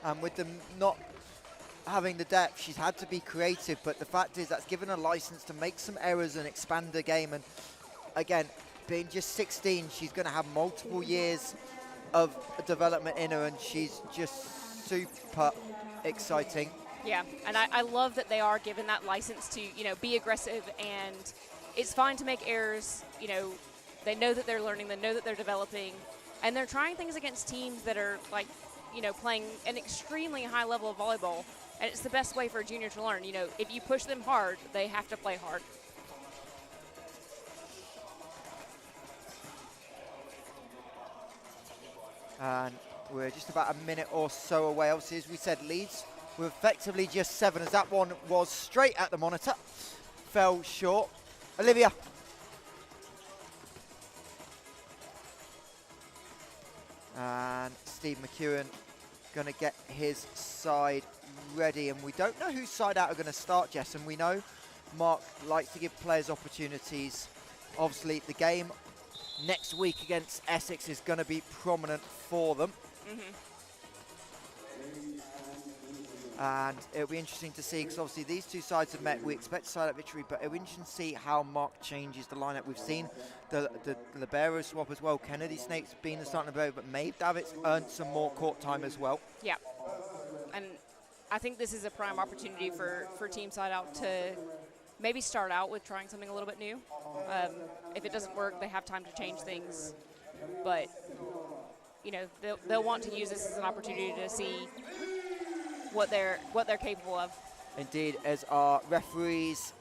And with them not having the depth, she's had to be creative, but the fact is that's given her license to make some errors and expand the game. And again, being just 16, she's going to have multiple years of development in her, and she's just super exciting. Yeah, and I love that they are given that license to, be aggressive, and it's fine to make errors. They know that they're learning, they know that they're developing, and they're trying things against teams that are like, playing an extremely high level of volleyball, and it's the best way for a junior to learn. If you push them hard, they have to play hard. And we're just about a minute or so away. Obviously, as we said, Leeds were effectively just 7, as that one was straight at the monitor. Fell short. Olivia. And Steve McEwen going to get his side ready. And we don't know whose side out are going to start, Jess. And we know Mark likes to give players opportunities. Obviously, the game next week against Essex is going to be prominent for them. And it'll be interesting to see, because obviously these two sides have met. We expect SideOut victory, but it'll be interesting to see how Mark changes the lineup. We've seen the libero swap as well. Kennedy Snake's been the starting libero, but Maeve Davitt's earned some more court time as well. Yeah, and I think this is a prime opportunity for Team SideOut to maybe start out with trying something a little bit new. If it doesn't work, they have time to change things, but they'll want to use this as an opportunity to see what they're capable of. Indeed, as our referees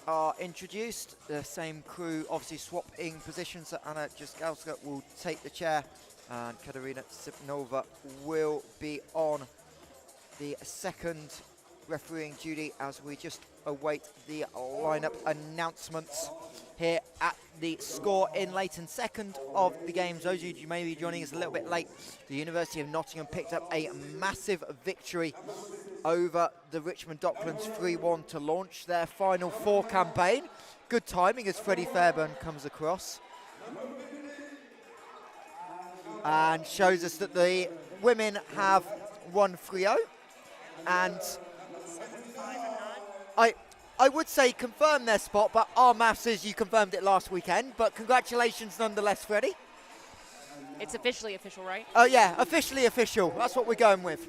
are introduced, the same crew obviously swapping positions. So Anna Jaskalska will take the chair, and Katerina Sipnova will be on the second refereeing duty as we just await the lineup announcements here at the Score in Leighton. Second of the games. Those of you who may be joining us a little bit late, the University of Nottingham picked up a massive victory over the Richmond Docklands 3-1 to launch their Final Four campaign. Good timing as Freddie Fairburn comes across and shows us that the women have won 3-0, and I would say confirm their spot, but our math says you confirmed it last weekend. But congratulations nonetheless, Freddie. It's officially official, right? Oh yeah, officially official. That's what we're going with.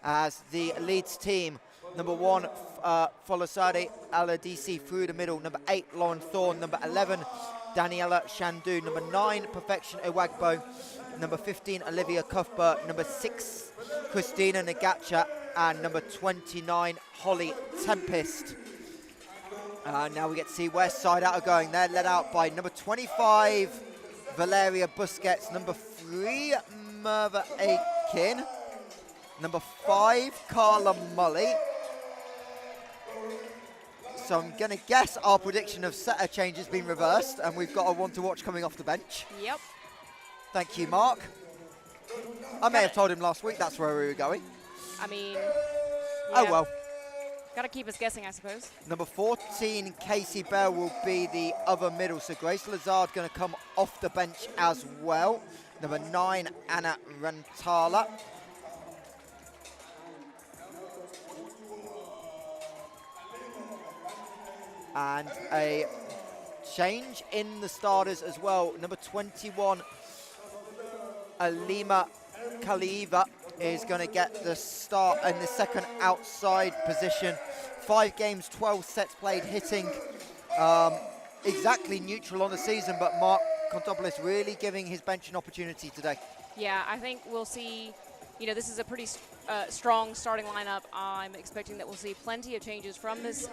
As the Leeds team, number 1, Folasade Aladisi through the middle. Number 8, Lauren Thorne. Number 11, Daniela Shandu. Number 9, Perfection Iwagbo. Number 15, Olivia Cuthbert. Number 6, Christina Nagacha. And number 29, Holly Tempest. Now we get to see where SideOut are going. They're led out by number 25, Valeria Busquets. Number 3, Merva Aiken. Number 5, Carla Mully. So I'm going to guess our prediction of setter change has been reversed, and we've got a one to watch coming off the bench. Yep. Thank you, Mark. I may have told him last week that's where we were going. I mean, oh well. Got to keep us guessing, I suppose. Number 14, Casey Bell, will be the other middle. So Grace Lazard going to come off the bench as well. Number 9, Anna Rantala. And a change in the starters as well. Number 21, Alima Kaliva, is going to get the start in the second outside position. 5 games, 12 sets played, hitting exactly neutral on the season, but Mark Kontopoulos really giving his bench an opportunity today. Yeah, I think we'll see, this is a pretty strong starting lineup. I'm expecting that we'll see plenty of changes from this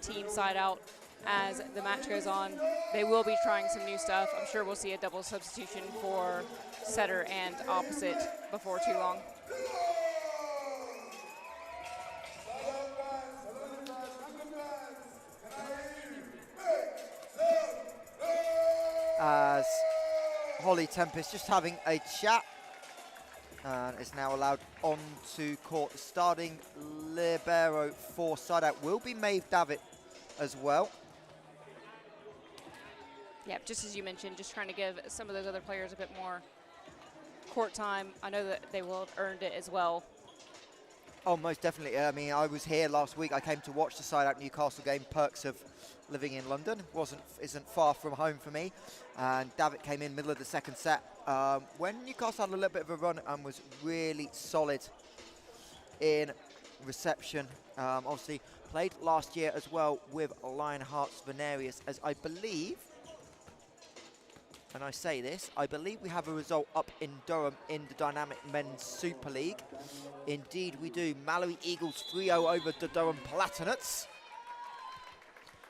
team SideOut as the match goes on. They will be trying some new stuff. I'm sure we'll see a double substitution for setter and opposite before too long. As Holly Tempest just having a chat and is now allowed onto court. The starting libero for SideOut will be Maeve Davitt as well. Yeah, just as you mentioned, just trying to give some of those other players a bit more court time, I know that they will have earned it as well. Oh, most definitely. I mean, I was here last week. I came to watch the SideOut Newcastle game. Perks of living in London isn't far from home for me. And Davitt came in middle of the second set when Newcastle had a little bit of a run and was really solid in reception. Obviously played last year as well with Lionheart's Venerius, as I believe, and I say this, I believe we have a result up in Durham in the Dynamic Men's Super League. Indeed we do. Mallory Eagles 3-0 over the Durham Platinets.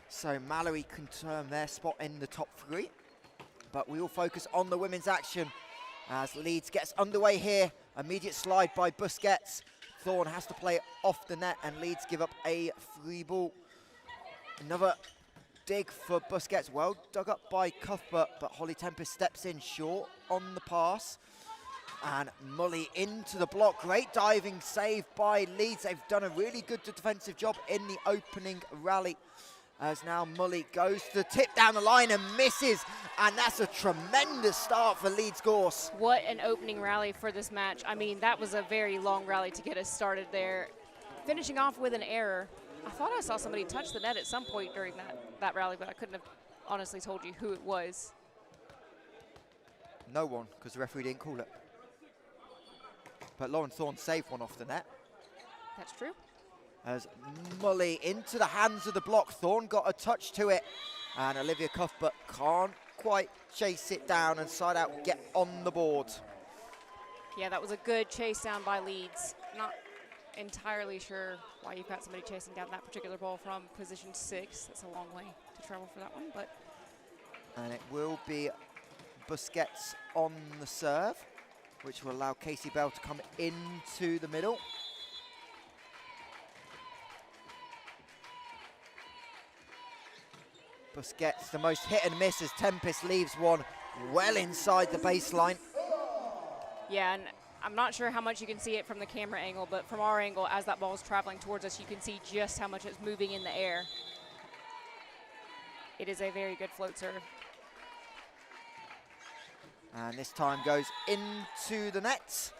So Mallory confirm their spot in the top 3. But we will focus on the women's action as Leeds gets underway here. Immediate slide by Busquets. Thorne has to play off the net and Leeds give up a free ball. Another dig for Busquets, well dug up by Cuthbert, but Holly Tempest steps in short on the pass. And Mully into the block, great diving save by Leeds. They've done a really good defensive job in the opening rally. As now Mully goes to the tip down the line and misses. And that's a tremendous start for Leeds Gorse. What an opening rally for this match. I mean, that was a very long rally to get us started there. Finishing off with an error. I thought I saw somebody touch the net at some point during that rally, but I couldn't have honestly told you who it was. No one, because the referee didn't call it. But Lauren Thorne saved one off the net. That's true. As Mully into the hands of the block. Thorne got a touch to it. And Olivia Cuthbert can't quite chase it down, and SideOut get on the board. Yeah, that was a good chase down by Leeds. Not entirely sure why you've got somebody chasing down that particular ball from position 6. That's a long way to travel for that one, but. And it will be Busquets on the serve, which will allow Casey Bell to come into the middle. Busquets, the most hit and miss as Tempest leaves one well inside the baseline. Yeah, and I'm not sure how much you can see it from the camera angle, but from our angle, as that ball is traveling towards us, you can see just how much it's moving in the air. It is a very good float serve. And this time goes into the net.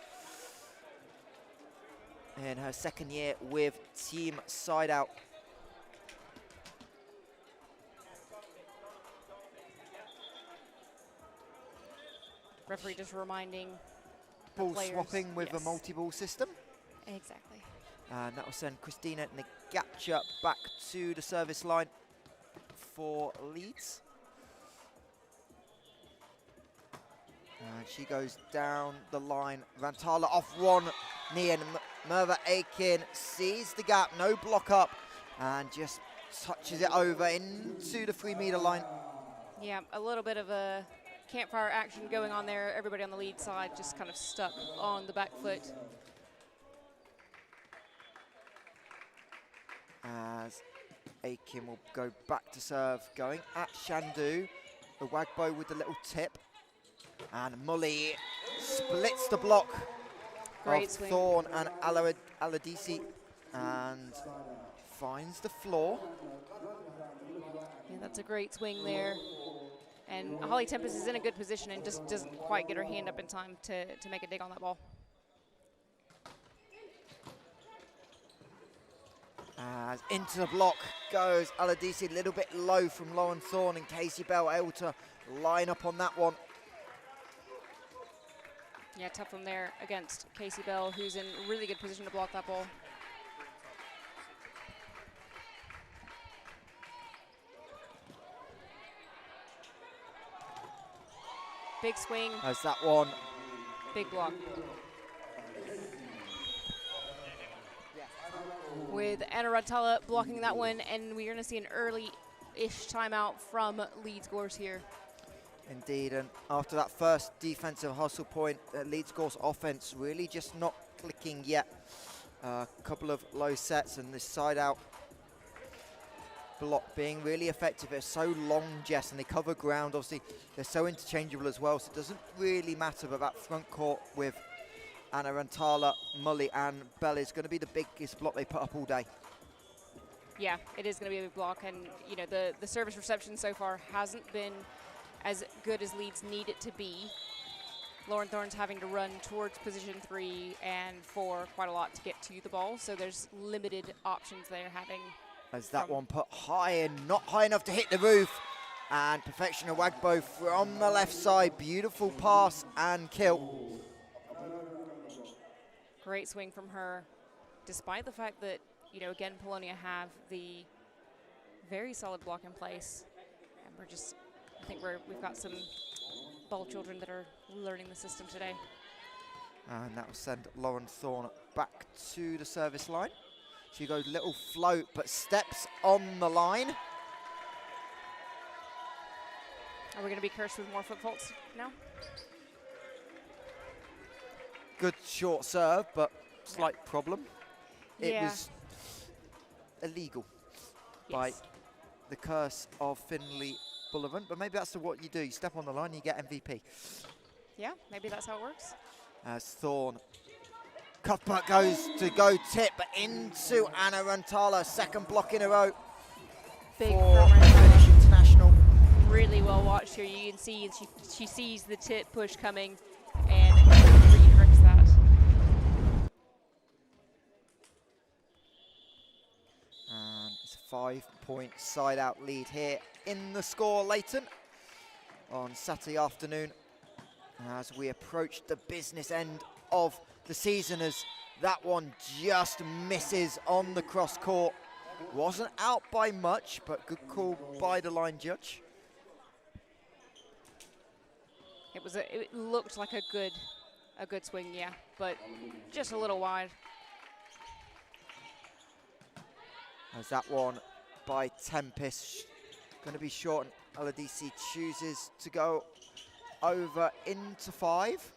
In her second year with Team SideOut. Referee just reminding Ball players, swapping with yes. a multi-ball system. Exactly. And that will send Christina Nagacha back to the service line for Leeds. And she goes down the line. Rantala off one knee, and Merva Aiken sees the gap, no block up, and just touches it over into the 3-meter line. Yeah, a little bit of a campfire action going on there. Everybody on the lead side just kind of stuck on the back foot. As Aiken will go back to serve, going at Shandu. The Wagbo with the little tip. And Mully splits the block Great of swing. Thorne and Aladisi and finds the floor. Yeah, that's a great swing there. And Holly Tempest is in a good position and just doesn't quite get her hand up in time to make a dig on that ball. As into the block goes Aladisi, a little bit low from Lauren Thorne, and Casey Bell able to line up on that one. Yeah, tough one there against Casey Bell, who's in really good position to block that ball. Big swing. As that one. Big block. With Anna Rantala blocking that one, and we're going to see an early-ish timeout from Leeds Gorse here. Indeed, and after that first defensive hustle point, Leeds Gorse offense really just not clicking yet. A couple of low sets, and this SideOut block being really effective. It's so long, Jess, and they cover ground. Obviously, they're so interchangeable as well, so it doesn't really matter. But that front court with Anna Rantala, Mully, and Bell is going to be the biggest block they put up all day. Yeah, it is going to be a big block, and you know the service reception so far hasn't been as good as Leeds need it to be. Lauren Thorne's having to run towards position 3 and 4 quite a lot to get to the ball, so there's limited options they're having. As that one put high and not high enough to hit the roof. And Perfection Awagbo from the left side. Beautiful pass and kill. Great swing from her, despite the fact that, you know, again, Polonia have the very solid block in place. And we're just, I think we've got some ball children that are learning the system today. And that will send Lauren Thorne back to the service line. She goes little float, but steps on the line. Are we going to be cursed with more foot faults now? Good short serve, but slight problem. It Yeah. was illegal by the curse of Finley Bullivant, but maybe that's what you do. You step on the line, you get MVP. Yeah, maybe that's how it works. As Thorne, Cuthbert goes to go tip, but into Anna Rantala, second block in a row. Big for from Finnish international. Really well watched here. You can see she sees the tip push coming and redirects that. And it's a 5-point side-out lead here in the score, Leighton, on Saturday afternoon as we approach the business end of the season, as that one just misses on the cross court. Wasn't out by much, but good call by the line judge. It looked like a good swing, yeah, but just a little wide. As that one by Tempest, going to be short, and Aladisi chooses to go over into 5.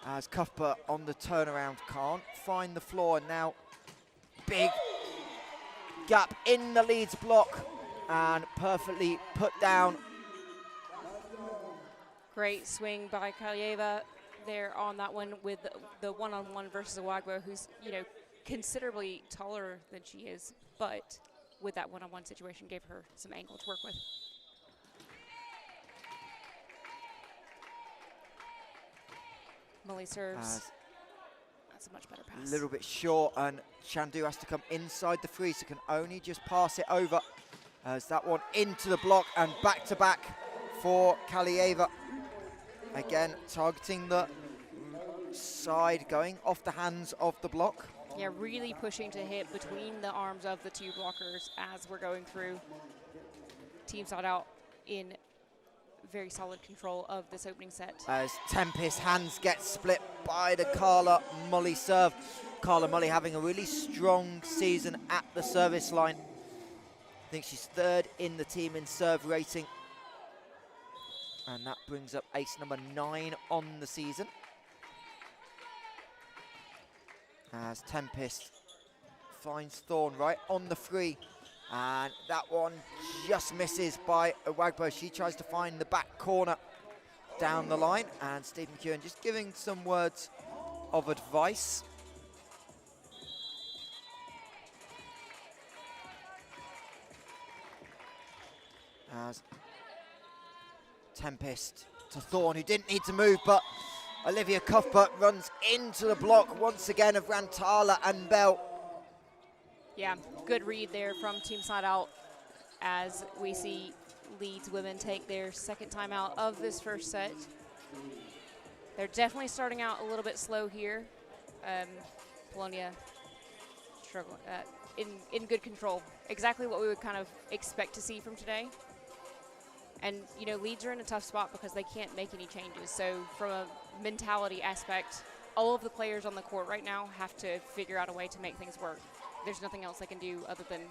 As Cuthbert on the turnaround can't find the floor, and now big gap in the Leeds block and perfectly put down. Great swing by Kalieva there on that one with the one-on-one versus Awagbo, who's, you know, considerably taller than she is, but with that one-on-one situation gave her some angle to work with. Molly serves. That's a much better pass. A little bit short, and Chandu has to come inside the free, so can only just pass it over. As that one into the block and back-to-back for Kalieva. Again, targeting the side, going off the hands of the block. Yeah, really pushing to hit between the arms of the two blockers as we're going through. Team SideOut in very solid control of this opening set. As Tempest hands get split by the Carla Mully serve. Carla Mully having a really strong season at the service line. I think she's 3rd in the team in serve rating. And that brings up ace number 9 on the season. As Tempest finds Thorne right on the free. And that one just misses by Awagbo. She tries to find the back corner down the line. And Steve McEwen just giving some words of advice. As Tempest to Thorne, who didn't need to move, but Olivia Cuthbert runs into the block once again of Rantala and Bell. Yeah, good read there from Team SideOut as we see Leeds women take their second timeout of this first set. They're definitely starting out a little bit slow here. Polonia struggle in good control. Exactly what we would kind of expect to see from today. And, you know, Leeds are in a tough spot because they can't make any changes. So from a mentality aspect, all of the players on the court right now have to figure out a way to make things work. There's nothing else they can do other than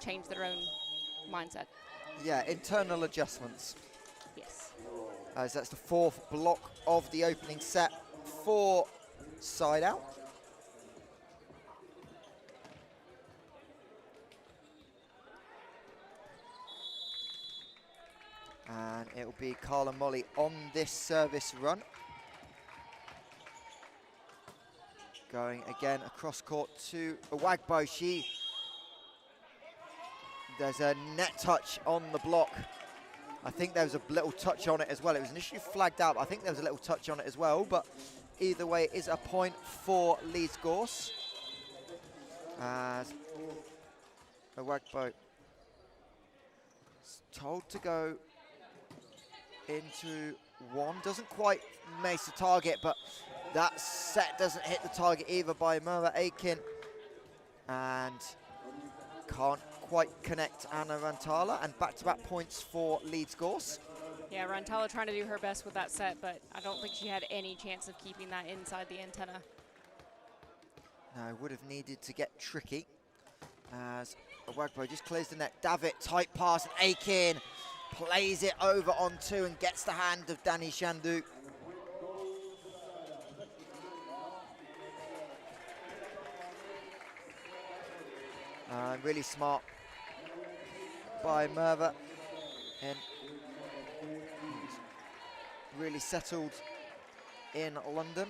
change their own mindset. Yeah, internal adjustments. Yes. As that's the 4th block of the opening set for SideOut. And it'll be Carla Mully on this service run. Going again across court to Awagbo. There's a net touch on the block. I think there was a little touch on it as well. It was initially flagged out, but I think there was a little touch on it as well. But either way, it is a point for Leeds Gorse. As Awagbo is told to go into one. Doesn't quite mace the target, but that set doesn't hit the target either by MARREE Aiken. And can't quite connect Anna Rantala, and back-to-back points for Leeds Gorse. Yeah, Rantala trying to do her best with that set, but I don't think she had any chance of keeping that inside the antenna. No, would have needed to get tricky as Awagbo just clears the net. Davitt, tight pass, and Aiken plays it over on two and gets the hand of Danny Shandu. Really smart by MARREE, and really settled in London,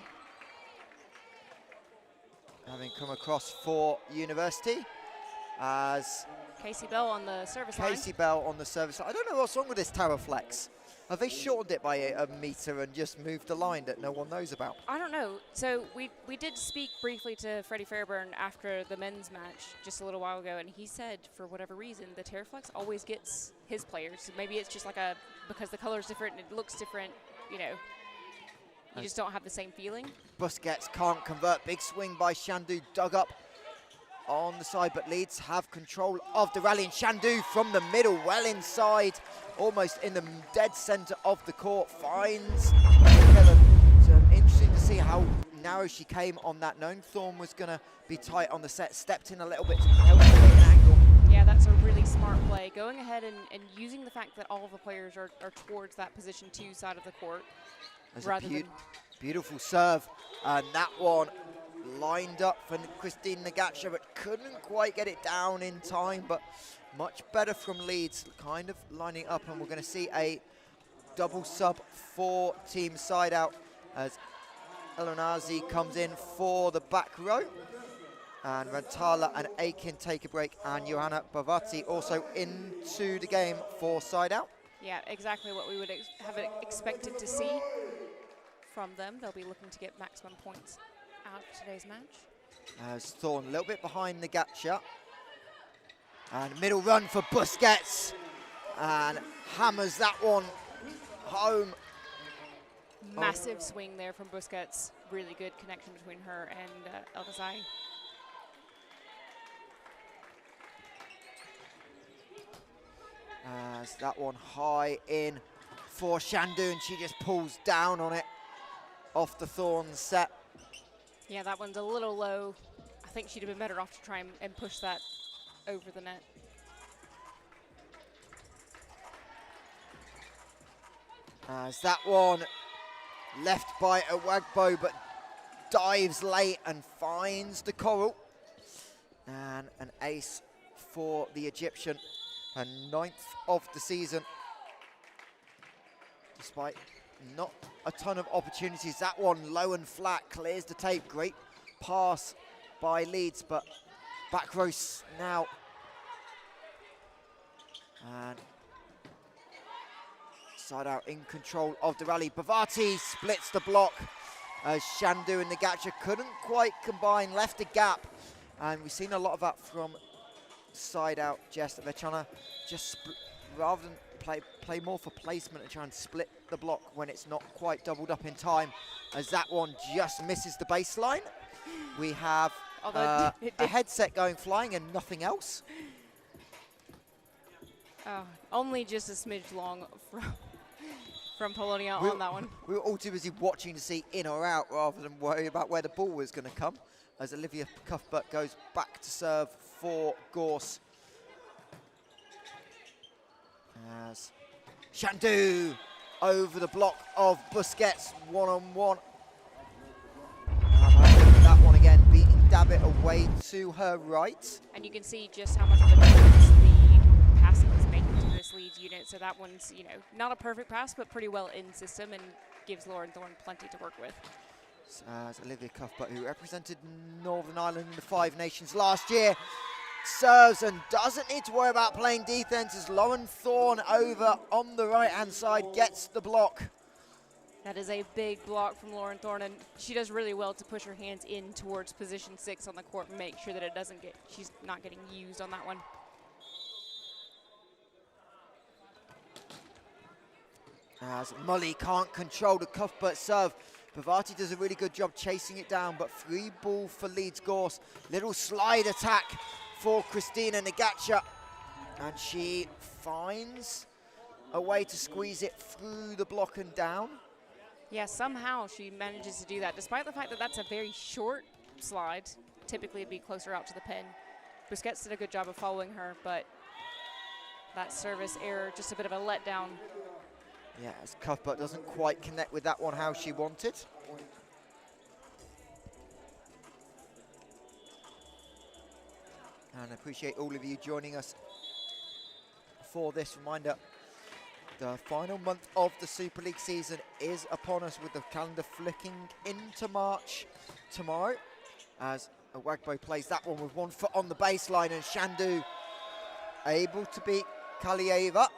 having come across for University as Casey Bell on the service line. Casey Bell on the service line. I don't know what's wrong with this tower flex. Have they shortened it by a meter and just moved the line that no one knows about? I don't know. So we did speak briefly to Freddie Fairburn after the men's match just a little while ago, and he said for whatever reason the Terraflex always gets his players. Maybe it's just like because the color's different and it looks different, you know, you just don't have the same feeling. Busquets can't convert. Big swing by Shandu, dug up on the side, but Leeds have control of the rally, and Shandu from the middle, well inside, almost in the dead centre of the court, finds Helen. So interesting to see how narrow she came on that. Known Thorn was going to be tight on the set, stepped in a little bit to help create an angle. Yeah, that's a really smart play. Going ahead and using the fact that all of the players are towards that position 2 side of the court. There's rather than beautiful serve, and that one lined up for Christine Nagacha, but couldn't quite get it down in time. But much better from Leeds, kind of lining up, and we're going to see a double sub for Team SideOut as Elonazi comes in for the back row, and Rantala and Aiken take a break, and Johanna Bavati also into the game for SideOut. Yeah, exactly what we would have expected to see from them. They'll be looking to get maximum points out of today's match. As Thorn a little bit behind Nagacha. And middle run for Busquets. And hammers that one home. Massive swing there from Busquets. Really good connection between her and Elgazai. As that one high in for Shandu, and she just pulls down on it off the Thorn set. Yeah, that one's a little low. I think she'd have been better off to try and push that over the net. As that one left by Awagbo, but dives late and finds the coral. And an ace for the Egyptian, her 9th of the season. Despite not a ton of opportunities, that one low and flat, clears the tape. Great pass by Leeds, but back row now. And SideOut in control of the rally. Bhavati splits the block as Shandu and Nagacha couldn't quite combine, left a gap. And we've seen a lot of that from SideOut, Jess, that they're trying to just, rather than play more for placement and try and split the block when it's not quite doubled up in time, as that one just misses the baseline. We have a headset going flying and nothing else. Only just a smidge long from Polonia on that one. We were all too busy watching to see in or out rather than worry about where the ball was going to come, as Olivia Cuthbert goes back to serve for Gorse. As Shandu over the block of Busquets, one-on-one. That one again, beating Davitt away to her right. And you can see just how much of a difference the passing is making to this Leeds unit. So that one's, you know, not a perfect pass, but pretty well in system and gives Lauren Thorne plenty to work with. As Olivia Cuthbert, who represented Northern Ireland in the Five Nations last year, serves and doesn't need to worry about playing defense as Lauren Thorne over on the right-hand side gets the block. That is a big block from Lauren Thorne, and she does really well to push her hands in towards position 6 on the court and make sure that it doesn't get, she's not getting used on that one. As Mully can't control the Cuthbert serve. Pavati does a really good job chasing it down, but free ball for Leeds Gorse. Little slide attack for Christina Nagacha, and she finds a way to squeeze it through the block and down. Yeah, somehow she manages to do that, despite the fact that that's a very short slide. Typically it'd be closer out to the pin. Busquets did a good job of following her, but that service error, just a bit of a letdown. Yeah, as Cuthbert doesn't quite connect with that one how she wanted. And I appreciate all of you joining us for this reminder. The final month of the Super League season is upon us, with the calendar flicking into March tomorrow, as Awagbo plays that one with 1 foot on the baseline, and Shandu able to beat Kalieva.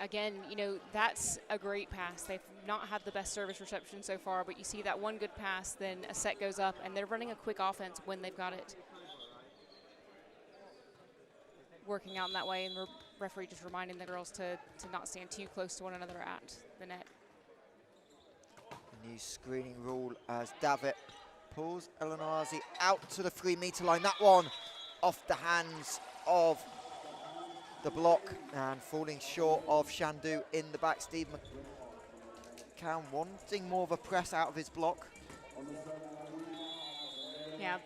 Again, you know, that's a great pass. They've not had the best service reception so far, but you see that one good pass, then a set goes up, and they're running a quick offense when they've got it. Working out in that way, and the referee just reminding the girls to not stand too close to one another at the net. A new screening rule as Davitt pulls Elenazi out to the 3-meter line. That one off the hands of the block and falling short of Shandu in the back. Steve McCown wanting more of a press out of his block. Yeah,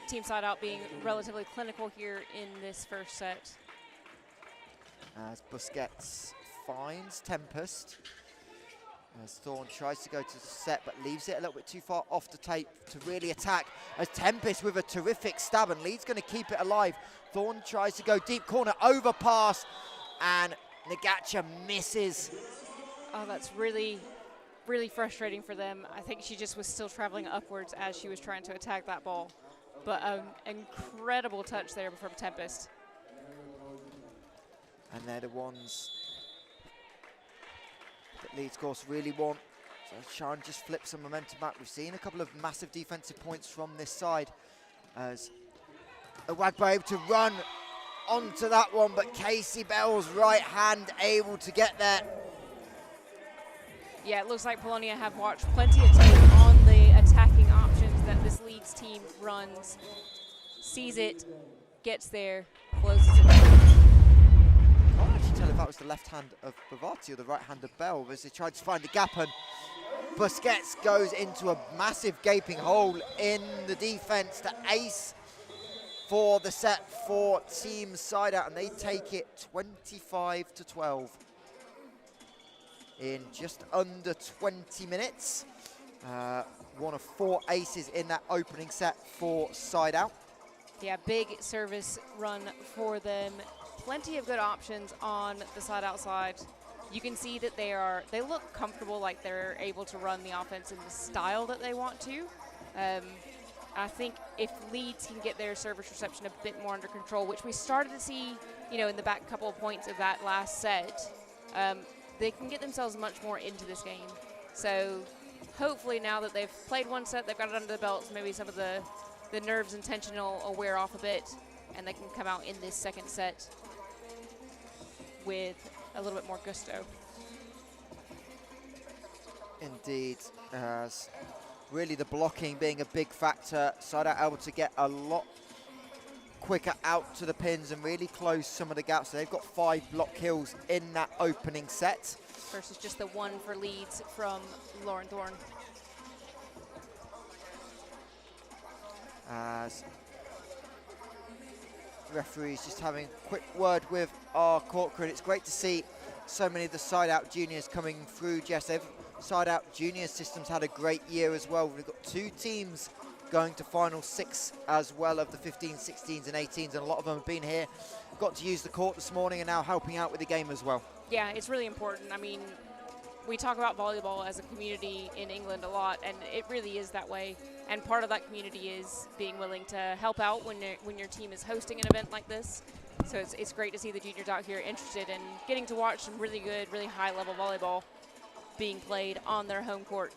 Team SideOut being relatively clinical here in this first set. As Busquets finds Tempest. As Thorne tries to go to the set but leaves it a little bit too far off the tape to really attack. As Tempest with a terrific stab, and Leeds going to keep it alive. Thorne tries to go deep corner, overpass, and Nagacha misses. Oh, that's really, really frustrating for them. I think she just was still traveling upwards as she was trying to attack that ball. But an incredible touch there from Tempest. And they're the ones that Leeds Gorse really want. So Sharon just flips some momentum back. We've seen a couple of massive defensive points from this side as Awagbo able to run onto that one, but Casey Bell's right hand able to get there. Yeah, it looks like Polonia have watched plenty of tape on the attacking options that this Leeds team runs. Sees it, gets there, closes it down. I can't actually tell if that was the left hand of Bavati or the right hand of Bell, as he tried to find a gap, and Busquets goes into a massive gaping hole in the defense to ace for the set for Team SideOut, and they take it 25-12 in just under 20 minutes. One of 4 aces in that opening set for SideOut. Yeah, big service run for them. Plenty of good options on the SideOut side. You can see that they look comfortable, like they're able to run the offense in the style that they want to. I think if Leeds can get their service reception a bit more under control, which we started to see, you know, in the back couple of points of that last set, they can get themselves much more into this game. So hopefully now that they've played one set, they've got it under the belts, maybe some of the nerves and tension will wear off a bit, and they can come out in this second set with a little bit more gusto. Indeed, as really the blocking being a big factor. SideOut able to get a lot quicker out to the pins and really close some of the gaps. So they've got 5 block kills in that opening set. Versus just the 1 for Leeds from Lauren Thorne. As referees just having a quick word with our court crew. It's great to see so many of the SideOut juniors coming through, Jess. SideOut junior systems had a great year as well. We've got 2 teams going to final 6 as well of the 15s, 16s and 18s, and a lot of them have been here, got to use the court this morning and now helping out with the game as well. Yeah, it's really important. I mean, we talk about volleyball as a community in England a lot, and it really is that way. And part of that community is being willing to help out when your team is hosting an event like this. So it's great to see the juniors out here interested in getting to watch some really good, really high-level volleyball being played on their home court.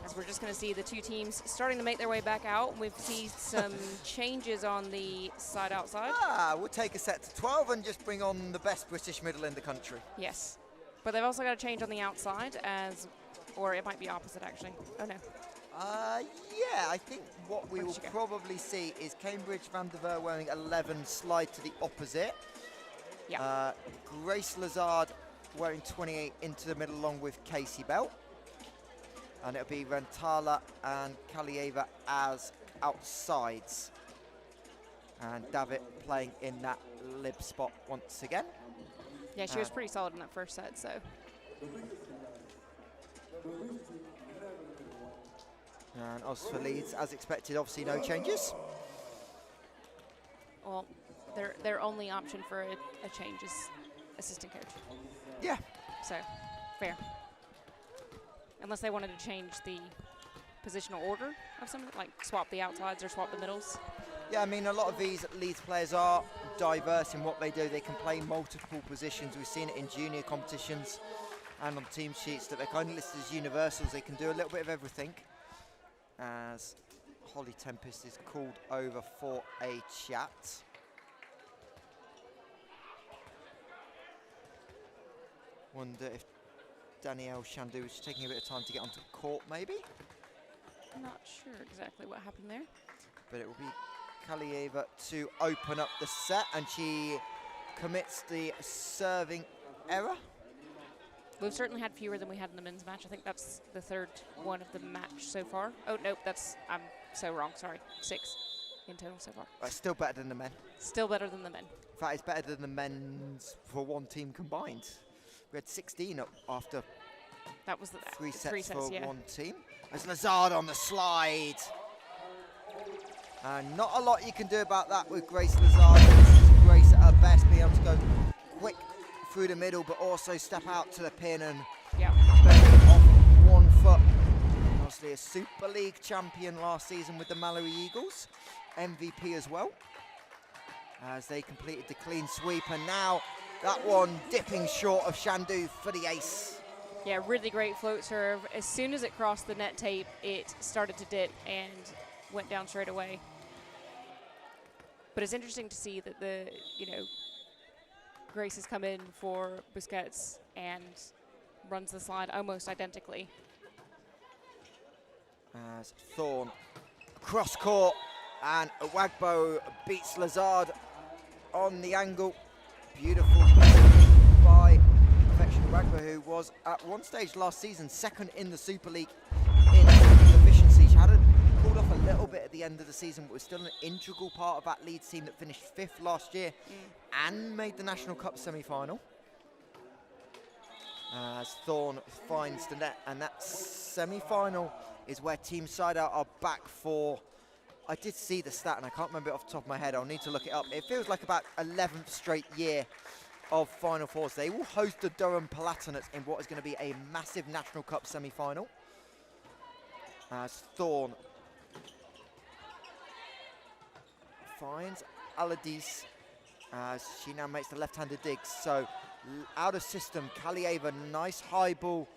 As we're just going to see the two teams starting to make their way back out. We've seen some changes on the side outside. We'll take a set to 12 and just bring on the best British middle in the country. Yes. But they've also got a change on the outside, or it might be opposite, actually. Oh, no. Yeah, I think what we will probably see is Cambridge Van der Ver wearing 11 slide to the opposite. Yeah. Grace Lazard wearing 28 into the middle along with Casey Bell. And it'll be Rentala and Kalieva as outsides. And David playing in that lib spot once again. Yeah, she was pretty solid in that first set, so. And as for Leeds, as expected, obviously no changes. Well, their only option for a change is assistant coach. Yeah. So, fair. Unless they wanted to change the positional order of something, like swap the outsides or swap the middles. Yeah, I mean, a lot of these Leeds players are diverse in what they do. They can play multiple positions. We've seen it in junior competitions and on team sheets that they're kind of listed as universals. They can do a little bit of everything. As Holly Tempest is called over for a chat. Wonder if Danielle Shandu is taking a bit of time to get onto court, maybe? I'm not sure exactly what happened there. But it will be Kalieva to open up the set, and she commits the serving error. We've certainly had fewer than we had in the men's match. I think that's the third one of the match so far. Oh, nope, I'm so wrong, sorry. 6 in total so far. But still better than the men. Still better than the men. In fact, it's better than the men's for one team combined. We had 16 up after that was the three sets for yeah. one team. There's Lazard on the slide. And not a lot you can do about that with Grace Lazard. This is Grace at her best, being able to go quick through the middle, but also step out to the pin and bend it off 1 foot. Obviously a Super League champion last season with the MARREE Eagles. MVP as well. As they completed the clean sweep, and now that one dipping short of Shandu for the ace. Yeah, really great float serve. As soon as it crossed the net tape, it started to dip and went down straight away. But it's interesting to see that Grace has come in for Busquets and runs the slide almost identically. As Thorne cross court, and Wagbo beats Lazard on the angle. Beautiful by Affection Wagbo, who was at one stage last season second in the Super League in efficiency. She had it pulled off a little bit at the end of the season, but was still an integral part of that Leeds team that finished 5th last year and made the National Cup semi-final. As Thorne finds the net, and that semi-final is where Team SideOut are back for. I did see the stat, and I can't remember it off the top of my head. I'll need to look it up. It feels like about 11th straight year of Final Fours. They will host the Durham Palatinates in what is going to be a massive National Cup semi-final. As Thorne finds Allardyce, as she now makes the left-handed dig. So out of system, Kalieva, nice high ball.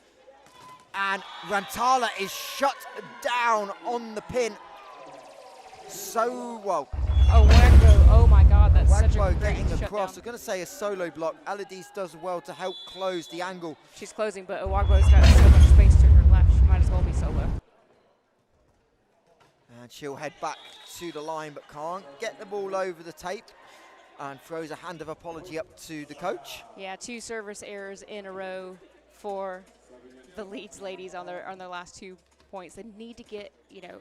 And Rantala is shut down on the pin. So well. Oh, Wagbo, oh my God, that's such a great getting across. shutdown. I was going to say a solo block. Allardyce does well to help close the angle. She's closing, but Owagbo's got so much space to her left. She might as well be solo. And she'll head back to the line, but can't get the ball over the tape. And throws a hand of apology up to the coach. Yeah, 2 service errors in a row for the Leeds ladies on their last 2 points. They need to get,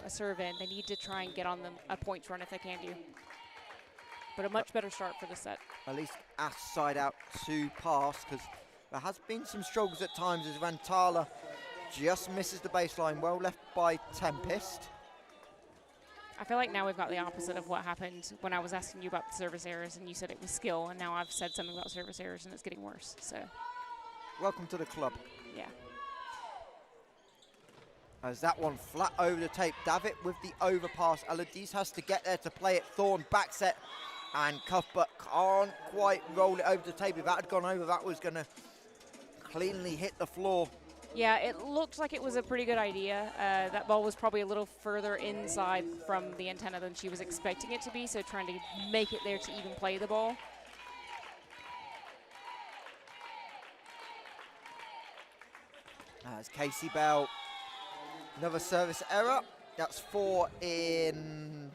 a serve in. They need to try and get on them a points run if they can do. But a much better start for the set. At least ask SideOut to pass, because there has been some struggles at times as Rantala just misses the baseline. Well left by Tempest. I feel like now we've got the opposite of what happened when I was asking you about the service errors and you said it was skill, and now I've said something about service errors and it's getting worse. So welcome to the club. Yeah. As that one flat over the tape. Davitt with the overpass. Allardyce has to get there to play it. Thorne back set. And Cuthbert can't quite roll it over the tape. If that had gone over, that was going to cleanly hit the floor. Yeah, it looked like it was a pretty good idea. That ball was probably a little further inside from the antenna than she was expecting it to be, so trying to make it there to even play the ball. As Casey Bell, another service error. That's 4 in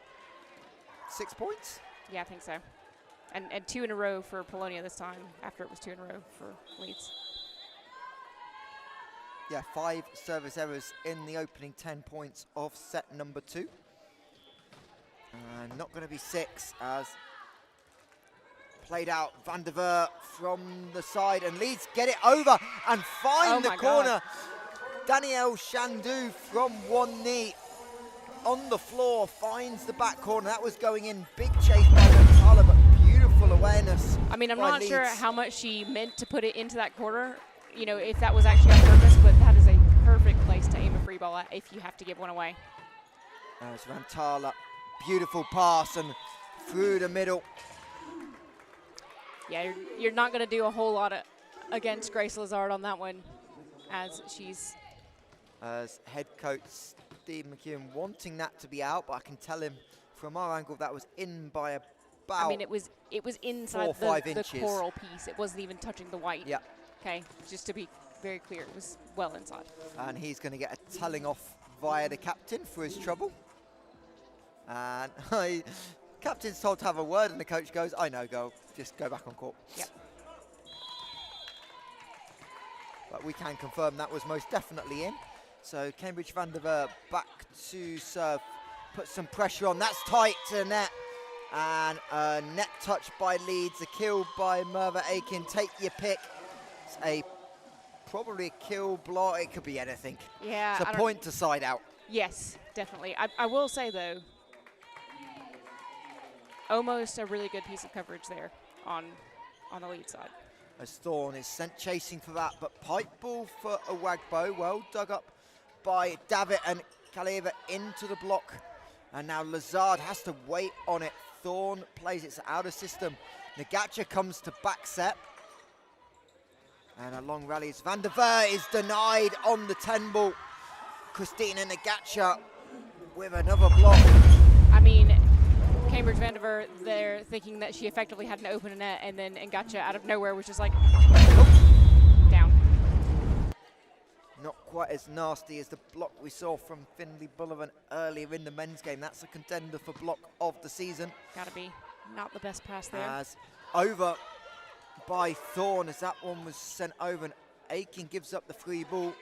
6 points. Yeah, I think so. And 2 in a row for Polonia this time, after it was 2 in a row for Leeds. Yeah, 5 service errors in the opening 10 points of set number 2. And not going to be 6 as played out Van der Ver from the side, and Leeds get it over and find the corner. Danielle Chandu from one knee on the floor finds the back corner. That was going in, big chase by Rantala, but beautiful awareness. I mean, I'm by not Leeds. sure how much she meant to put it into that corner, you know, if that was actually on purpose, but that is a perfect place to aim a free ball at if you have to give one away. As Rantala, beautiful pass and through the middle. Yeah, you're not going to do a whole lot against Grace Lazard on that one, as she's... As head coach Steve McKeown wanting that to be out, but I can tell him from our angle that was in by about... I mean, it was inside 4 or 5 the inches. coral piece. It wasn't even touching the white. Yeah. Okay, just to be very clear, it was well inside. And he's going to get a telling off via the captain for his trouble. And captain's told to have a word, and the coach goes, I know, go, just go back on court. Yeah. But we can confirm that was most definitely in. So Cambridge Van der Ver back to serve, put some pressure on. That's tight to the net. And a net touch by Leeds, a kill by Merva Aiken. Take your pick. It's probably a kill, block. It could be anything. Yeah. It's a point to side out. Yes, definitely. I will say, though, almost a really good piece of coverage there on the lead side. As Thorne is sent chasing for that, but pipe ball for Awagbo. Well dug up by Davitt and Kalieva into the block. And now Lazard has to wait on it. Thorne plays it out of system. Nagacha comes to back set. And a long rallies. Van der Ver is denied on the 10 ball. Christina Nagacha with another block. I mean, Cambridge Van der Ver, they're thinking that she effectively had an open net, and then Nagacha out of nowhere was just like, down. Not quite as nasty as the block we saw from Finley Bullivan earlier in the men's game. That's a contender for block of the season. Gotta be not the best pass there. As over by Thorne as that one was sent over, and Aiken gives up the free ball.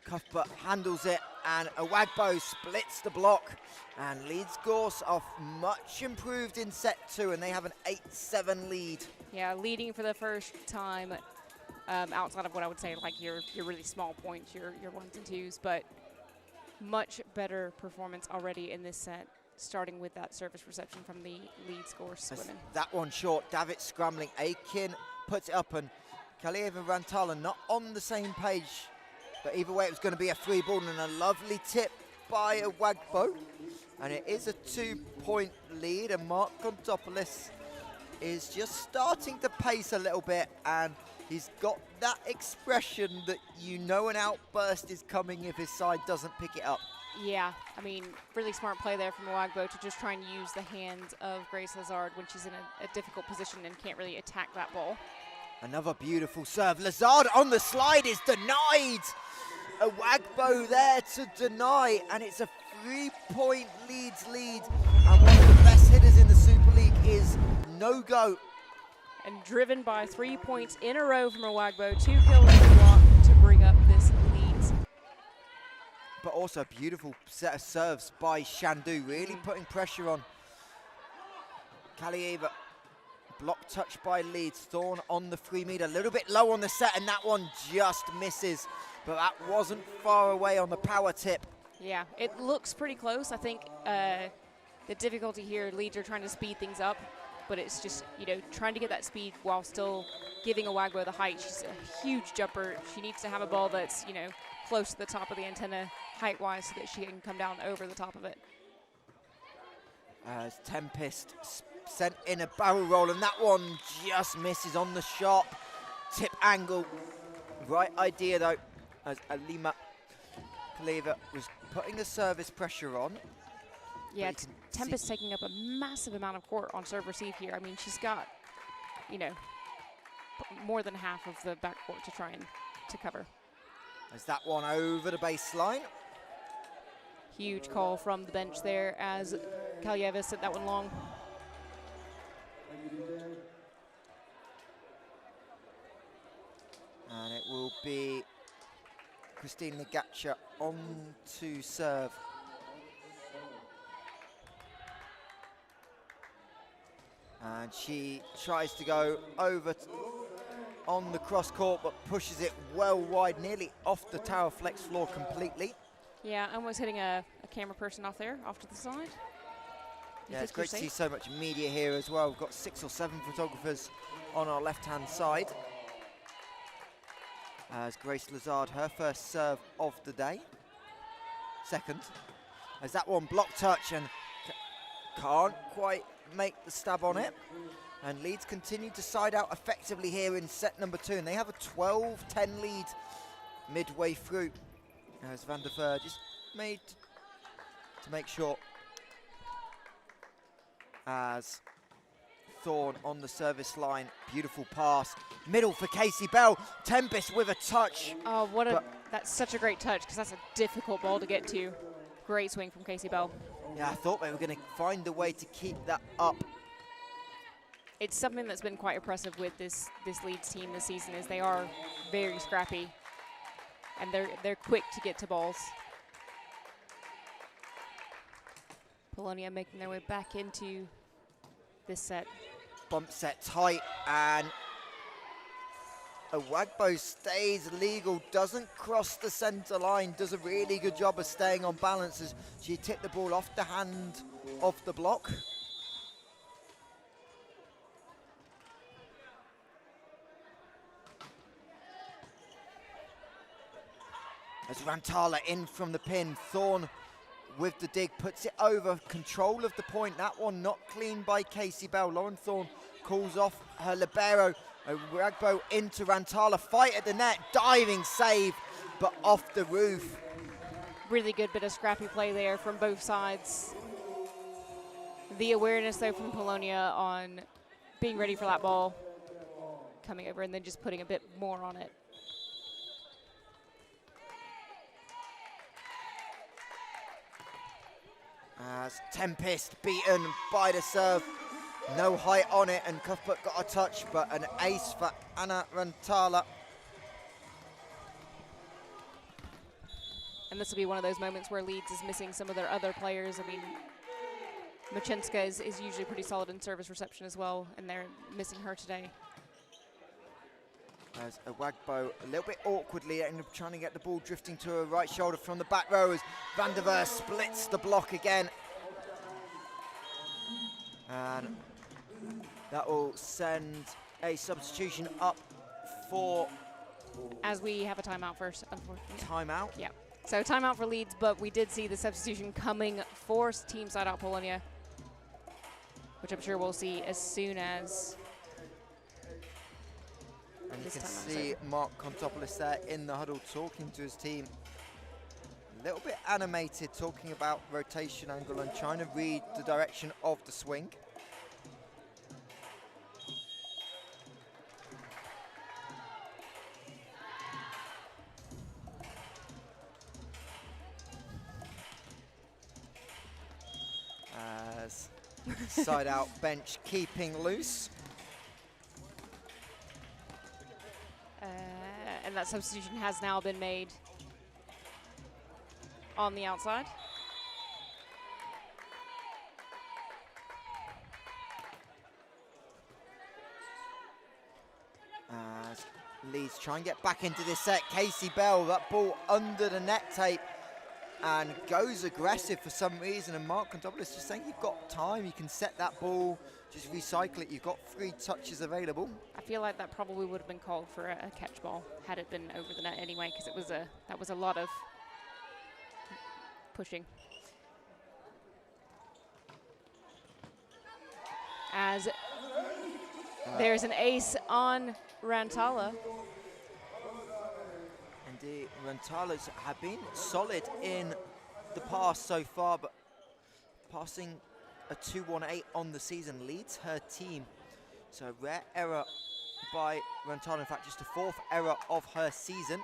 Cuthbert handles it, and Awagbo splits the block. And Leeds Gorse are much improved in set 2, and they have an 8-7 lead. Yeah, leading for the first time outside of what I would say like your really small points, your 1s and 2s, but much better performance already in this set, starting with that service reception from the Leeds Gorse women. That one short, Davitt scrambling. Aiken puts it up, and Kaliev and Rantala not on the same page. But either way, it was going to be a free ball, and a lovely tip by Awagbo. And it is a 2-point lead, and Mark Kontopoulos is just starting to pace a little bit, and he's got that expression that you know an outburst is coming if his side doesn't pick it up. Yeah, I mean, really smart play there from Awagbo to just try and use the hands of Grace Lazard when she's in a difficult position and can't really attack that ball. Another beautiful serve. Lazard on the slide is denied. Awagbo there to deny, and it's a 3-point Leeds lead. And one of the best hitters in the Super League is no go. And driven by 3 points in a row from Awagbo, 2 kills in the block to bring up this Leeds. But also a beautiful set of serves by Chandu, really putting pressure on Kalieva. Block touch by Leeds. Thorne on the 3 meter, a little bit low on the set, and that one just misses. But that wasn't far away on the power tip. Yeah, it looks pretty close. I think the difficulty here, Leeds are trying to speed things up, but it's just, you know, trying to get that speed while still giving Awagbo the height. She's a huge jumper. She needs to have a ball that's, you know, close to the top of the antenna height-wise so that she can come down over the top of it. As Tempest sent in a barrel roll, and that one just misses on the shot. Tip angle. Right idea, though, as Alima Kaleva was putting the service pressure on. Yeah, Tempest taking up a massive amount of court on serve receive here. I mean, she's got, you know, more than half of the backcourt to try and to cover. As that one over the baseline. Huge call from the bench there as Kalyeva sent that one long. And it will be Christine Nagacha on to serve. And she tries to go over on the cross court, but pushes it well wide, nearly off the tower flex floor completely. Yeah, almost hitting a camera person off there, off to the side. Yeah, it's great to see so much media here as well. We've got 6 or 7 photographers on our left-hand side. As Grace Lazard, her first serve of the day. Second. As that one block touch and can't quite make the stab on it. And Leeds continue to side out effectively here in set number 2. And they have a 12-10 lead midway through. As Van der Ver just made to make sure. As Thorne on the service line, beautiful pass. Middle for Casey Bell. Tempest with a touch. Oh, that's such a great touch, because that's a difficult ball to get to. Great swing from Casey Bell. Yeah, I thought they were going to find a way to keep that up. It's something that's been quite impressive with this Leeds team this season, is they are very scrappy, and they're quick to get to balls. Polonia making their way back into this set. Bump set tight, and Awagbo stays legal, doesn't cross the center line, does a really good job of staying on balance as she tipped the ball off the hand of the block. As Rantala in from the pin, Thorne with the dig, puts it over, control of the point. That one not clean by Casey Bell. Lauren Thorne calls off her libero. Awagbo into Rantala, fight at the net, diving save, but off the roof. Really good bit of scrappy play there from both sides. The awareness though from Polonia on being ready for that ball, coming over and then just putting a bit more on it. As Tempest beaten by the serve. No height on it, and Cuthbert got a touch, but an ace for Anna Rantala. And this will be one of those moments where Leeds is missing some of their other players. I mean, Machenska is usually pretty solid in service reception as well, and they're missing her today. As Awagbo a little bit awkwardly ended up trying to get the ball drifting to her right shoulder from the back row as Van der Ver splits the block again. And that will send a substitution up for... As we have a timeout first, unfortunately. Timeout? Yeah. So timeout for Leeds, but we did see the substitution coming for Team SideOut Polonia, which I'm sure we'll see as soon as... And you can see Mark Kontopoulos there in the huddle talking to his team. A little bit animated, talking about rotation angle and trying to read the direction of the swing. As side out bench keeping loose. And that substitution has now been made on the outside. As Leeds try and get back into this set. Casey Bell, that ball under the net tape. and goes aggressive for some reason, and Mark Contopoulos just saying, you've got time, you can set that ball, just recycle it, you've got 3 touches available. I feel like that probably would have been called for a catch ball had it been over the net anyway, because that was a lot of pushing. As there's an ace on Rantala. Indeed, Rantala's have been solid in the pass so far, but passing a 2-1-8 on the season leads her team. So rare error by Rantala, in fact just the 4th error of her season.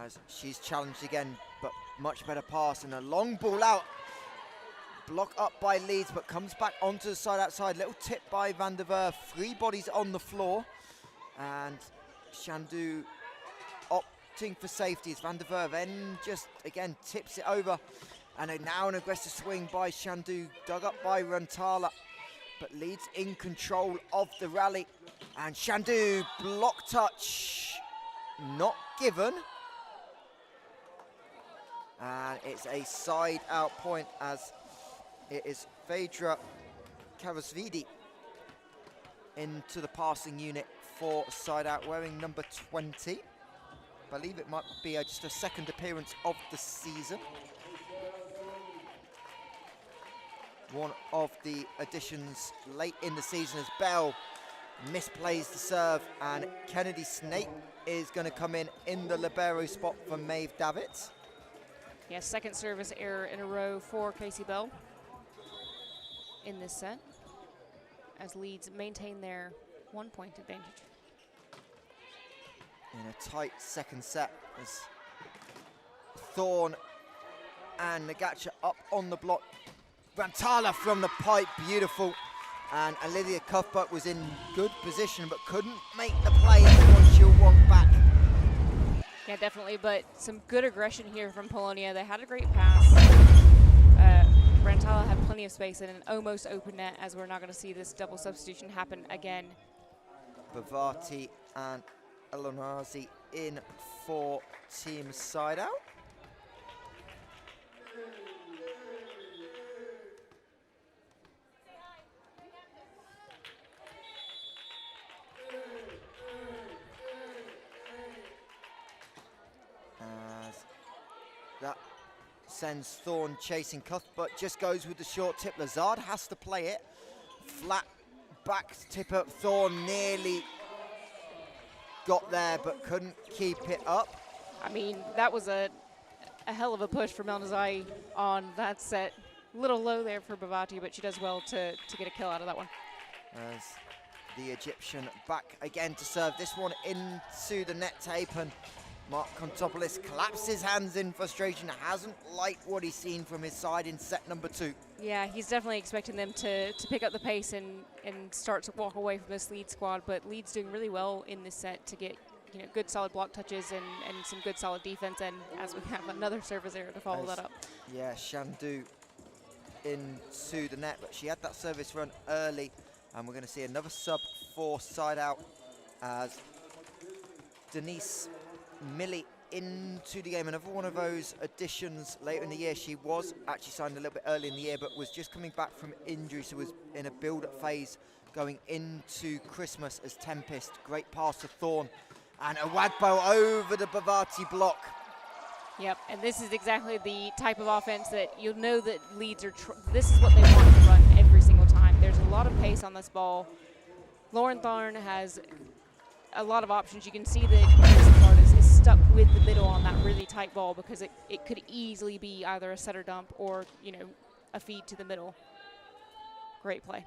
As she's challenged again, but much better pass and a long ball out. Block up by Leeds, but comes back onto the side outside. Little tip by Van der Ver. 3 bodies on the floor. And Shandu opting for safety as Van der Ver then just, again, tips it over. And now an aggressive swing by Shandu, dug up by Rantala. But Leeds in control of the rally. And Shandu, block touch, not given. And it's a side out point as it is Phaedra Karasvidi into the passing unit for side out, wearing number 20. I believe it might be just a 2nd appearance of the season. One of the additions late in the season as Bell misplays the serve, and Kennedy Snape is going to come in the libero spot for Maeve Davids. Yeah, 2nd service error in a row for Casey Bell in this set, as Leeds maintain their 1-point advantage. In a tight 2nd set as Thorne and Nagacha up on the block. Rantala from the pipe, beautiful. And Olivia Cuthbert was in good position but couldn't make the play. Everyone she'll want back. Yeah, definitely, but some good aggression here from Polonia. They had a great pass. Rantala had plenty of space in an almost open net, as we're not going to see this double substitution happen again. Bavati and Elonazi in for team side out. As that sends Thorne chasing Cuthbert, just goes with the short tip. Lazard has to play it. Flat back tip up. Thorne nearly got there but couldn't keep it up. I mean, that was a hell of a push for Melnazai on that set. A little low there for Bhavati, but she does well to get a kill out of that one. As the Egyptian back again to serve this one into the net tape, and Mark Contopoulos claps his hands in frustration. Hasn't liked what he's seen from his side in set number 2. Yeah, he's definitely expecting them to pick up the pace and start to walk away from this Leeds squad, but Leeds doing really well in this set to get good solid block touches and some good solid defense, and as we have another service error to follow that up. Yeah, Shandu into the net, but she had that service run early, and we're going to see another sub for side out as Denise Milley into the game. Another one of those additions later in the year. She was actually signed a little bit early in the year, but was just coming back from injury, so was in a build-up phase going into Christmas as Tempest. Great pass to Thorne, and a Wagbo over the Bhavati block. Yep, and this is exactly the type of offense that you'll know that Leeds are, this is what they want to run every single time. There's a lot of pace on this ball. Lauren Thorne has a lot of options. You can see that Clark is stuck with the middle on that really tight ball, because it could easily be either a setter dump or, a feed to the middle. Great play.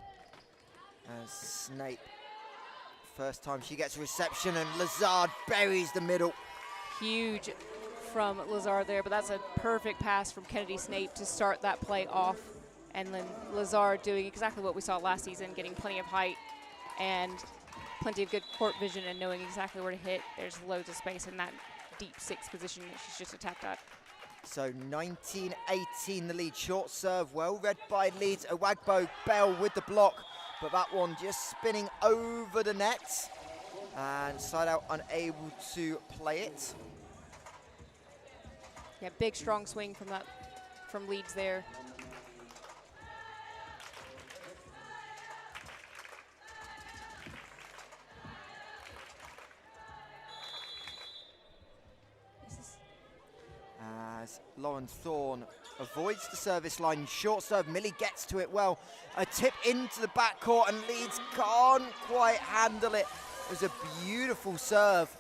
As Snape, first time she gets a reception, and Lazard buries the middle. Huge from Lazard there, but that's a perfect pass from Kennedy Snape to start that play off. And then Lazard doing exactly what we saw last season, getting plenty of height and plenty of good court vision and knowing exactly where to hit. There's loads of space in that deep 6 position that she's just attacked at. So 19-18 the lead. Short serve, well read by Leeds. Owagbo Bell with the block, but that one just spinning over the net. And side out unable to play it. Yeah, big strong swing from Leeds there. As Lauren Thorne avoids the service line, short serve, Millie gets to it well. A tip into the backcourt and Leeds can't quite handle it. It was a beautiful serve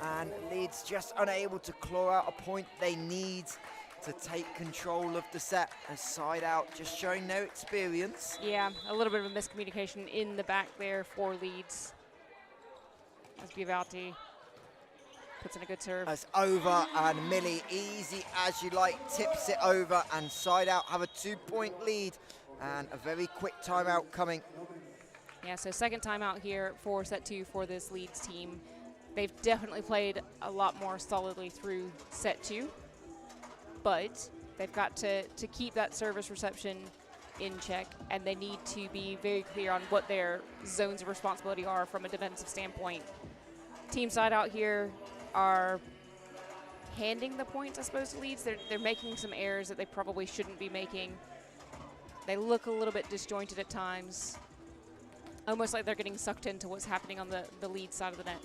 and Leeds just unable to claw out a point they need to take control of the set. As SideOut just showing no experience. Yeah, a little bit of a miscommunication in the back there for Leeds. As Biavati puts in a good serve. As over and Millie, easy as you like, tips it over and SideOut have a 2-point lead and a very quick timeout coming. Yeah, so second timeout here for set 2 for this Leeds team. They've definitely played a lot more solidly through set 2, but they've got to keep that service reception in check, and they need to be very clear on what their zones of responsibility are from a defensive standpoint. Team SideOut here are handing the points, I suppose, to Leeds. They're making some errors that they probably shouldn't be making. They look a little bit disjointed at times, almost like they're getting sucked into what's happening on the Leeds side of the net.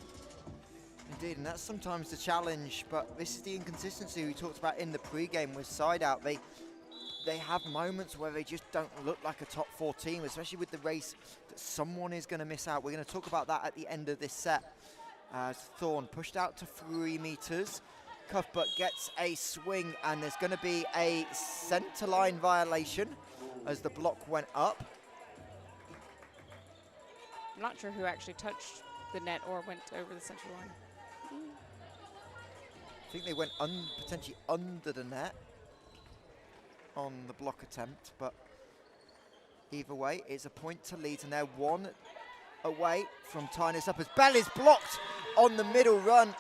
Indeed, and that's sometimes the challenge, but this is the inconsistency we talked about in the pre-game with SideOut. They have moments where they just don't look like a top 4 team, especially with the race that someone is going to miss out. We're going to talk about that at the end of this set. As Thorne pushed out to 3 meters. Cuthbert gets a swing and there's going to be a center line violation as the block went up. I'm not sure who actually touched the net or went over the center line. I think they went potentially under the net on the block attempt, but either way, it's a point to Leeds and they're 1 away from tying this up as Bell is blocked on the middle run.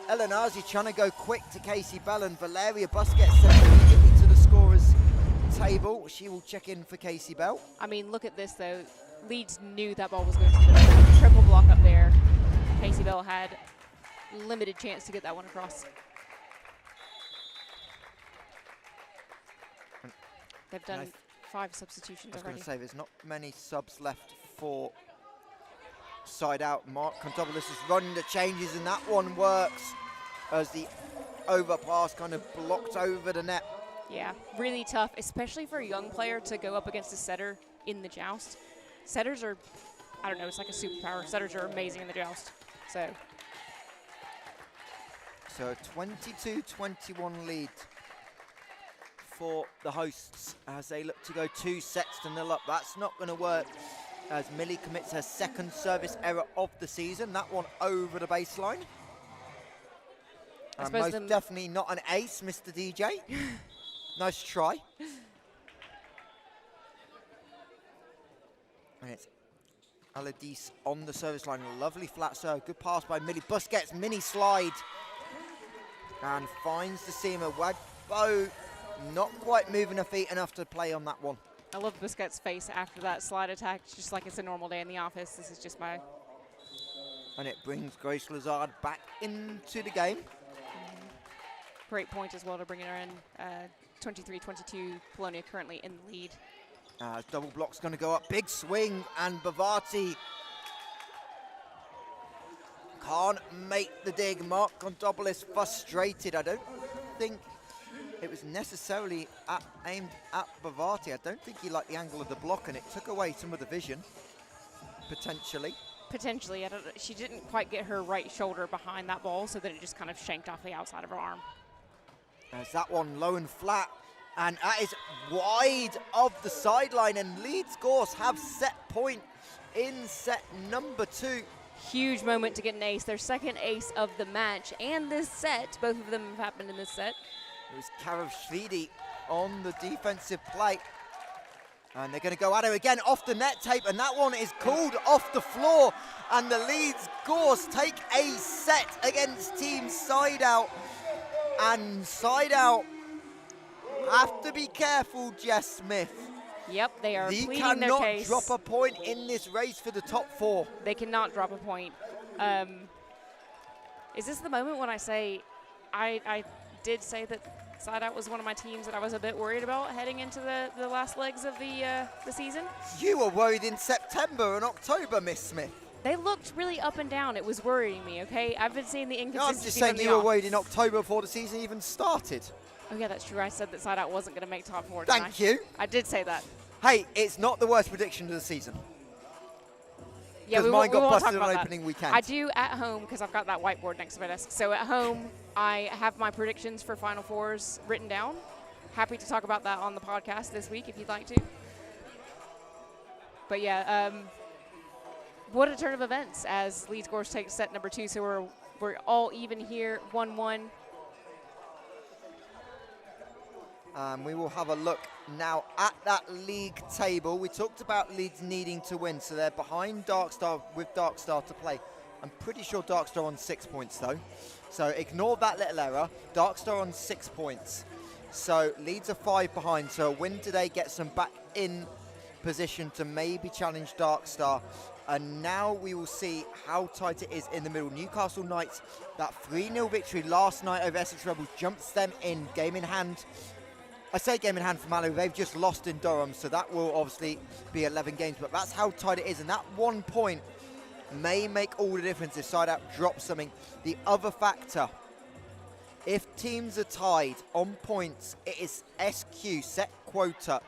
Elanazi trying to go quick to Casey Bell and Valeria Busquets sent immediately to the scorer's table. She will check in for Casey Bell. I mean, look at this though. Leeds knew that ball was going to the net. Triple block up there. Casey Bell had limited chance to get that one across. They've done 5 substitutions already. I was going to say, there's not many subs left for SideOut. Mark Contopoulos is running the changes and that one works as the overpass kind of blocked over the net. Yeah, really tough, especially for a young player to go up against a setter in the joust. Setters are, I don't know, it's like a superpower. Setters are amazing in the joust. So 22-21 lead for the hosts as they look to go 2 sets to 0 up. That's not going to work as Millie commits her 2nd service error of the season. That one over the baseline. And most definitely not an ace, Mr. DJ. Nice try. And it's Aladis on the service line. Lovely flat serve. Good pass by Millie. Busquets mini slide. And finds the seamer. Wagbo not quite moving her feet enough to play on that one. I love Busquets' face after that slide attack. It's just like it's a normal day in the office. This is just my... And it brings Grace Lazard back into the game. Great point as well to bring her in. 23-22, Polonia currently in the lead. Double block's going to go up. Big swing, and Bavati can't make the dig. Mark Contopoulos frustrated. I don't think it was necessarily aimed at Bavati. I don't think he liked the angle of the block, and it took away some of the vision, potentially. Potentially. She didn't quite get her right shoulder behind that ball, so that it just kind of shanked off the outside of her arm. There's that one low and flat, and that is wide of the sideline, and Leeds Gorse have set point in set number 2. Huge moment to get an ace, their 2nd ace of the match and this set. Both of them have happened in this set. It was Karavshvili on the defensive play. And they're going to go at her again off the net tape, and that one is called off the floor. And the Leeds Gorse take a set against Team SideOut. And SideOut have to be careful, Jess Smith. Yep, they are pleading their case. They cannot drop a point in this race for the top 4. They cannot drop a point. Is this the moment when I say, I did say that SideOut was one of my teams that I was a bit worried about heading into the last legs of the season. You were worried in September and October, Miss Smith. They looked really up and down. It was worrying me, okay? I've been seeing the No, inconsistency. I'm just saying you were worried in October before the season even started. Oh, yeah, that's true. I said that SideOut wasn't going to make top 4, didn't Thank you. I did say that. Hey, it's not the worst prediction of the season. Yeah, Because mine got busted on opening weekend. I do at home because I've got that whiteboard next to my desk. So at home, I have my predictions for Final Fours written down. Happy to talk about that on the podcast this week if you'd like to. But yeah, what a turn of events as Leeds Gorse takes set number 2. So we're all even here, 1-1. We will have a look now at that league table. We talked about Leeds needing to win, so they're behind Darkstar with Darkstar to play. I'm pretty sure Darkstar on 6 points though, so ignore that little error. Darkstar on 6 points, so Leeds are 5 behind. So a win today gets them back in position to maybe challenge Darkstar. And now we will see how tight it is in the middle. Newcastle Knights, that 3-0 victory last night over Essex Rebels jumps them in, game in hand. I say game in hand for Mallory, they've just lost in Durham, so that will obviously be 11 games, but that's how tight it is, and that 1 point may make all the difference if SideOut drops something. The other factor, if teams are tied on points, it is SQ, set quota,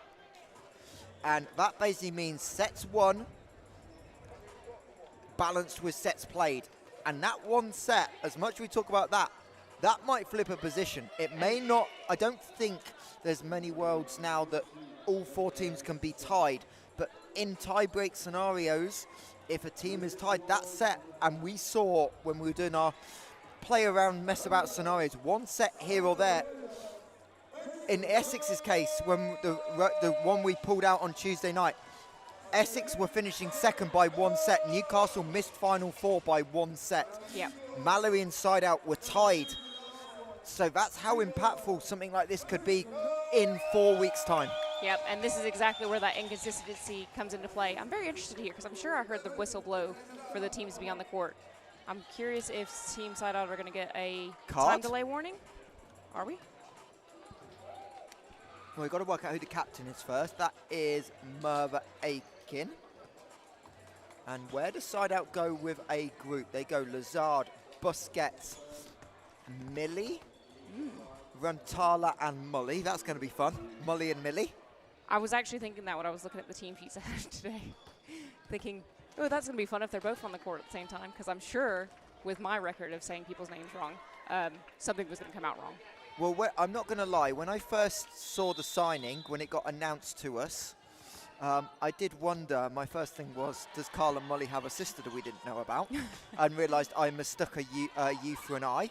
and that basically means sets won balanced with sets played, and that one set, as much as we talk about that, that might flip a position. It may not. I don't think there's many worlds now that all 4 teams can be tied, but in tie-break scenarios, if a team is tied, that set, and we saw when we were doing our play around, mess about scenarios, one set here or there. In Essex's case, when the one we pulled out on Tuesday night, Essex were finishing second by 1 set. Newcastle missed Final Four by 1 set. Yep. Mallory and SideOut were tied. So that's how impactful something like this could be in 4 weeks' time. Yep, and this is exactly where that inconsistency comes into play. I'm very interested here because I'm sure I heard the whistle blow for the teams to be on the court. I'm curious if Team SideOut are going to get a time delay warning. Are we? Well, we've got to work out who the captain is first. That is Merva Aiken. And where does SideOut go with a group? They go Lazard, Busquets, Millie, Runtala and Mully. That's going to be fun. Mully and Millie. I was actually thinking that when I was looking at the team sheets today. Thinking, oh, that's going to be fun if they're both on the court at the same time, because I'm sure with my record of saying people's names wrong, something was going to come out wrong. Well, I'm not going to lie. When I first saw the signing, when it got announced to us, I did wonder. My first thing was, does Carl and Mully have a sister that we didn't know about? And realised I mistook a U for an I.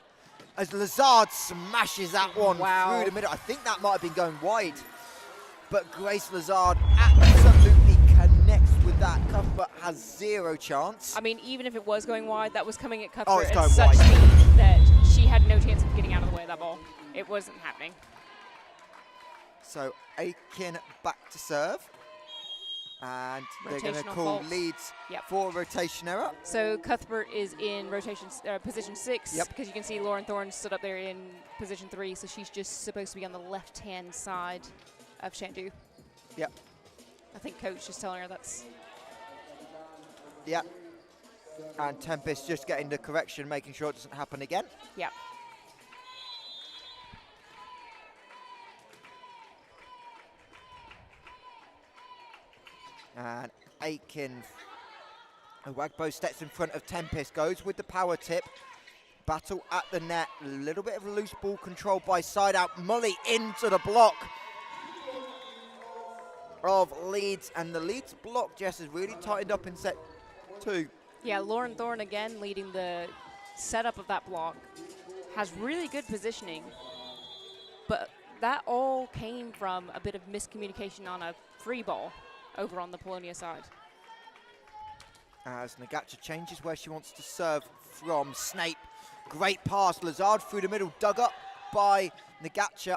As Lazard smashes that one through the middle. I think that might have been going wide. But Grace Lazard absolutely connects with that. Cuthbert has 0 chance. I mean, even if it was going wide, that was coming at Cuthbert it's at such wide. speed that she had no chance of getting out of the way of that ball. It wasn't happening. So Aiken back to serve. And they're going to call Leeds for a rotation error. So Cuthbert is in rotation position 6 Yep. because you can see Lauren Thorne stood up there in position 3, so she's just supposed to be on the left-hand side of Shandu. Yep. I think coach is telling her that's... Yep. And Tempest just getting the correction, making sure it doesn't happen again. Yep. And Aiken, Wagbo steps in front of Tempest, goes with the power tip. Battle at the net, a little bit of loose ball control by SideOut. Mully into the block of Leeds, and the Leeds block, Jess, has really tightened up in set 2. Yeah, Lauren Thorne again leading the setup of that block. Has really good positioning, but that all came from a bit of miscommunication on a free ball over on the Polonia side. As Nagacha changes where she wants to serve from. Snape, great pass. Lazard through the middle, dug up by Nagacha.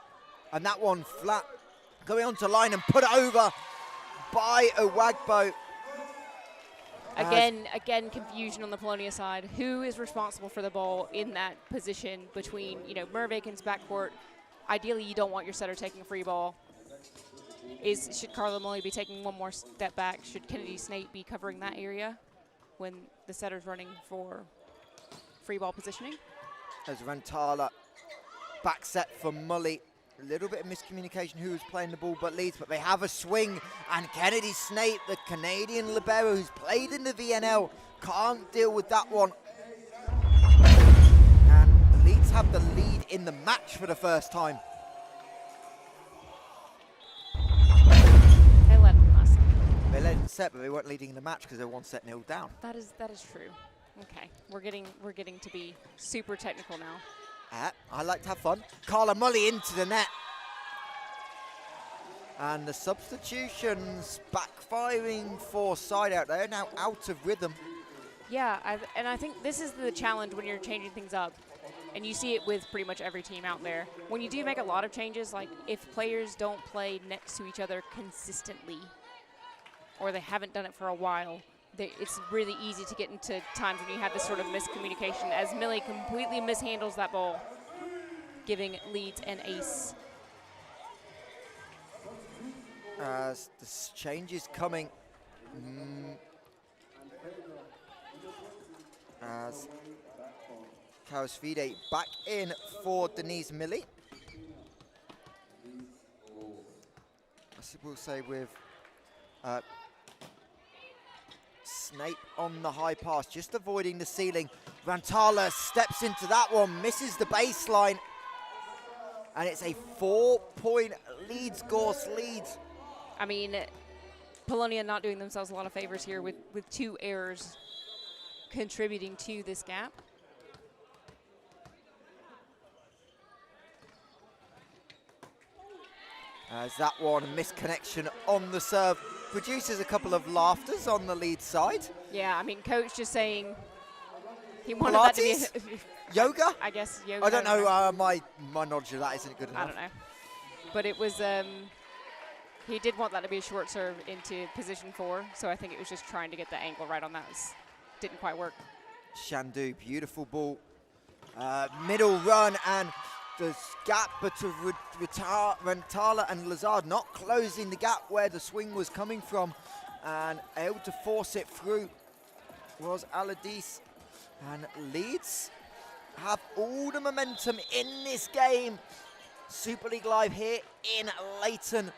And that one flat, going onto line and put it over by Owagbo. Again, confusion on the Polonia side. Who is responsible for the ball in that position between, Merv Aiken's backcourt ideally you don't want your setter taking a free ball. Should Carla Mully be taking one more step back? Should Kennedy Snape be covering that area when the setter's running for free ball positioning? As Rantala back set for Mully. A little bit of miscommunication who was playing the ball but Leeds, but they have a swing, and Kennedy Snape, the Canadian libero who's played in the VNL, can't deal with that one. And the Leeds have the lead in the match for the first time. They led them last time. They led in the set, but they weren't leading in the match because they're 1-0 down. That is true. Okay, we're getting to be super technical now. I like to have fun. Carla Mully into the net. And the substitutions backfiring for SideOut. They're now out of rhythm. Yeah, and I think this is the challenge when you're changing things up. And you see it with pretty much every team out there. When you do make a lot of changes, like if players don't play next to each other consistently, or they haven't done it for a while, it's really easy to get into times when you have this sort of miscommunication, as Millie completely mishandles that ball, giving Leeds an ace. As the change is coming, as Karasvide back in for Denise Millie. We'll say with Snape on the high pass, just avoiding the ceiling. Rantala steps into that one, misses the baseline. And it's a 4-point Leeds, Gorse Leeds. I mean, Polonia not doing themselves a lot of favors here with 2 errors contributing to this gap. As that one, a misconnection on the serve, produces a couple of laughters on the Leeds side. Yeah, I mean, coach just saying he wanted that to be yoga? I guess yoga. I don't know, my knowledge of that isn't good enough. I don't know. But it was, he did want that to be a short serve into position 4, so I think it was just trying to get the angle right on that. Didn't quite work. Shandu, beautiful ball. Middle run, and the gap between Rantala and Lazard not closing the gap where the swing was coming from, and able to force it through was Aladis. And Leeds have all the momentum in this game. Super League Live here in Leighton,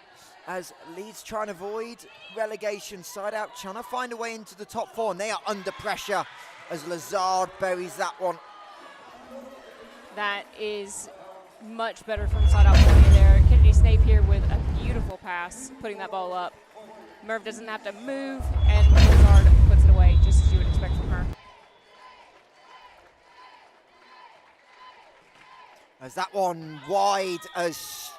as Leeds trying to avoid relegation. SideOut trying to find a way into the top 4, and they are under pressure as Lazard buries that one. That is much better from SideOut Polonia there. Kennedy Snape here with a beautiful pass, putting that ball up. Merv doesn't have to move, and Lazard puts it away, just as you would expect from her. As that one wide, as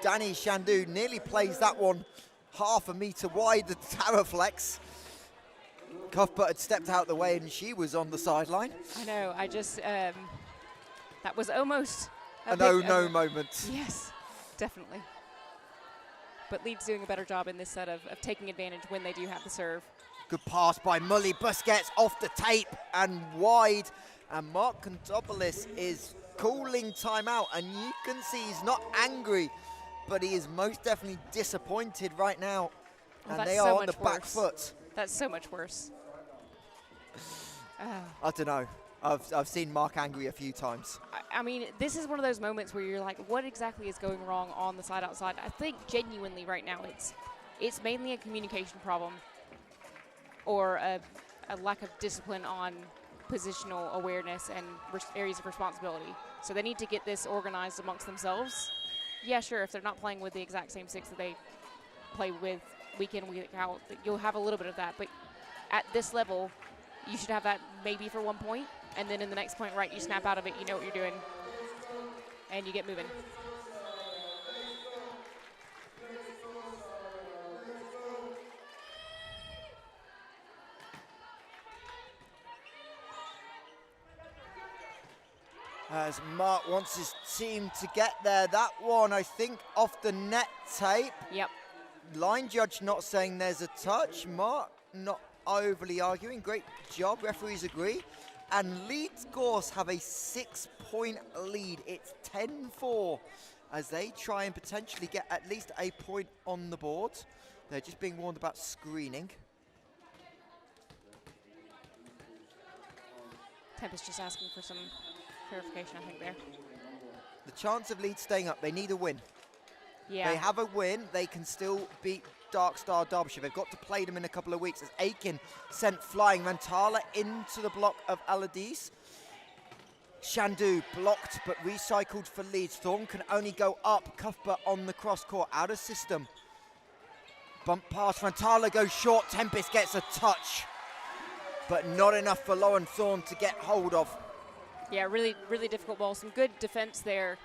Danny Shandu nearly plays that one half a metre wide, the Taraflex. Cuthbert had stepped out the way and she was on the sideline. I know, that was almost a no moment. Yes, definitely. But Leeds doing a better job in this set of taking advantage when they do have the serve. Good pass by Mully. Busquets off the tape and wide. And Mark Contopoulos is calling timeout. And you can see he's not angry, but he is most definitely disappointed right now. Oh, and they are on the back foot. That's so much worse. I don't know. I've seen Mark angry a few times. I mean, this is one of those moments where you're like, what exactly is going wrong on the SideOut side? I think genuinely right now it's mainly a communication problem or a lack of discipline on positional awareness and areas of responsibility. So they need to get this organized amongst themselves. Yeah, sure, if they're not playing with the exact same 6 that they play with week in, week out, you'll have a little bit of that. But at this level, you should have that maybe for 1 point. And then in the next point, right, you snap out of it, you know what you're doing, and you get moving. As Mark wants his team to get there. That one, I think, off the net tape. Yep. Line judge not saying there's a touch. Mark not overly arguing. Great job. Referees agree. And Leeds Gorse have a 6 point lead. It's 10-4 as they try and potentially get at least a point on the board. They're just being warned about screening. Tempest just asking for some clarification, I think, there. The chance of Leeds staying up, they need a win. Yeah. They have a win, they can still beat Dark Star Derbyshire. They've got to play them in a couple of weeks as Aiken sent flying. Rantala into the block of Allardyce. Shandu blocked but recycled for Leeds. Thorn can only go up. Cuthbert on the cross court, out of system. Bump pass, Rantala goes short. Tempest gets a touch, but not enough for Lauren Thorn to get hold of. Yeah, really, really difficult ball. Some good defense there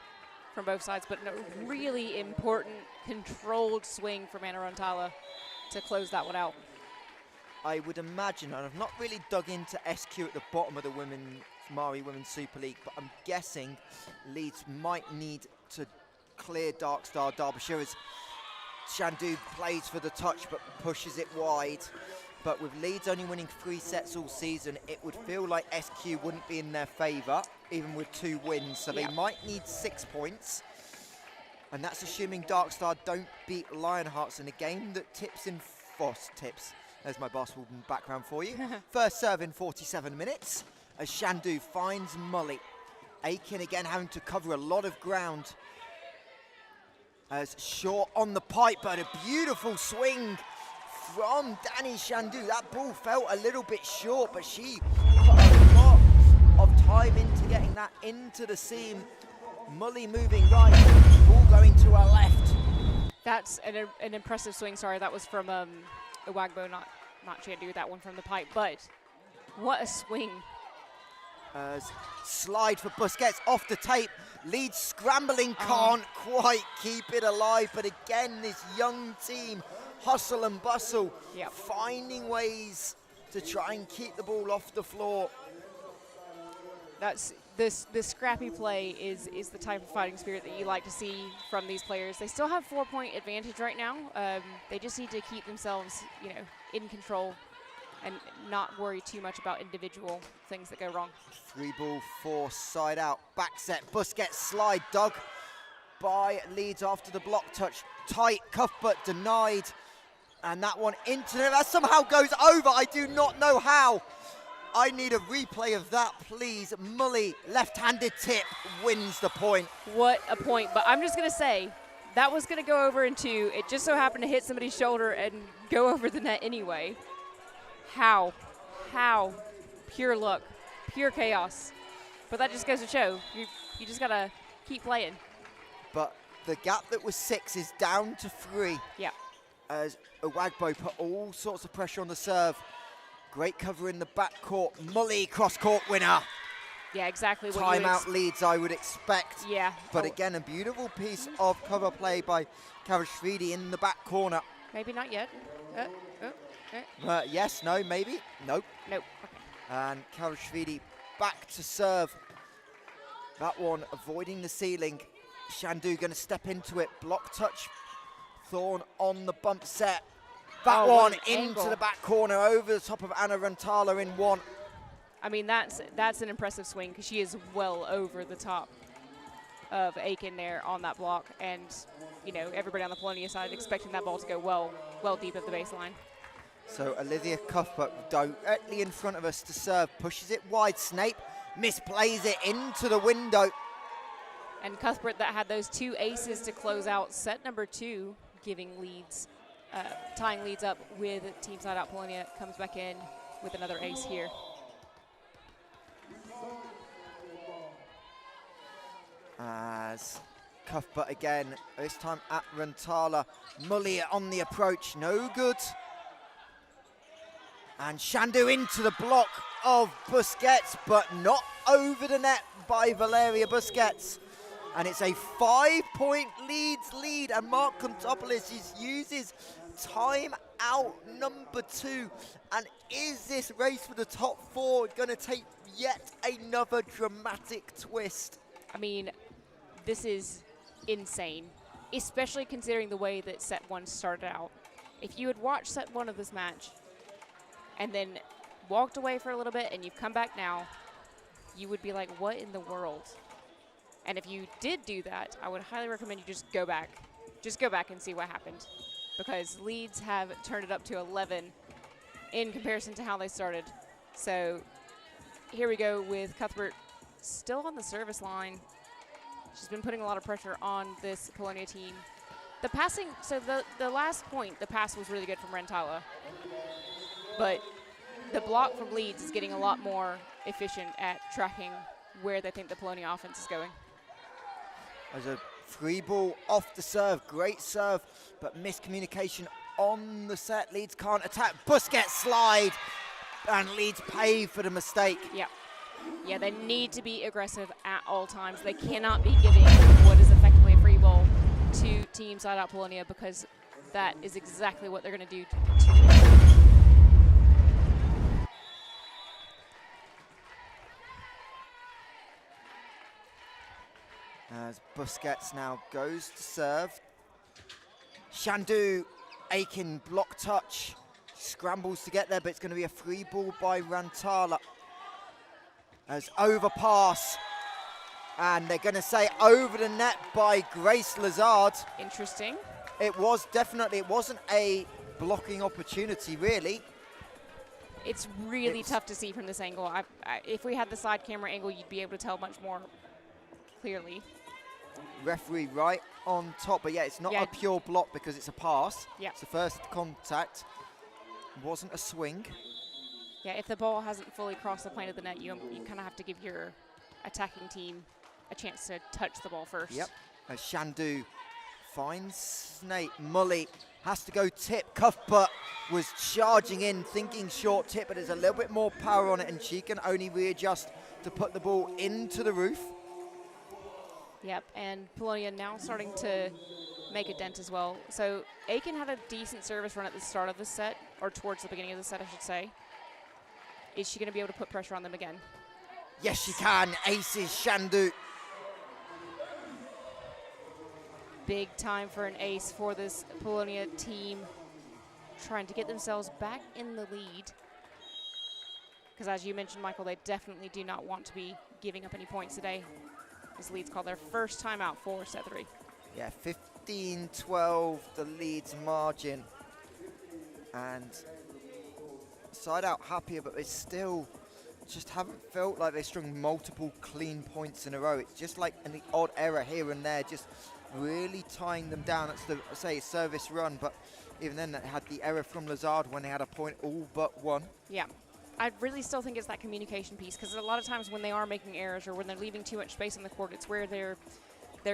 from both sides, but a really important controlled swing from Anna Rantala to close that one out. I would imagine, and I've not really dug into SQ at the bottom of the MARREE Women's Super League, but I'm guessing Leeds might need to clear Dark Star Derbyshire as Shandu plays for the touch but pushes it wide. But with Leeds only winning 3 sets all season, it would feel like SQ wouldn't be in their favour, even with 2 wins. So they might need 6 points. And that's assuming Dark Star don't beat Lionhearts in a game that tips in tips. There's my basketball background for you. First serve in 47 minutes as Shandu finds Mully. Aiken again having to cover a lot of ground. As Short on the pipe, but a beautiful swing from Danny Shandu. That ball felt a little bit short, but she put a lot of time into getting that into the seam. Mully moving right, ball going to her left. That's an impressive swing. Sorry, that was from Iwagbo, not Shandu, that one from the pipe. But what a swing. Slide for Busquets off the tape. Leeds scrambling, can't quite keep it alive. But again, this young team, hustle and bustle, finding ways to try and keep the ball off the floor. That's this scrappy play is the type of fighting spirit that you like to see from these players. They still have 4-point advantage right now. They just need to keep themselves, in control and not worry too much about individual things that go wrong. 3-ball, 4 side out, back set, Busquets slide dug by Leeds after the block touch. Tight, Cuthbert denied, and that one into it. That somehow goes over, I do not know how. I need a replay of that, please. Mully, left-handed tip, wins the point. What a point, but I'm just gonna say, that was gonna go over in 2. It just so happened to hit somebody's shoulder and go over the net anyway. How? Pure luck, pure chaos. But that just goes to show, you just gotta keep playing. But the gap that was 6 is down to 3. Yeah. As Iwagbo put all sorts of pressure on the serve. Great cover in the backcourt. Mully, cross-court winner. Yeah, exactly what Timeout Leeds, I would expect. Yeah. But again, a beautiful piece of cover play by Karashvili in the back corner. Maybe not yet. Yes, no, maybe. Nope. Nope. Okay. And Karashvili back to serve. That one avoiding the ceiling. Shandu going to step into it. Block touch. Thorn on the bump set. That one into the back corner over the top of Anna Rantala in 1. I mean, that's an impressive swing because she is well over the top of Aiken there on that block. And, everybody on the Polonia side expecting that ball to go well deep at the baseline. So Olivia Cuthbert directly in front of us to serve. Pushes it wide. Snape misplays it into the window. And Cuthbert that had those 2 aces to close out set number 2, giving Leeds, tying Leeds up with Team SideOut Polonia, comes back in with another ace here. As Cuthbert again, this time at Rantala. Mully on the approach, no good. And Shandu into the block of Busquets, but not over the net by Valeria Busquets. And it's a 5-point Leeds lead, and Mark Kontopoulos uses time out number 2. And is this race for the top 4 going to take yet another dramatic twist? I mean, this is insane, especially considering the way that set 1 started out. If you had watched set 1 of this match and then walked away for a little bit and you've come back now, you would be like, what in the world? And if you did do that, I would highly recommend you just go back. Just go back and see what happened. Because Leeds have turned it up to 11 in comparison to how they started. So here we go with Cuthbert still on the service line. She's been putting a lot of pressure on this Polonia team. The passing, so the last point, the pass was really good from Rentala. But the block from Leeds is getting a lot more efficient at tracking where they think the Polonia offense is going. There's a free ball off the serve, great serve, but miscommunication on the set. Leeds can't attack. Busquets slide, and Leeds pay for the mistake. Yeah. Yeah, they need to be aggressive at all times. They cannot be giving what is effectively a free ball to Team SideOut Polonia, because that is exactly what they're going to do to As Busquets now goes to serve. Shandu, Aiken, block touch, scrambles to get there, but it's going to be a free ball by Rantala. As overpass, and they're going to say over the net by Grace Lazard. Interesting. It was definitely, it wasn't a blocking opportunity, really. It's really tough to see from this angle. If we had the side camera angle, you'd be able to tell much more clearly. Referee right on top, but yeah, it's not a pure block because it's a pass. Yeah. It's the first contact. It wasn't a swing. Yeah, if the ball hasn't fully crossed the plane of the net, you kind of have to give your attacking team a chance to touch the ball first. Yep. As Shandu finds Snake, Mully has to go tip. Cuthbert was charging in, thinking short tip, but there's a little bit more power on it, and she can only readjust to put the ball into the roof. Yep, and Polonia now starting to make a dent as well. So Aiken had a decent service run at the start of the set, or towards the beginning of the set, I should say. Is she going to be able to put pressure on them again? Yes, she can. Aces Shandu. Big time for an ace for this Polonia team, trying to get themselves back in the lead. Because as you mentioned, Michael, they definitely do not want to be giving up any points today. As Leeds call their first timeout for set 3. Yeah, 15-12, the Leeds margin. And SideOut happier, but they still just haven't felt like they strung multiple clean points in a row. It's just like an odd error here and there, just really tying them down. That's the, say, service run, but even then they had the error from Lazard when they had a point all but one. Yeah. I really still think it's that communication piece, because a lot of times when they are making errors or when they're leaving too much space on the court, it's where they're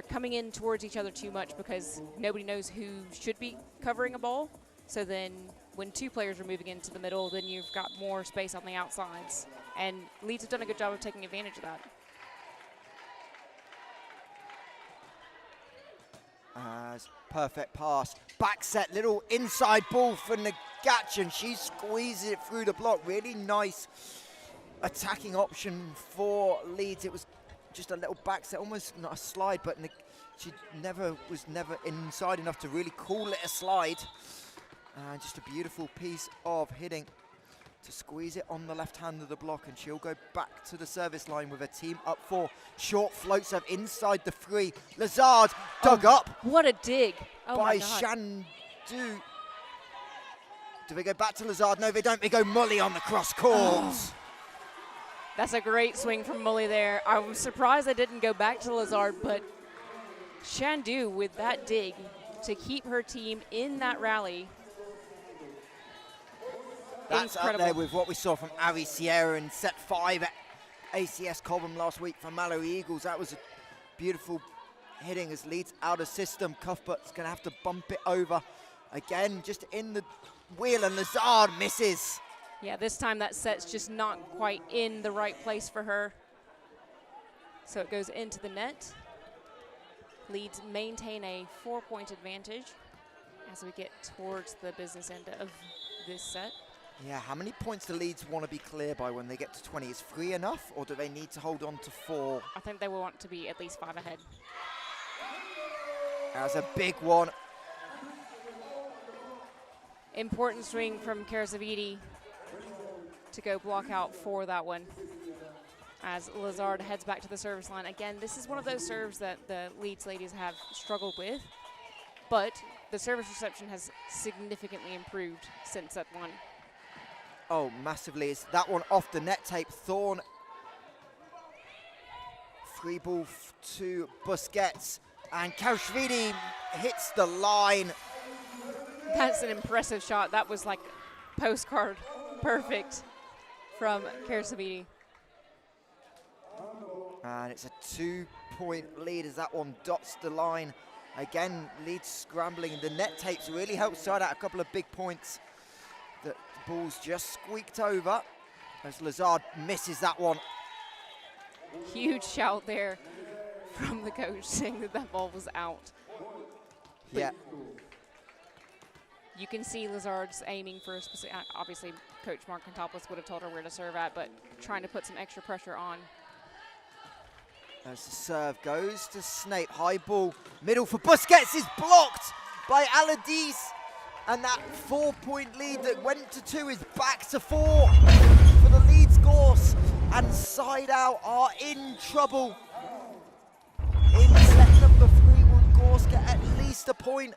coming in towards each other too much because nobody knows who should be covering a ball. So then when two players are moving into the middle, then you've got more space on the outsides. And Leeds have done a good job of taking advantage of that. Perfect pass. Back set, little inside ball for Nagac, and she squeezes it through the block. Really nice attacking option for Leeds. It was just a little back set, almost not a slide, but she was never inside enough to really call it a slide. Just a beautiful piece of hitting to squeeze it on the left hand of the block, and she'll go back to the service line with a team up 4. Short float serve inside the 3. Lazard dug up. What a dig. Oh by my God. Shandu. Do they go back to Lazard? No, they don't. They go Mully on the cross court. Oh. That's a great swing from Mully there. I was surprised they didn't go back to Lazard, but Shandu with that dig to keep her team in that rally. That's incredible. Up there with what we saw from Ari Sierra in set 5 at ACS Cobham last week from MARREE Eagles. That was a beautiful hitting as Leeds out of system. Cuthbert's going to have to bump it over again, just in the wheel, and Lazard misses. Yeah, this time that set's just not quite in the right place for her. So it goes into the net. Leeds maintain a 4-point advantage as we get towards the business end of this set. Yeah, how many points do Leeds want to be clear by when they get to 20? Is 3 enough, or do they need to hold on to 4? I think they will want to be at least 5 ahead. That's a big one. Important swing from Karasavidi to go block out for that one. as Lazard heads back to the service line. Again, this is one of those serves that the Leeds ladies have struggled with, but the service reception has significantly improved since that one. Oh, massively. It's that one off the net tape. Thorn. Free ball to Busquets. And Karashvili hits the line. That's an impressive shot. That was like postcard perfect from Karashvili. And it's a 2-point lead as that one dots the line. Again, Leeds scrambling. The net tapes really helped side out a couple of big points. The ball's just squeaked over as Lazard misses that one. Huge shout there from the coach saying that that ball was out. Yeah. You can see Lazard's aiming for a specific, obviously Coach Mark Contopoulos would have told her where to serve at, but trying to put some extra pressure on. As the serve goes to Snape, high ball, middle for Busquets is blocked by Aladis. And that 4-point lead that went to 2 is back to 4 for the Leeds Gorse. And SideOut are in trouble. In set number 3, will Gorse get at least a point?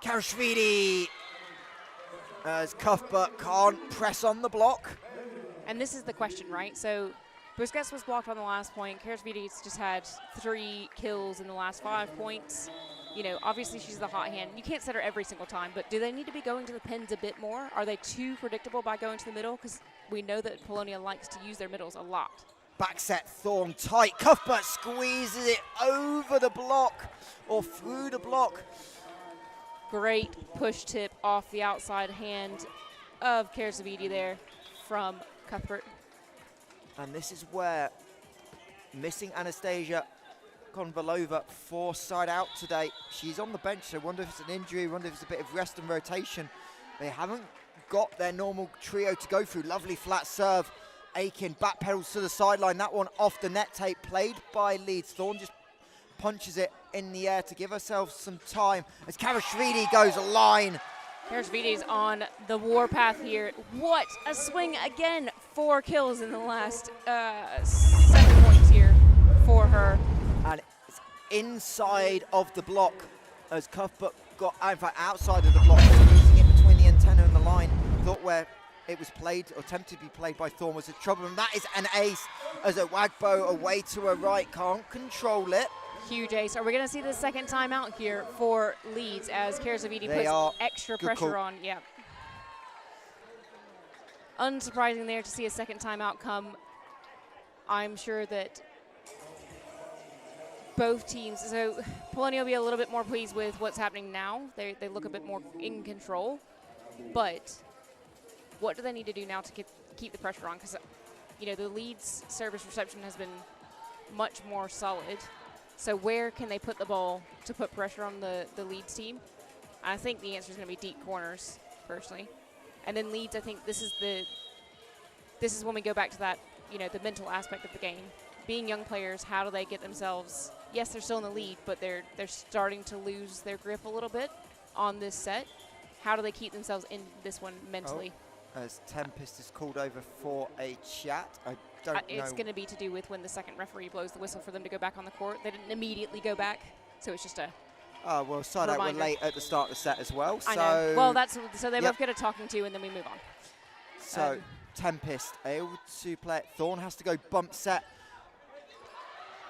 Karashvili as Cuthbert can't press on the block. And this is the question, right? So Busquets was blocked on the last point. Karashvili's just had 3 kills in the last 5 points. You know, obviously she's the hot hand. You can't set her every single time, but do they need to be going to the pins a bit more? Are they too predictable by going to the middle? Because we know that Polonia likes to use their middles a lot. Back set, Thorn tight. Cuthbert squeezes it over the block or through the block. Great push tip off the outside hand of Karashvili there from Cuthbert. And this is where missing Anastasia Konvalova for SideOut today. She's on the bench, so I wonder if it's an injury, wonder if it's a bit of rest and rotation. They haven't got their normal trio to go through. Lovely flat serve. Aiken back pedals to the sideline. That one off the net tape, played by Leeds. Thorn just punches it in the air to give herself some time as Karashvili goes a line. Karashvili's on the warpath here. What a swing again. 4 kills in the last 7 points here for her. And it's inside of the block as Cuthbert got, in fact, outside of the block, squeezing it between the antenna and the line. Thought where it was played, or attempted to be played by Thorn was a trouble, and that is an ace as a Wagbo away to her right, can't control it. Huge ace. Are we going to see the second timeout here for Leeds as Karashvili puts extra pressure on? Yeah. Unsurprising there to see a second timeout come. I'm sure that both teams, so Polonia will be a little bit more pleased with what's happening now. They look a bit more in control. But what do they need to do now to keep the pressure on? Because, you know, the Leeds service reception has been much more solid. So where can they put the ball to put pressure on the Leeds team? I think the answer is going to be deep corners, personally. And then Leeds, I think this is when we go back to that, you know, the mental aspect of the game. Being young players, how do they get themselves, yes, they're still in the lead, but they're starting to lose their grip a little bit on this set. How do they keep themselves in this one mentally? Oh, as Tempest is called over for a chat. I don't know. It's going to be to do with when the second referee blows the whistle for them to go back on the court. They didn't immediately go back, so it's just a Oh, well, SideOut were late at the start of the set as well. I know. Well, so they both get a talking to, and then we move on. So Tempest able to play it. Thorn has to go bump set.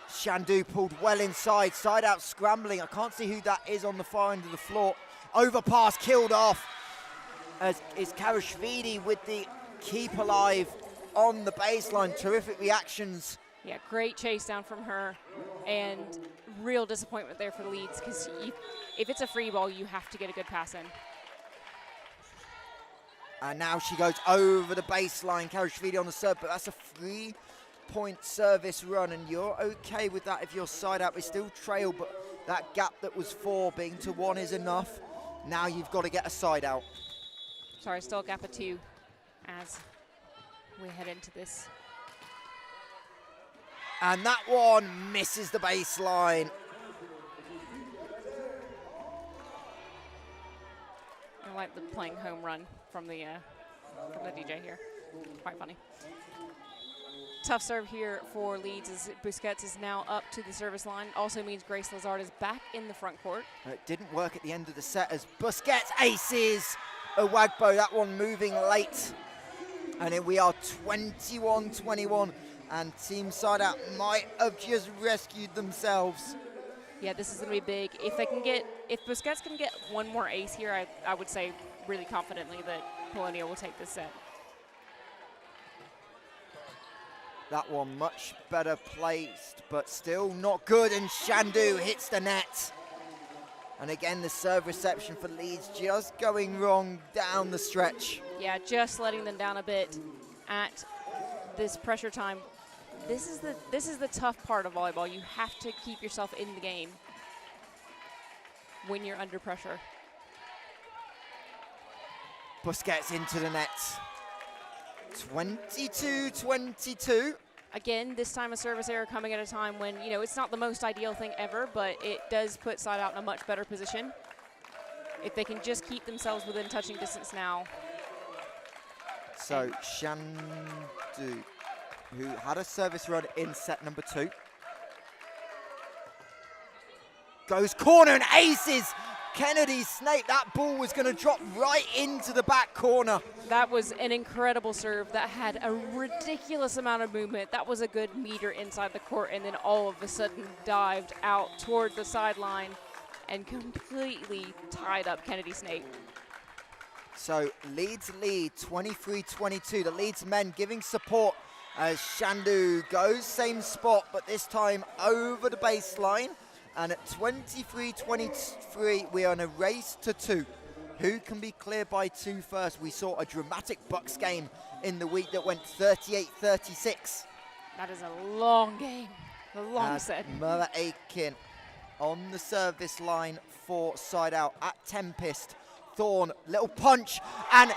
Shandu pulled well inside. SideOut scrambling. I can't see who that is on the far end of the floor. Overpass killed off. As is Karashvili with the keep alive on the baseline. Terrific reactions. Yeah, great chase down from her, and real disappointment there for the Leeds, because if it's a free ball, you have to get a good pass in. And now she goes over the baseline. Karashvili on the serve, but that's a 3-point service run, and you're okay with that if you're SideOut. We still trail, but that gap that was 4 being to 1 is enough. Now you've got to get a SideOut. Sorry, still a gap of 2 as we head into this. And that one misses the baseline. like the playing home run from the DJ here. Quite funny. Tough serve here for Leeds as Busquets is now up to the service line. Also means Grace Lazard is back in the front court. It didn't work at the end of the set as Busquets aces Owagbo, that one moving late. And here we are 21-21, and Team SideOut might have just rescued themselves. Yeah, this is going to be big. If Busquets can get one more ace here, I would say really confidently that Polonia will take this set. That one much better placed, but still not good, and Shandu hits the net. And again, the serve reception for Leeds just going wrong down the stretch. Yeah, just letting them down a bit at this pressure time. This is the tough part of volleyball. You have to keep yourself in the game when you're under pressure. Busquets into the net. 22-22. Again, this time a service error coming at a time when, you know, it's not the most ideal thing ever, but it does put SideOut in a much better position. If they can just keep themselves within touching distance now. So Shandu, who had a service run in set number 2, goes corner and aces Kennedy Snape. That ball was going to drop right into the back corner. That was an incredible serve that had a ridiculous amount of movement. That was a good meter inside the court, and then all of a sudden dived out toward the sideline and completely tied up Kennedy Snape. So Leeds lead 23-22. The Leeds men giving support as Shandu goes same spot, but this time over the baseline. And at 23-23, we are in a race to 2. Who can be clear by 2 first? We saw a dramatic Bucks game in the week that went 38-36. That is a long game, a long set. MARREE Aiken on the service line for SideOut at Tempest. Thorn, little punch, and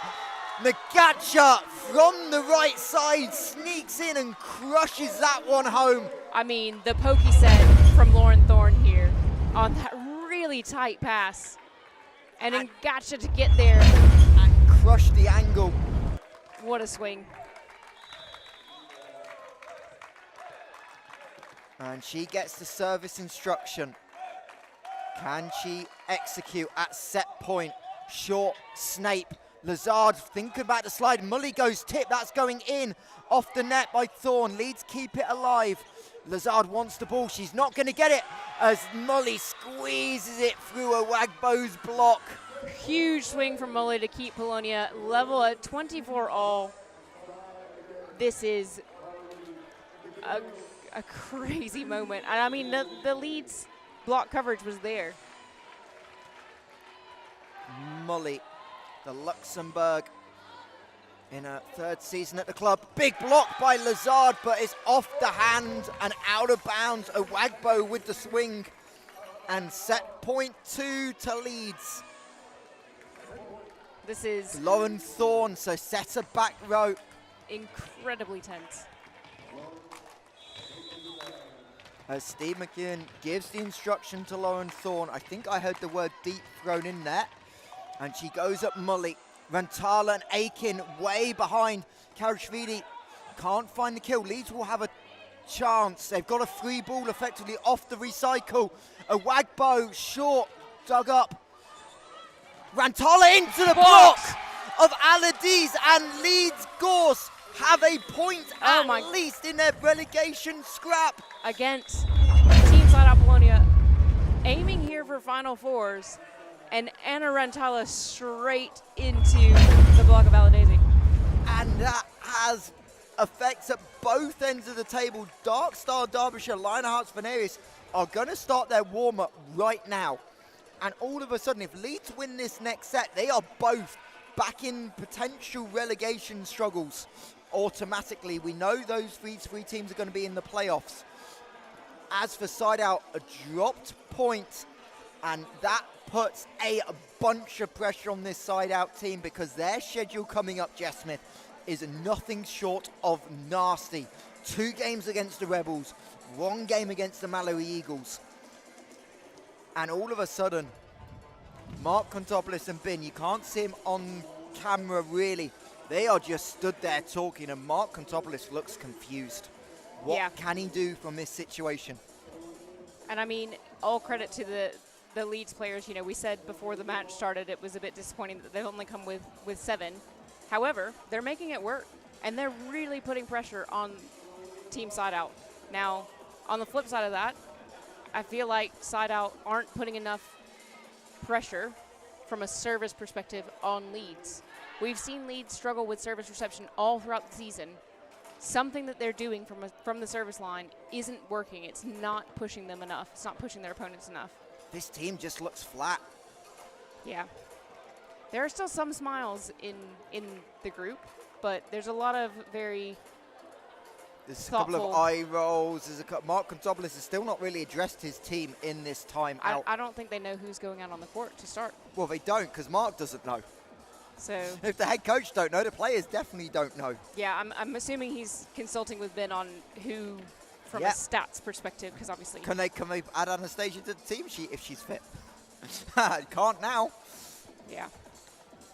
Nagacha from the right side sneaks in and crushes that one home. I mean, the pokey set from Lauren Thorne here on that really tight pass. And Nagacha to get there. And crush the angle. What a swing. And she gets the service instruction. Can she execute at set point? Short, Snape, Lazard thinking about the slide. Mully goes tip, that's going in off the net by Thorne. Leeds keep it alive. Lazard wants the ball, she's not going to get it as Mully squeezes it through Owagbo's block. Huge swing from Mully to keep Polonia level at 24-all. This is a crazy moment. And I mean, the Leeds block coverage was there. Mully, the Luxembourg, in her 3rd season at the club. Big block by Lazard, but it's off the hand and out of bounds. Owagbo with the swing. And set point 2 to Leeds. This is Lauren Thorne, so setter back row. Incredibly tense. As Steve McKeon gives the instruction to Lauren Thorne, I think I heard the word deep thrown in there. And she goes up Mully. Rantala and Aiken way behind. Karashvili can't find the kill. Leeds will have a chance. They've got a free ball effectively off the recycle. Owagbo short, dug up. Rantala into the block of Allardyce, and Leeds Gorse have a point at least in their relegation scrap. Against Team SideOut Polonia, aiming here for Final Fours. And Anna Rantala straight into the block of Allardyce. And that has effects at both ends of the table. Dark Star Derbyshire, Lionel Hearts Veneris are going to start their warm-up right now. And all of a sudden, if Leeds win this next set, they are both back in potential relegation struggles. Automatically, we know those three teams are going to be in the playoffs. As for SideOut, a dropped point, and that puts a bunch of pressure on this SideOut team because their schedule coming up, Jess Smith, is nothing short of nasty. 2 games against the Rebels, 1 game against the MARREE Eagles. And all of a sudden, Mark Contopoulos and Bin, you can't see him on camera really. They are just stood there talking, and Mark Contopoulos looks confused. What can he do from this situation? And I mean, all credit to the Leeds players. You know, we said before the match started it was a bit disappointing that they've only come with 7. However, they're making it work, and they're really putting pressure on Team SideOut. Now, on the flip side of that, I feel like SideOut aren't putting enough pressure from a service perspective on Leeds. We've seen Leeds struggle with service reception all throughout the season. Something that they're doing from the service line isn't working. It's not pushing them enough. It's not pushing their opponents enough. This team just looks flat. Yeah. There are still some smiles in the group, but there's a lot of very There's thoughtful. a couple of eye rolls. Mark Contopoulos has still not really addressed his team in this time out. I don't think they know who's going out on the court to start. Well, they don't, because Mark doesn't know. So if the head coach don't know, the players definitely don't know. yeah, I'm assuming he's consulting with Ben on who, from a stats perspective, because obviously. Can they add Anastasia to the team sheet if she's fit? Can't now. Yeah.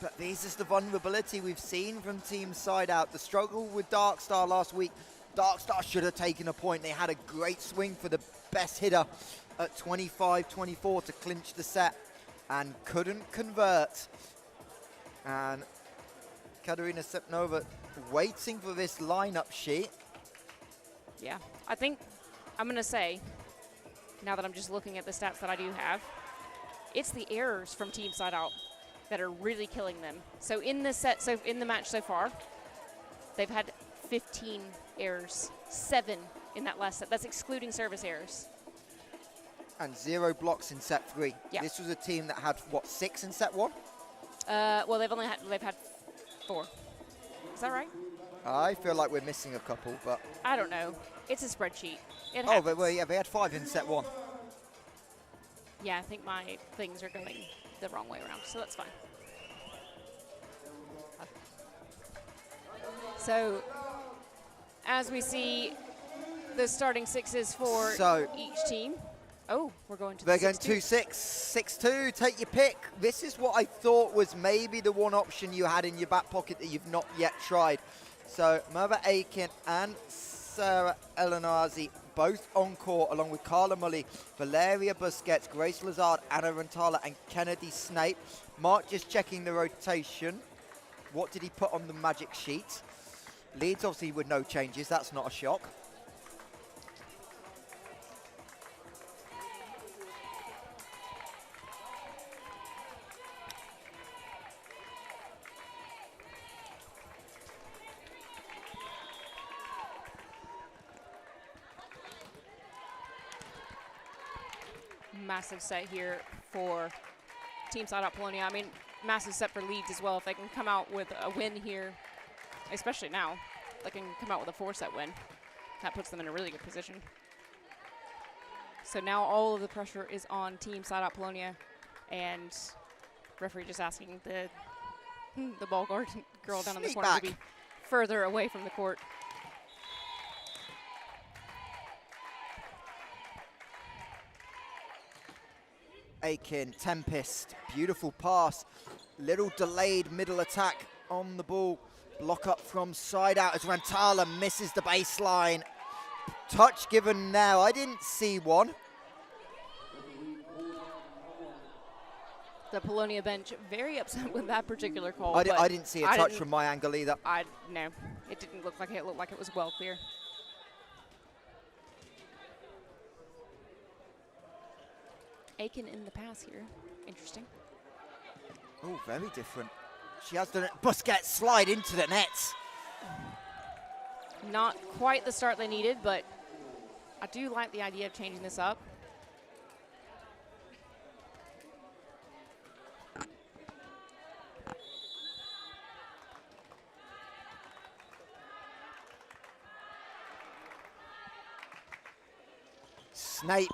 But this is the vulnerability we've seen from Team SideOut. The struggle with Darkstar last week. Darkstar should have taken a point. They had a great swing for the best hitter at 25-24 to clinch the set and couldn't convert. And Katerina Stepnova waiting for this lineup sheet. Yeah, I think I'm going to say, now that I'm just looking at the stats that I do have, it's the errors from Team SideOut that are really killing them. So in the match so far, they've had 15 errors, 7 in that last set. That's excluding service errors. And 0 blocks in set 3. Yeah. This was a team that had, what, 6 in set 1? Well, they've had 4. Is that right? I feel like we're missing a couple, but I don't know. It's a spreadsheet. It oh, happens. they had 5 in set 1. Yeah, I think my things are going the wrong way around, so that's fine. So, as we see the starting 6s for each team. Oh, we're going to the 6-2. They're going 2-6, 6-2, take your pick. This is what I thought was maybe the one option you had in your back pocket that you've not yet tried. So, Merva Aiken and Sarah Elenazi both on court, along with Carla Mully, Valeria Busquets, Grace Lazard, Anna Rantala, and Kennedy Snape. Mark just checking the rotation. What did he put on the magic sheet? Leeds obviously with no changes, that's not a shock. Massive set here for Team SideOut Polonia. I mean, massive set for Leeds as well. If they can come out with a win here, especially now, they can come out with a 4-set win. That puts them in a really good position. So now all of the pressure is on Team SideOut Polonia, and referee just asking the ball guard girl down in the corner to be further away from the court. Aiken, Tempest, beautiful pass. Little delayed middle attack on the ball. Block up from SideOut as Rantala misses the baseline. Touch given now. I didn't see one. The Polonia bench very upset with that particular call. I didn't see a touch from my angle either. No, it didn't look like it. It looked like it was well clear. Aiken in the pass here. Interesting. Oh, very different. She has done it. Busquets slide into the nets. Not quite the start they needed, but I do like the idea of changing this up. Snape.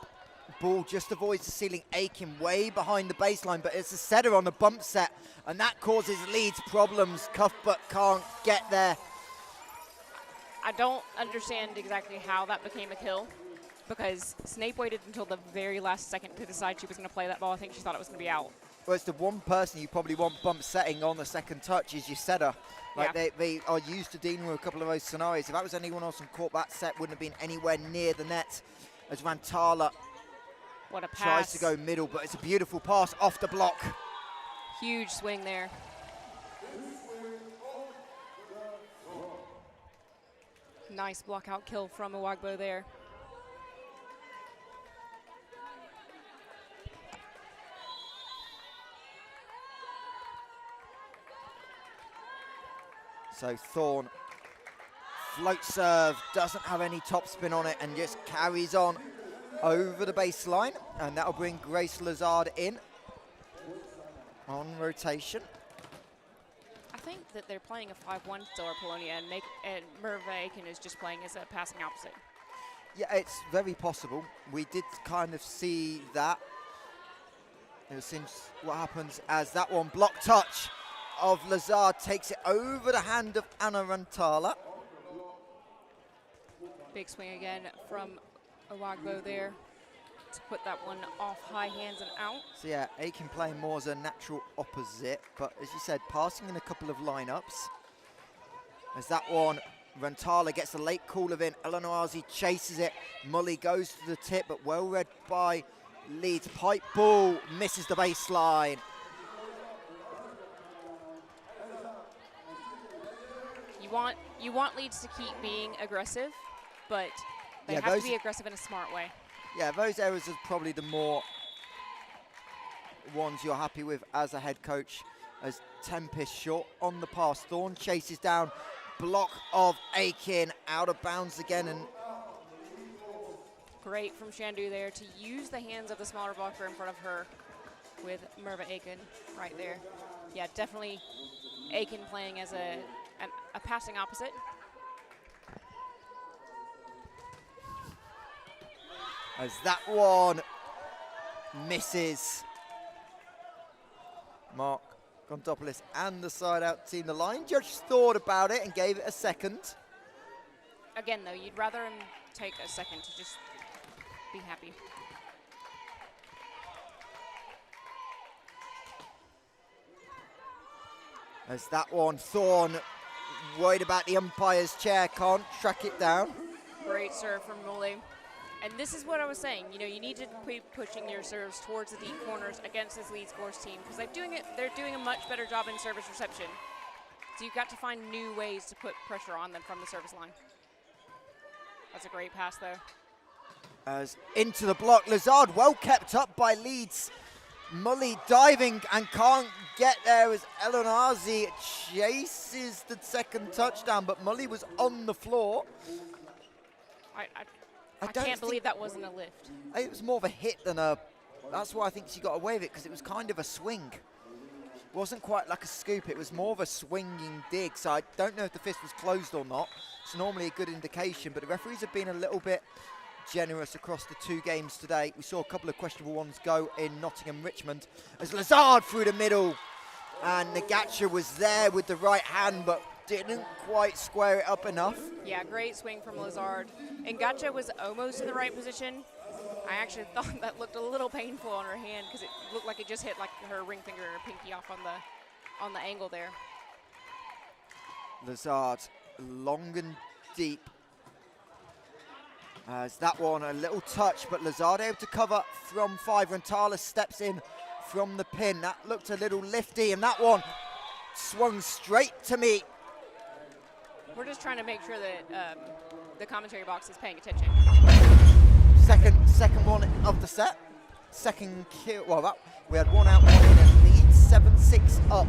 Ball just avoids the ceiling. Aiken way behind the baseline, but it's a setter on the bump set, and that causes Leeds problems. Cuthbert can't get there. I don't understand exactly how that became a kill, because Snape waited until the very last second to decide she was going to play that ball. I think she thought it was going to be out. Well, it's the one person you probably want bump setting on the second touch is your setter. Like they are used to dealing with a couple of those scenarios. If that was anyone else on court, that set wouldn't have been anywhere near the net as Rantala What a pass. tries to go middle, but it's a beautiful pass off the block. Huge swing there. Nice block out kill from Awagbo there. So Thorne, float serve, doesn't have any topspin on it and just carries on over the baseline. And that'll bring Grace Lazard in on rotation. I think that they're playing a 5-1 still at Polonia, and Merve Aiken is just playing as a passing opposite. Yeah, it's very possible. We did kind of see that. Since what happens as that one block touch of Lazard takes it over the hand of Anna Rantala. Big swing again from Awagbo there to put that one off high hands and out. So yeah, Aiken playing more as a natural opposite, but as you said, passing in a couple of lineups. As that one, Rantala gets a late call of in, Eleanor chases it, Mully goes to the tip, but well read by Leeds. Pipe ball, misses the baseline. You want Leeds to keep being aggressive, but they have to be aggressive in a smart way. Yeah, those errors are probably the more ones you're happy with as a head coach. As Tempest short on the pass, Thorne chases down, block of Aiken, out of bounds again, and great from Shandu there to use the hands of the smaller blocker in front of her with Merve Aiken right there. Yeah, definitely Aiken playing as a passing opposite. As that one misses. Mark Gontopoulos and the side-out team. The line judge thought about it and gave it a second. Again, though, you'd rather him take a second to just be happy. As that one, Thorne, worried about the umpire's chair, can't track it down. Great serve from Mully. And this is what I was saying. You know, you need to keep pushing your serves towards the deep corners against this Leeds Gorse team because they're doing a much better job in service reception. So you've got to find new ways to put pressure on them from the service line. That's a great pass there. As into the block, Lazard well kept up by Leeds. Mully diving and can't get there as Elenazi chases the second touchdown, but Mully was on the floor. I can't believe that wasn't a lift. It was more of a hit than a... That's why I think she got away with it, because it was kind of a swing. It wasn't quite like a scoop, it was more of a swinging dig, so I don't know if the fist was closed or not. It's normally a good indication, but the referees have been a little bit generous across the two games today. We saw a couple of questionable ones go in Nottingham-Richmond as Lazard through the middle, and Nagacha was there with the right hand, but didn't quite square it up enough. Yeah, great swing from Lazard. Nagacha was almost in the right position. I actually thought that looked a little painful on her hand because it looked like it just hit like her ring finger or pinky off on the angle there. Lazard long and deep. As that one, a little touch, but Lazard able to cover from 5. Rantala steps in from the pin. That looked a little lifty, and that one swung straight to me. We're just trying to make sure that the commentary box is paying attention. Second one of the set. Second kill. Well, we had one out, one in, and Leeds 7-6 up.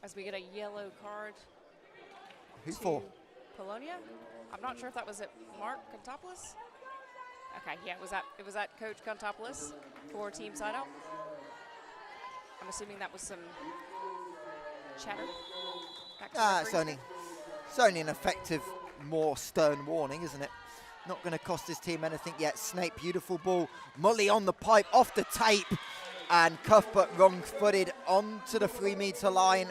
As we get a yellow card. Who for? Polonia? I'm not sure if that was at Mark Gontopoulos. Okay, yeah, it was at Coach Gontopoulos for Team SideOut. I'm assuming that was some chatter. It's only an effective, more stern warning, isn't it? Not going to cost his team anything yet. Snape, beautiful ball. Mully on the pipe, off the tape, and Cuthbert wrong-footed onto the 3-meter line.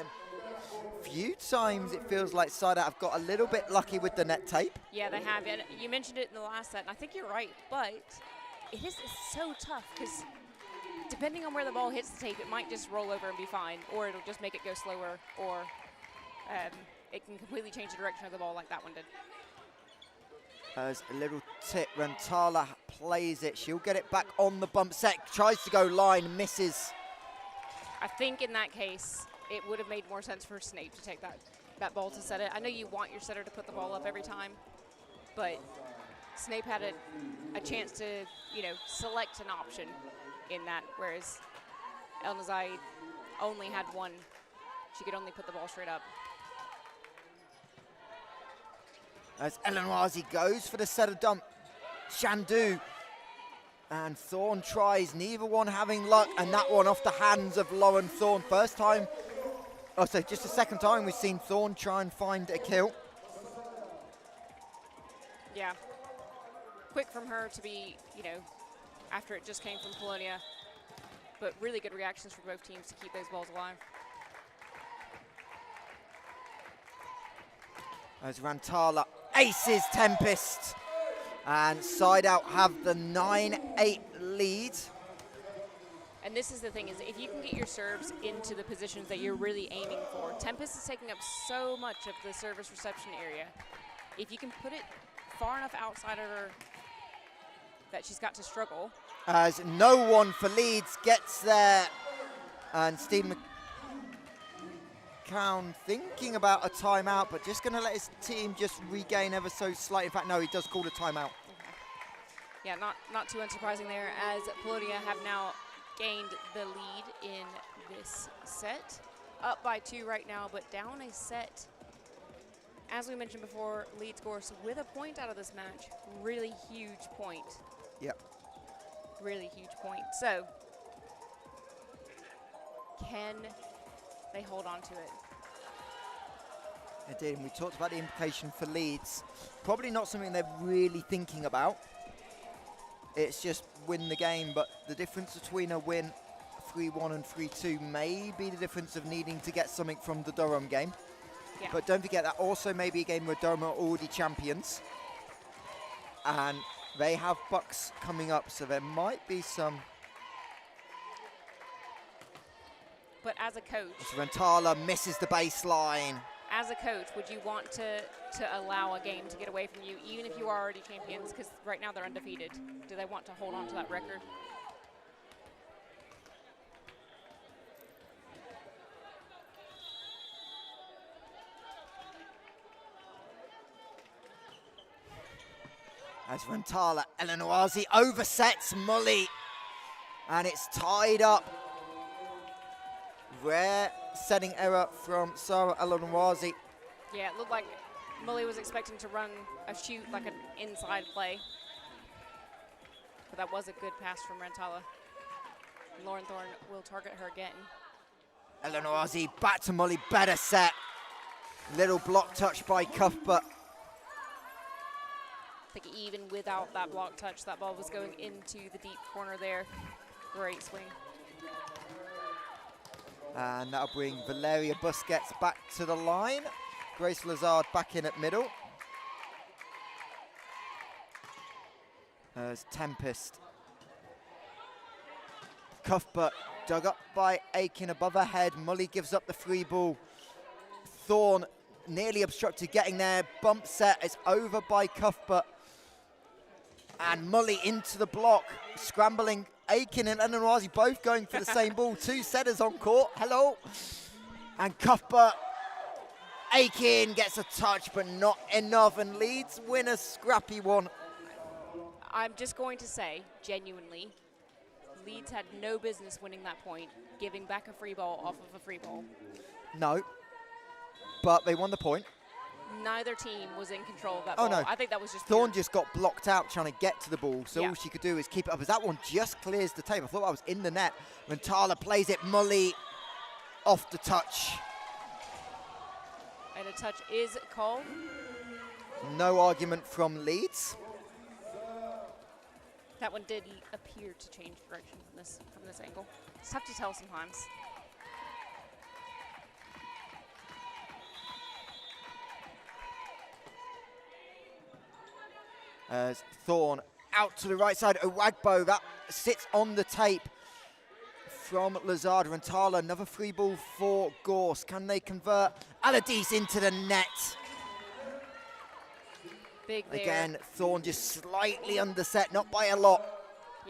Few times it feels like SideOut have got a little bit lucky with the net tape. Yeah, they have. And you mentioned it in the last set, and I think you're right, but it's so tough because depending on where the ball hits the tape, it might just roll over and be fine, or it'll just make it go slower, or it can completely change the direction of the ball like that one did. As a little tip, Rantala plays it. She'll get it back on the bump set, tries to go line, misses. I think in that case, it would have made more sense for Snape to take that ball to set it. I know you want your setter to put the ball up every time, but Snape had a chance to, select an option in that, whereas El Nazai only had one. She could only put the ball straight up. As Elenoise goes for the setter dump, Shandu and Thorne tries, neither one having luck, and that one off the hands of Lauren Thorne. First time, just the second time we've seen Thorne try and find a kill. Yeah. Quick from her to be, after it just came from Polonia, but really good reactions from both teams to keep those balls alive. As Rantala aces Tempest, and SideOut have the 9-8 lead. And this is the thing, is if you can get your serves into the positions that you're really aiming for, Tempest is taking up so much of the service reception area. If you can put it far enough outside of her that she's got to struggle. As no one for Leeds gets there, and Steve McCown thinking about a timeout, but just going to let his team just regain ever so slightly. In fact, no, he does call a timeout. Okay. Yeah, not too unsurprising there, as Polonia have now gained the lead in this set. Up by 2 right now, but down a set. As we mentioned before, Leeds Gorse with a point out of this match. Really huge point. Yep. Really huge point. So, can they hold on to it? They did, and we talked about the implication for Leeds. Probably not something they're really thinking about. It's just win the game, but the difference between a win 3-1 and 3-2 may be the difference of needing to get something from the Durham game. Yeah. But don't forget that also may be a game where Durham are already champions. And they have Bucks coming up, so there might be some. But as a coach, Rantala misses the baseline. As a coach, would you want to allow a game to get away from you, even if you are already champions? Because right now they're undefeated. Do they want to hold on to that record? As Rantala Elenoise oversets Mully, and it's tied up. Rare setting error from Sarah Elenoise. Yeah, it looked like Mully was expecting to run a shoot, like an inside play. But that was a good pass from Rantala. Lauren Thorne will target her again. Elenoise back to Mully, better set. Little block touch by Cuthbert. I think even without that block touch, that ball was going into the deep corner there. Great swing. And that'll bring Valeria Busquets back to the line. Grace Lazard back in at middle. As Tempest. Cuthbert dug up by Aiken above her head. Mully gives up the free ball. Thorne nearly obstructed getting there. Bump set. It's over by Cuthbert. And Mully into the block. Scrambling. Aiken and Elenoise both going for the same ball. 2 setters on court. Hello. And Cuthbert. Aiken gets a touch, but not enough. And Leeds win a scrappy one. I'm just going to say, genuinely, Leeds had no business winning that point, giving back a free ball off of a free ball. No. But they won the point. Neither team was in control of that ball. No. I think that was just Thorne just got blocked out trying to get to the ball, so yeah. all she could do is keep it up. As that one just clears the tape. I thought that was in the net. When Tala plays it, Mully off the touch. And a touch is called. No argument from Leeds. That one did appear to change direction from this angle. It's tough to tell sometimes. As Thorne out to the right side, Owagbo, that sits on the tape. from Lazard. Rentala, another free ball for Gorse. Can they convert? Aladis into the net. Big there. Again, Thorn just slightly underset, not by a lot.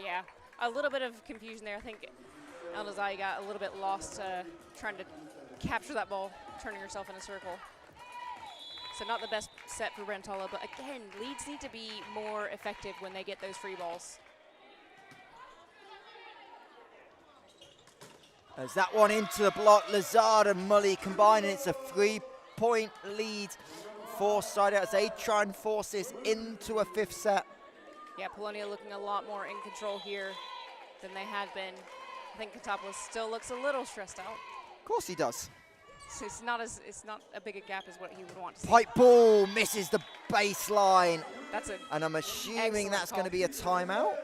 Yeah, a little bit of confusion there. I think Al-Nazai got a little bit lost trying to capture that ball, turning herself in a circle. So not the best set for Rentala, but again, Leeds need to be more effective when they get those free balls. As that one into the block, Lazard and Mully combine, and it's a 3-point lead for SideOut as they try and force this into a 5th set. Yeah, Polonia looking a lot more in control here than they had been. I think Katopoulos still looks a little stressed out. Of course he does. So it's not a big a gap as what he would want to see. Pipe ball misses the baseline. That's a And I'm assuming that's going to be a timeout.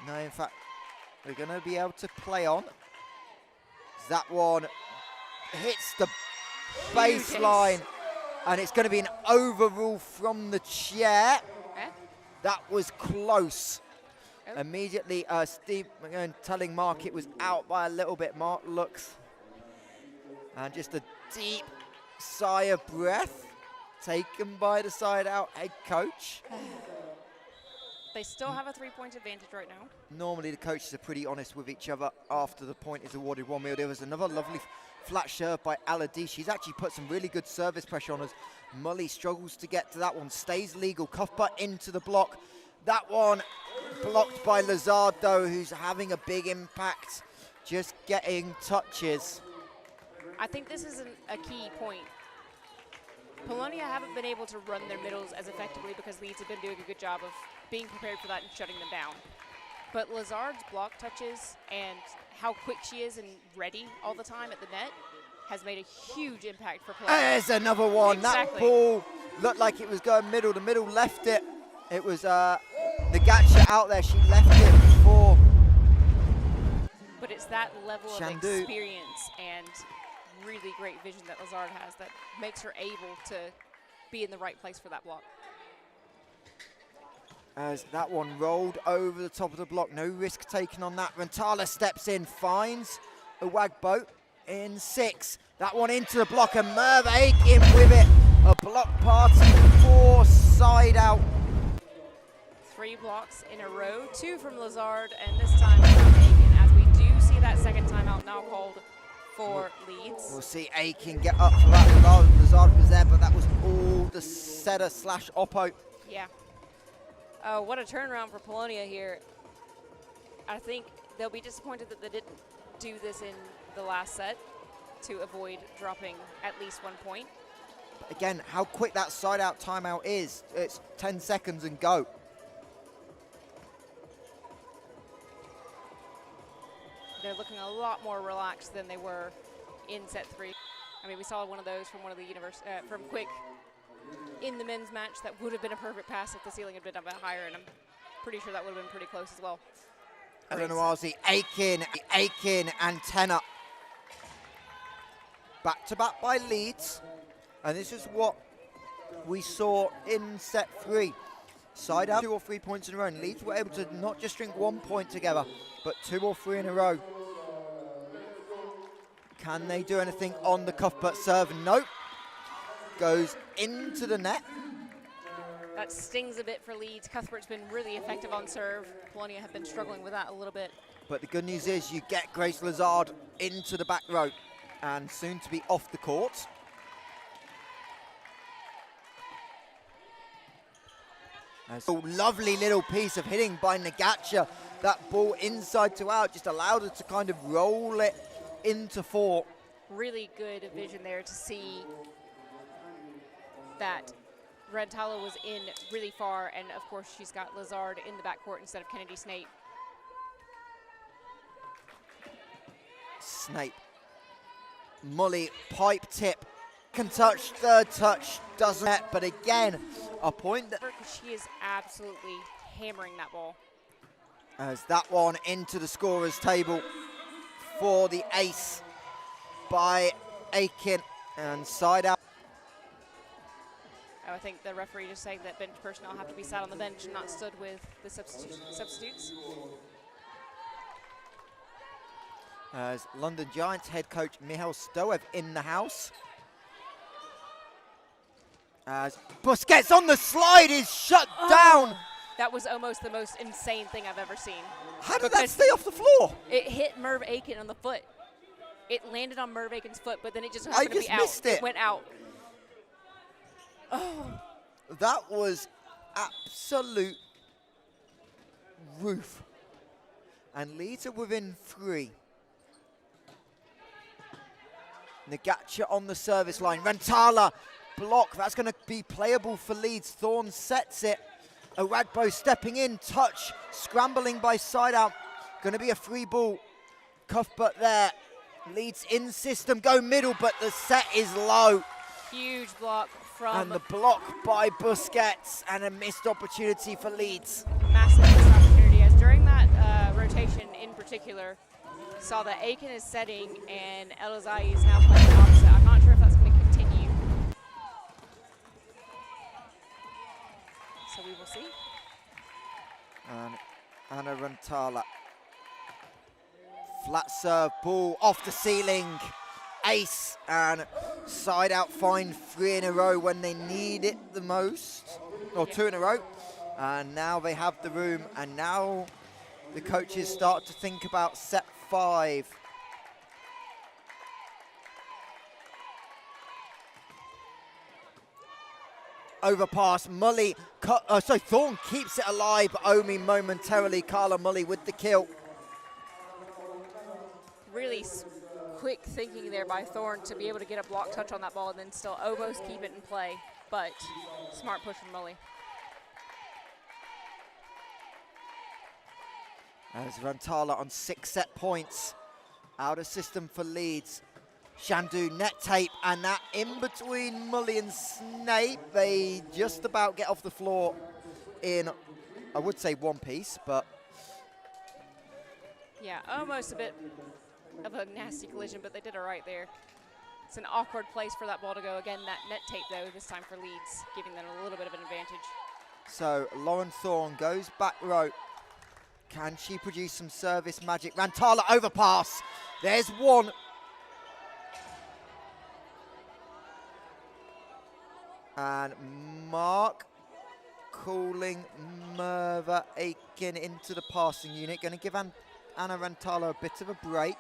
No, in fact, we're going to be able to play on. That one hits the baseline, and it's going to be an overrule from the chair. Okay. That was close. Oh. Immediately, Steve McGowan telling Mark it was out by a little bit. Mark looks, and just a deep sigh of breath taken by the SideOut head coach. They still have a 3-point advantage right now. Normally the coaches are pretty honest with each other after the point is awarded 1-0. There was another lovely flat serve by Aladi. She's actually put some really good service pressure on us. Mully struggles to get to that one, stays legal. Cuthbert into the block. That one blocked by Lazard though, who's having a big impact, just getting touches. I think this is a key point. Polonia haven't been able to run their middles as effectively because Leeds have been doing a good job of being prepared for that and shutting them down. But Lazard's block touches and how quick she is and ready all the time at the net has made a huge impact for Polonia. There's another one. Exactly. That ball looked like it was going middle. The middle left it. It was Nagacha out there. She left it before. But it's that level of Shandu. experience and really great vision that Lazard has that makes her able to be in the right place for that block. As that one rolled over the top of the block, no risk taken on that. Rentala steps in, finds a Wagboat in 6. That one into the block, and Merv Aiken with it. A block party for SideOut. 3 blocks in a row, 2 from Lazard, and this time from Aiken, as we do see that second timeout now called for Leeds. We'll see Aiken get up for that. Lazard was there, but that was all the setter / oppo. Yeah. Oh, what a turnaround for Polonia here. I think they'll be disappointed that they didn't do this in the last set to avoid dropping at least 1 point. Again, how quick that SideOut timeout is. It's 10 seconds and go. They're looking a lot more relaxed than they were in set 3. I mean, we saw one of those from one of the from Quick in the men's match. That would have been a perfect pass if the ceiling had been a bit higher, and I'm pretty sure that would have been pretty close as well. Eleanor Aiken antenna. Back to back by Leeds. And this is what we saw in set 3. SideOut 2 or 3 points in a row. And Leeds were able to not just string 1 point together, but 2 or 3 in a row. Can they do anything on the Cuthbert serve? Nope. Goes into the net. That stings a bit for Leeds. Cuthbert's been really effective on serve. Polonia have been struggling with that a little bit. But the good news is you get Grace Lazard into the back row and soon to be off the court. A lovely little piece of hitting by Nagacha. That ball inside to out just allowed her to kind of roll it into 4. Really good vision there to see that Rentala was in really far, and of course she's got Lazard in the backcourt instead of Kennedy Snape. Snape. Mully, pipe tip, can touch, third touch, doesn't, but again, a point that... She is absolutely hammering that ball. As that one into the scorer's table for the ace by Aiken and SideOut. I think the referee just saying that bench personnel have to be sat on the bench and not stood with the substitutes. As London Giants head coach Michal Stoev in the house. As Busquets on the slide is shut down. That was almost the most insane thing I've ever seen. How did that stay off the floor? It hit Merv Aiken on the foot. It landed on Merv Aiken's foot, but then it just happened to be out. Missed it. It went out. Oh. That was absolute roof. And Leeds are within 3. Nagacha on the service line. Rantala block. That's going to be playable for Leeds. Thorne sets it. Owagbo stepping in. Touch. Scrambling by SideOut. Going to be a free ball. Cuthbert there. Leeds in system. Go middle, but the set is low. Huge block from... And the block by Busquets. And a missed opportunity for Leeds. Massive missed opportunity. As during that rotation in particular, saw that Aiken is setting and El Azai is now playing opposite. I'm not sure if that's going to continue. So we will see. And Anna Rantala. Flat serve, ball off the ceiling. Ace, and SideOut find 3 in a row when they need it the most. Or 2 in a row. And now they have the room, and now the coaches start to think about set 5. Overpass, Mully, Thorne keeps it alive, but only momentarily. Carla Mully with the kill. Really quick thinking there by Thorne to be able to get a block touch on that ball and then still almost keep it in play, but smart push from Mully. As Rantala on 6 set points. Out of system for Leeds. Shandu net tape, and that in between Mully and Snape. They just about get off the floor in, I would say, one piece, but... Yeah, almost a bit of a nasty collision, but they did it right there. It's an awkward place for that ball to go. Again, that net tape, though, this time for Leeds, giving them a little bit of an advantage. So Lauren Thorne goes back row. Can she produce some service magic? Rantala overpass. There's one. And Mark calling Merva Aiken into the passing unit. Going to give Anna Rantala a bit of a break.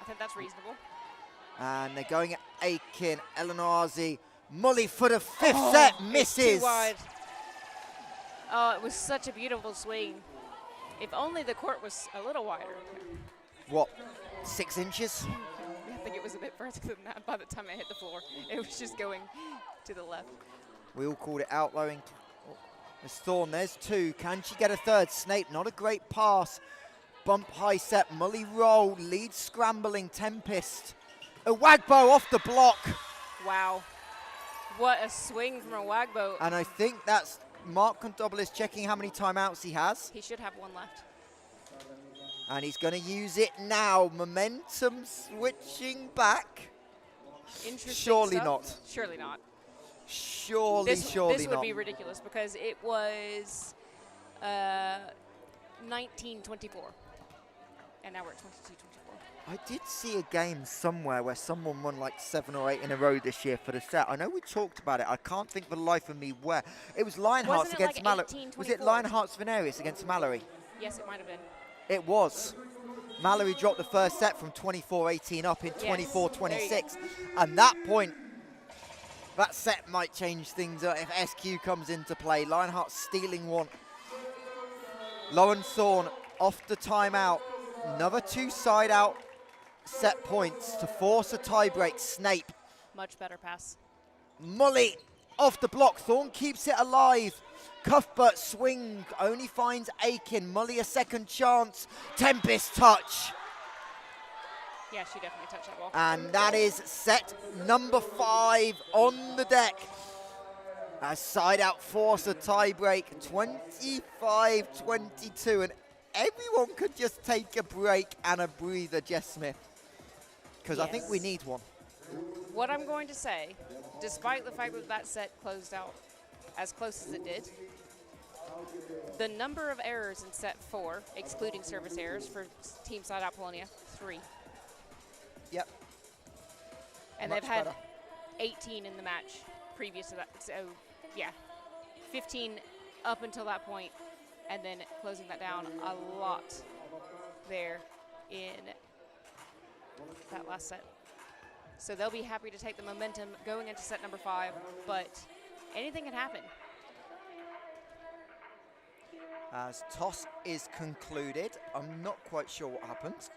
I think that's reasonable. And they're going at Aiken, Eleanor Mully for the 5th set, misses. Too wide. Oh, it was such a beautiful swing. If only the court was a little wider. What, 6 inches? I think it was a bit further than that by the time it hit the floor. It was just going to the left. We all called it outlowing. There's Thorne, there's 2. Can she get a 3rd? Snape, not a great pass. Bump high set, Mully roll, Leeds scrambling, Tempest. Owagbo off the block. Wow. What a swing from Owagbo. And I think that's Mark Condobolis checking how many timeouts he has. He should have 1 left. And he's going to use it now. Momentum switching back. Interesting Surely stuff. not. Surely not. Surely not. This would be ridiculous because it was 19-24. And now we're at 22-24. I did see a game somewhere where someone won like 7 or 8 in a row this year for the set. I know we talked about it. I can't think for the life of me where. It was Lionhearts against like Mallory. Was it Lionhearts Venarius against Mallory? Yes, it might have been. It was. Mallory dropped the first set from 24-18 up in 24-26. And that point, that set might change things if SQ comes into play. Lionheart stealing one. Lauren Thorne off the timeout. Another 2 SideOut set points to force a tiebreak. Snape. Much better pass. Mully off the block. Thorne keeps it alive. Cuthbert swing only finds Aiken. Mully a 2nd chance. Tempest touch. Yeah, she definitely touched that ball. And that is set number 5 on the deck. As SideOut force a tiebreak, 25-22. And everyone could just take a break and a breather, Jess Smith. Because I think we need one. What I'm going to say despite the fact that that set closed out as close as it did, the number of errors in set 4, excluding service errors for Team SideOut Polonia, 3. Yep. And Much they've had better. 18 in the match previous to that. So, yeah, 15 up until that point, and then closing that down a lot there in that last set. So they'll be happy to take the momentum going into set number 5, but anything can happen. As toss is concluded, I'm not quite sure what happens.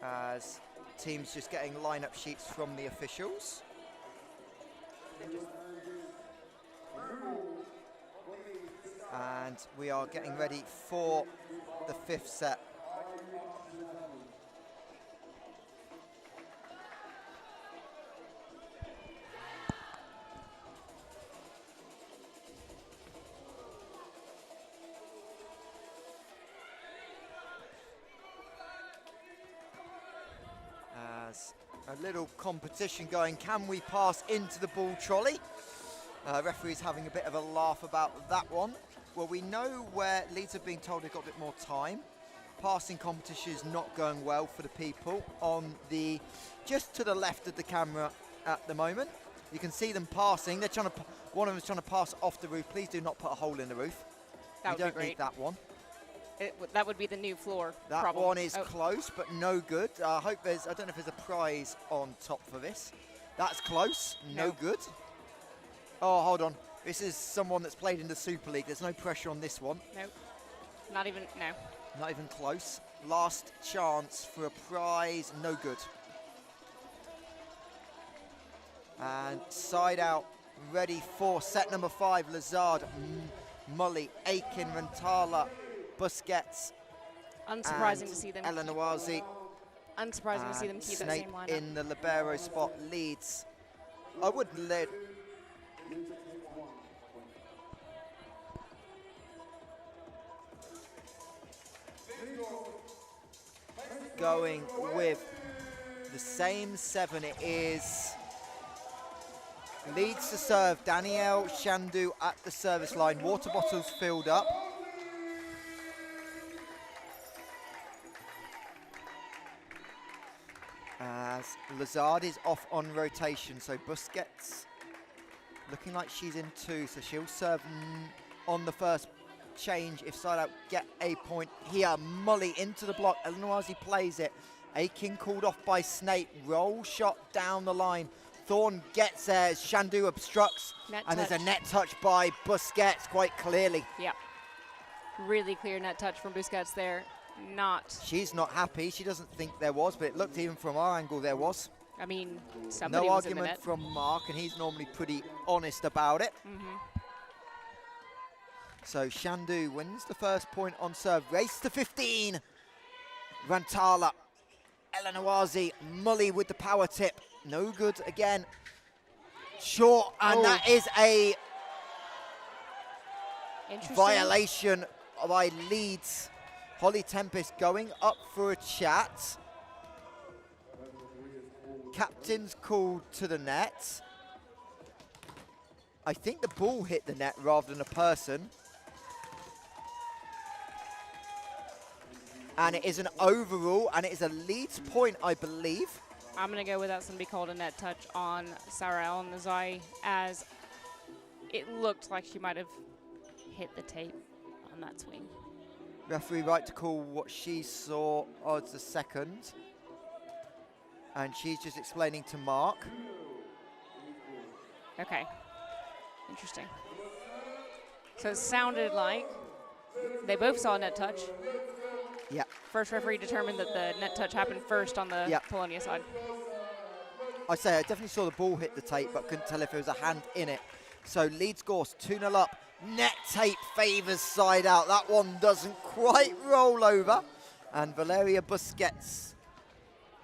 As teams just getting lineup sheets from the officials. And we are getting ready for the 5th set. As a little competition going, can we pass into the ball trolley? Referee's having a bit of a laugh about that one. Well, we know where Leeds have been told they've got a bit more time. Passing competition is not going well for the people on the, just to the left of the camera at the moment. You can see them passing. They're trying to, one of them is trying to pass off the roof. Please do not put a hole in the roof. That You would be don't need great. that one. That would be the new floor That problem. one is close, but no good. I hope there's, I don't know if there's a prize on top for this. That's close, no good. Oh, hold on. This is someone that's played in the Super League. There's no pressure on this one. Nope. Not even, no. Not even close. Last chance for a prize, no good. And SideOut ready for set number 5. Lazard, Mully, Aiken, Rentala, Busquets. Unsurprising to see them. Elenowazi. Unsurprising to see them keep that Snape same lineup. in the libero spot leads. I wouldn't let. Going with the same 7, it is Leeds to serve. Danielle Shandu at the service line. Water bottles filled up. As Lazard is off on rotation, so Busquets looking like she's in 2, so she'll serve on the first change if SideOut get a point here. Mully into the block, Elenowazi plays it. Aiken called off by Snape, roll shot down the line. Thorne gets there, Shandu obstructs, Net and touch. there's a net touch by Busquets quite clearly. Yeah. Really clear net touch from Busquets there. She's not happy, she doesn't think there was, but it looked even from our angle there was. I mean, somebody No was in the argument net. from Mark, and he's normally pretty honest about it. So Shandu wins the first point on serve. Race to 15. Rantala, Elenowazi, Mully with the power tip. No good again. Short, and that is a violation by Leeds. Holly Tempest going up for a chat. Captain's called to the net. I think the ball hit the net rather than a person. And it is an overrule, and it is a Leeds point, I believe. I'm going to go with that's going to be called a net touch on Sarah El-Nazai, as it looked like she might have hit the tape on that swing. Referee right to call what she saw as the second. And she's just explaining to Mark. Okay. Interesting. So it sounded like they both saw a net touch. Yeah. First referee determined that the net touch happened first on the Polonia side. I say I definitely saw the ball hit the tape, but couldn't tell if there was a hand in it. So Leeds Gorse 2-0 up. Net tape favours SideOut. That one doesn't quite roll over. And Valeria Busquets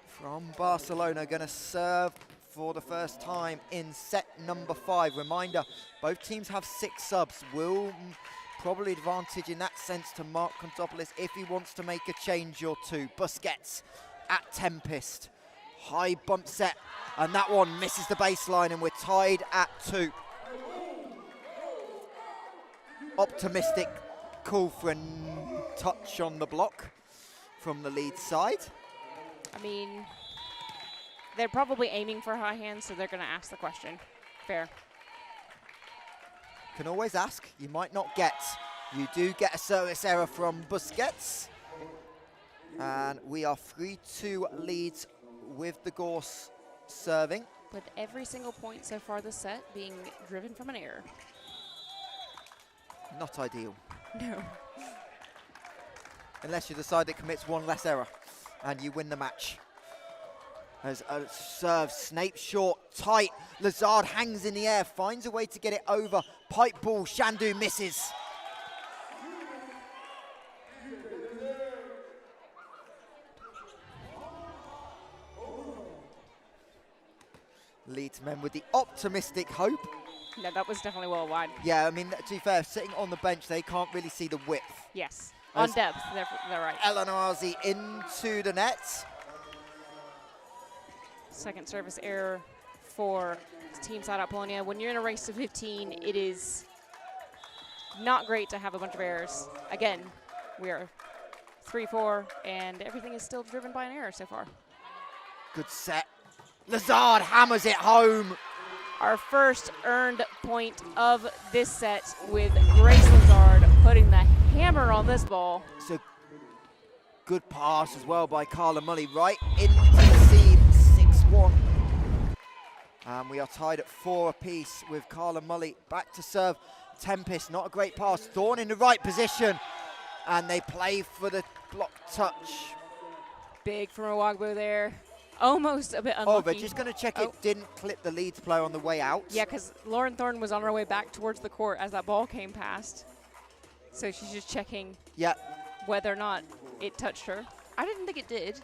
from Barcelona going to serve for the first time in set number 5. Reminder, both teams have 6 subs. Will probably advantage in that sense to Mark Kontopoulos if he wants to make a change or two. Busquets at Tempest. High bump set, and that one misses the baseline, and we're tied at 2. Optimistic call for a touch on the block from the Leeds side. I mean, they're probably aiming for high hands, so they're going to ask the question. Fair. Can always ask. You might not get. You do get a service error from Busquets. And we are 3-2 Leeds with the Gorse serving. With every single point so far this set being driven from an error. Not ideal. No. Unless you're the side that commits one less error and you win the match. As a serve, Snape short, tight. Lazard hangs in the air, finds a way to get it over. Pipe ball, Shandu misses. Leeds men with the optimistic hope. No, that was definitely well wide. Yeah, I mean, to be fair, sitting on the bench, they can't really see the width. Yes, on depth, they're right. Elanazi into the net. Second service error for Team SideOut Polonia. When you're in a race to 15, it is not great to have a bunch of errors. Again, we are 3-4, and everything is still driven by an error so far. Good set. Lazard hammers it home. Our first earned point of this set with Grace Lazard putting the hammer on this ball. It's a good pass as well by Carla Mully, right into the seam, 6-1. And we are tied at 4 apiece with Carla Mully back to serve. Tempest, not a great pass. Thorn in the right position. And they play for the block touch. Big from Awagbo there. Almost a bit unlucky. Oh, they're just going to check it didn't clip the Leeds player on the way out. Yeah, because Lauren Thorne was on her way back towards the court as that ball came past. So she's just checking whether or not it touched her. I didn't think it did.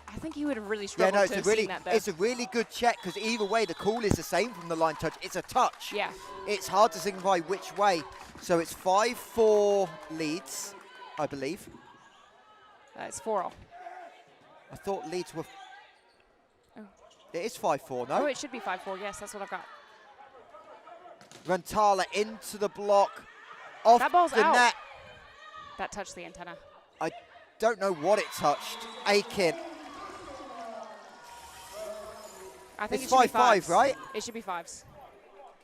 I think he would have really struggled to have seen that, though. It's a really good check, because either way, the call is the same from the line touch. It's a touch. Yeah. It's hard to signify which way. So it's 5-4 Leeds, I believe. It's 4-all. I thought Leeds were... Oh. It is 5-4, no? Oh, it should be 5-4. Yes, that's what I've got. Rantala into the block. Off That ball's the out. net. That touched the antenna. I don't know what it touched. Aiken. I think It's it should be 5-5, fives. right? It should be fives.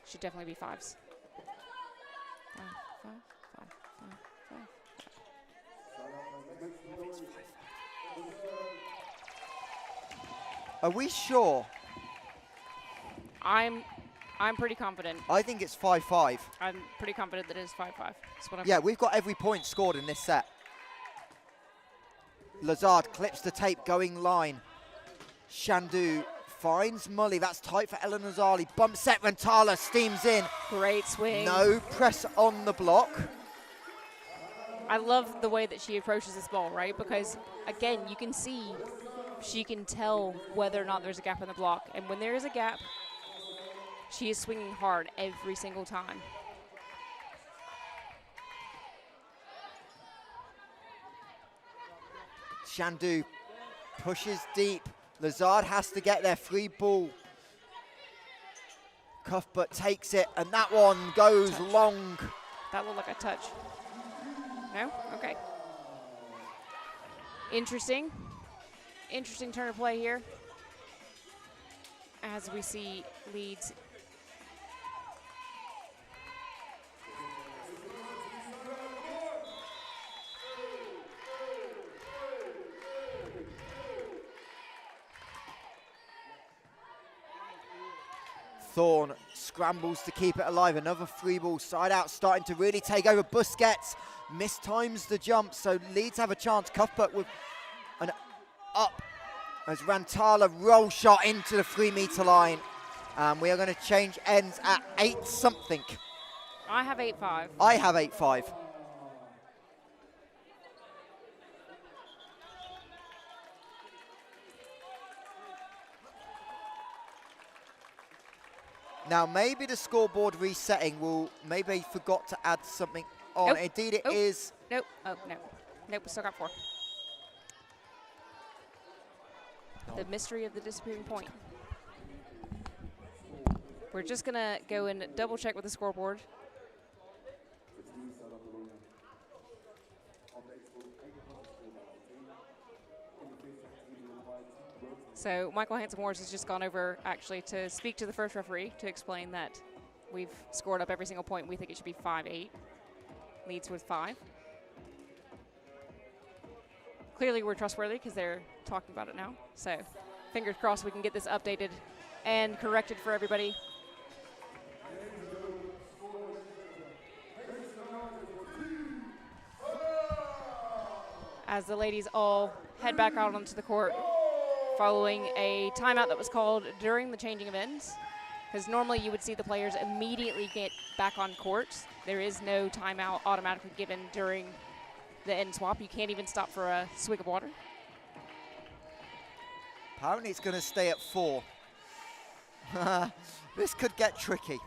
Should definitely be fives. 5, 5, 5, 5, 5. Are we sure? I'm pretty confident. I think it's 5-5. I'm pretty confident that it is 5-5. That's what I'm. Yeah, we've got every point scored in this set. Lazard clips the tape, going line. Shandu finds Mully. That's tight for Eleanor Zali. Bump set, Rantala steams in. Great swing. No press on the block. I love the way that she approaches this ball, right? Because, again, you can see she can tell whether or not there's a gap in the block. And when there is a gap, she is swinging hard every single time. Shandu pushes deep. Lazard has to get there. Free ball. Cuthbert takes it, and that one goes Touch. long. That looked like a touch. No? Okay. Interesting. Interesting turn of play here. As we see Leeds. Thorne scrambles to keep it alive. Another free ball. Side out starting to really take over. Busquets mistimes the jump, so Leeds have a chance. Cuthbert with an up as Rantala roll shot into the 3-meter line. We are going to change ends at 8-something. I have 8-5. I have 8-5. Now, maybe the scoreboard resetting will, maybe they forgot to add something on. Nope. Indeed, it Nope. is. Nope. Oh, no. Nope, we still got 4. The mystery of the disappearing point. We're just going to go and double check with the scoreboard. So Michael Hansen-Morris has just gone over actually to speak to the first referee to explain that we've scored up every single point. We think it should be 5-8. Leeds with 5. Clearly we're trustworthy because they're talking about it now. So fingers crossed we can get this updated and corrected for everybody. As the ladies all head back out onto the court following a timeout that was called during the changing of ends. Because normally you would see the players immediately get back on court. There is no timeout automatically given during the end swap. You can't even stop for a swig of water. Apparently it's going to stay at 4. This could get tricky.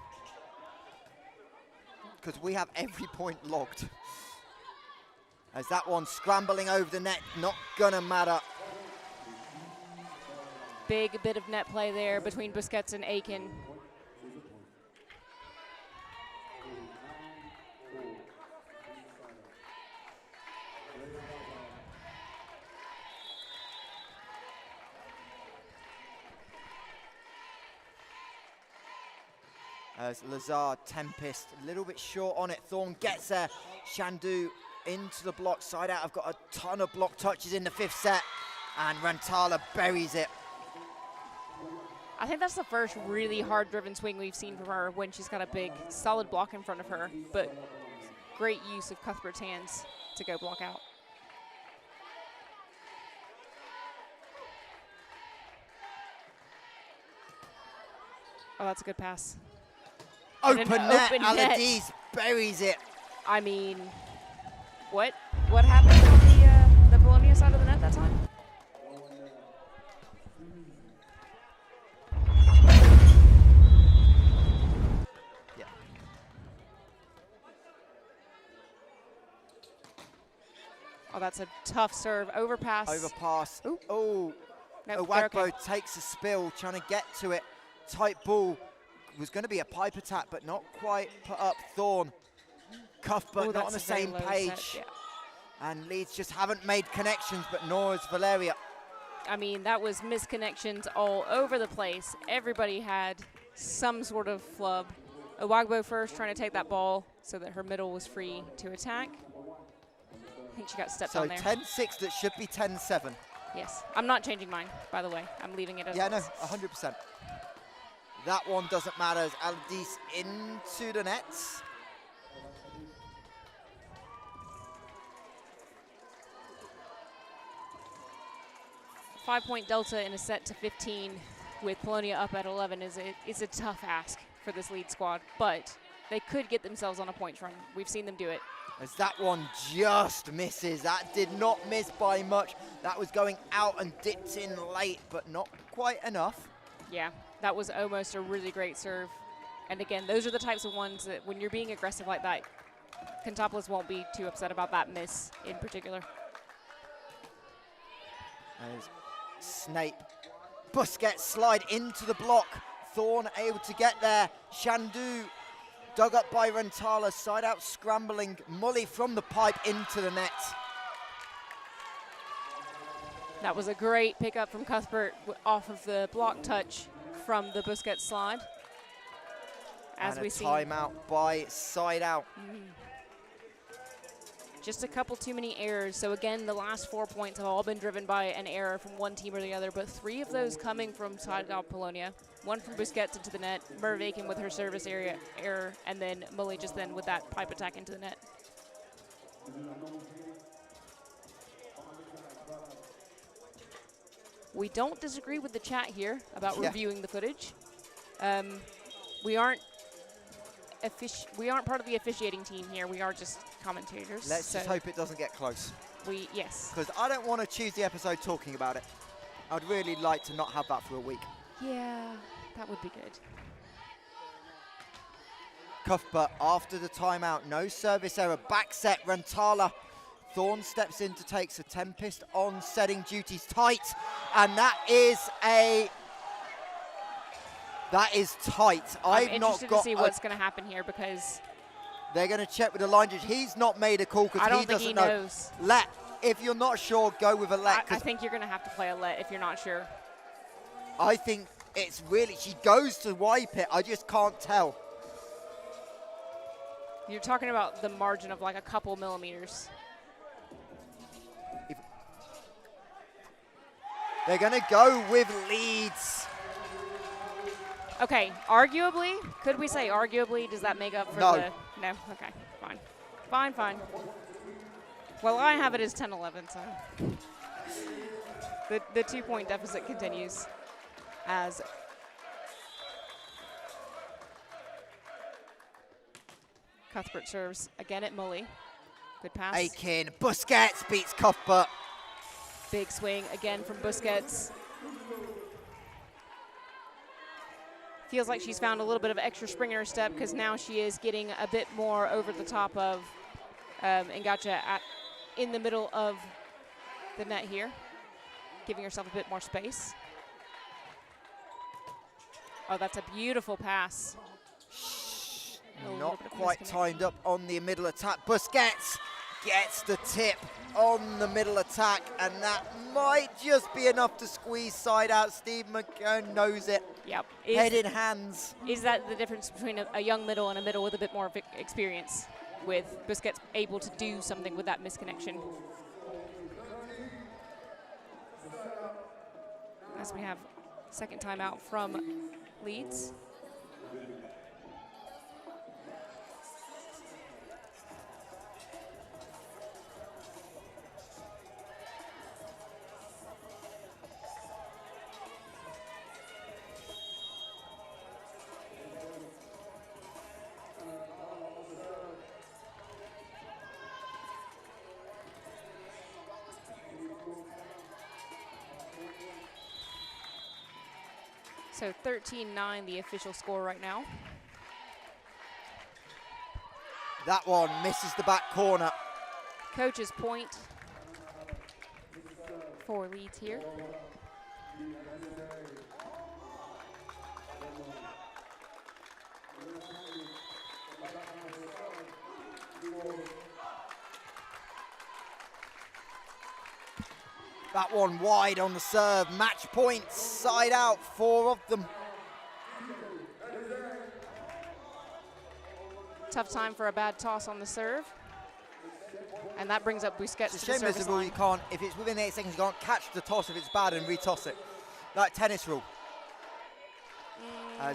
Because we have every point logged. As that one scrambling over the net, not going to matter. Big bit of net play there between Busquets and Aiken. As Lazard, Tempest, a little bit short on it. Thorne gets there. Shandu into the block. SideOut have got a ton of block touches in the 5th set. And Rantala buries it. I think that's the first really hard-driven swing we've seen from her when she's got a big, solid block in front of her. But great use of Cuthbert's hands to go block out. Oh, that's a good pass. Open net, Aladiz buries it. I mean, what happened on the Polonia side of the net that time? Yeah. Oh, that's a tough serve. Overpass. Overpass. Ooh. Oh, Nope, Owagbo okay. takes a spill, trying to get to it. Tight ball. Was going to be a pipe attack, but not quite put up. Thorne, Cuthbert Ooh, not on the that's a very same low page. set, yeah. And Leeds just haven't made connections, but nor is Valeria. I mean, that was misconnections all over the place. Everybody had some sort of flub. Owagbo first trying to take that ball so that her middle was free to attack. I think she got stepped So on there. 10-6, that should be 10-7. Yes. I'm not changing mine, by the way. I'm leaving it as Yeah, it no, is. 100%. That one doesn't matter as Aladiz into the nets. Five-point delta in a set to 15 with Polonia up at 11 is a tough ask for this lead squad, but they could get themselves on a points run. We've seen them do it. As that one just misses. That did not miss by much. That was going out and dipped in late, but not quite enough. Yeah, that was almost a really great serve. And again, those are the types of ones that when you're being aggressive like that, Kantopoulos won't be too upset about that miss in particular. As Snape, Busquets slide into the block. Thorne able to get there. Shandu dug up by Rantala. SideOut scrambling. Mully from the pipe into the net. That was a great pickup from Cuthbert off of the block touch from the Busquets slide. As and we a see. timeout by SideOut. Just a couple too many errors. So again, the last 4 points have all been driven by an error from one team or the other, but 3 of those coming from SideOut Polonia. 1 from Busquets into the net, Merv Aiken with her service area error, and then Mully just then with that pipe attack into the net. We don't disagree with the chat here about reviewing the footage. We aren't part of the officiating team here. We are just commentators. Let's just hope it doesn't get close. Yes. Because I don't want to choose the episode talking about it. I'd really like to not have that for a week. Yeah, that would be good. Cuthbert after the timeout, no service error. Back set, Rantala Thorn steps in to take the Tempest on setting duties tight, and that is tight. I'm I've not interested to got see what's going to happen here because they're going to check with the line judge. He's not made a call because he doesn't know. Knows. Let. If you're not sure, go with a let. I think you're going to have to play a let if you're not sure. I think it's really, she goes to wipe it. I just can't tell. You're talking about the margin of like a couple millimeters. They're going to go with Leeds. Okay, arguably, could we say arguably, does that make up for No. No, okay, fine. Fine. Well, I have it as 10-11, so the 2-point deficit continues as Cuthbert serves again at Mully. Good pass. Aiken, Busquets beats Cuthbert. Big swing again from Busquets. Feels like she's found a little bit of extra spring in her step because now she is getting a bit more over the top of Ngacha in the middle of the net here, giving herself a bit more space. Oh, that's a beautiful pass. Not quite timed up on the middle attack. Busquets gets the tip on the middle attack, and that might just be enough to squeeze side out. Steve McKern knows it. Yep. Head in hands. Is that the difference between a young middle and a middle with a bit more experience, with Busquets able to do something with that misconnection? As we have second timeout from Leeds. So 13-9, the official score right now. That one misses the back corner. Coach's point for Leeds here. That one wide on the serve. Match points, side out, 4 of them. Tough time for a bad toss on the serve. And that brings up Busquets It's to a the shame there's service a rule line. you can't, if it's within 8 seconds, you can't catch the toss if it's bad and retoss it. Like tennis rule.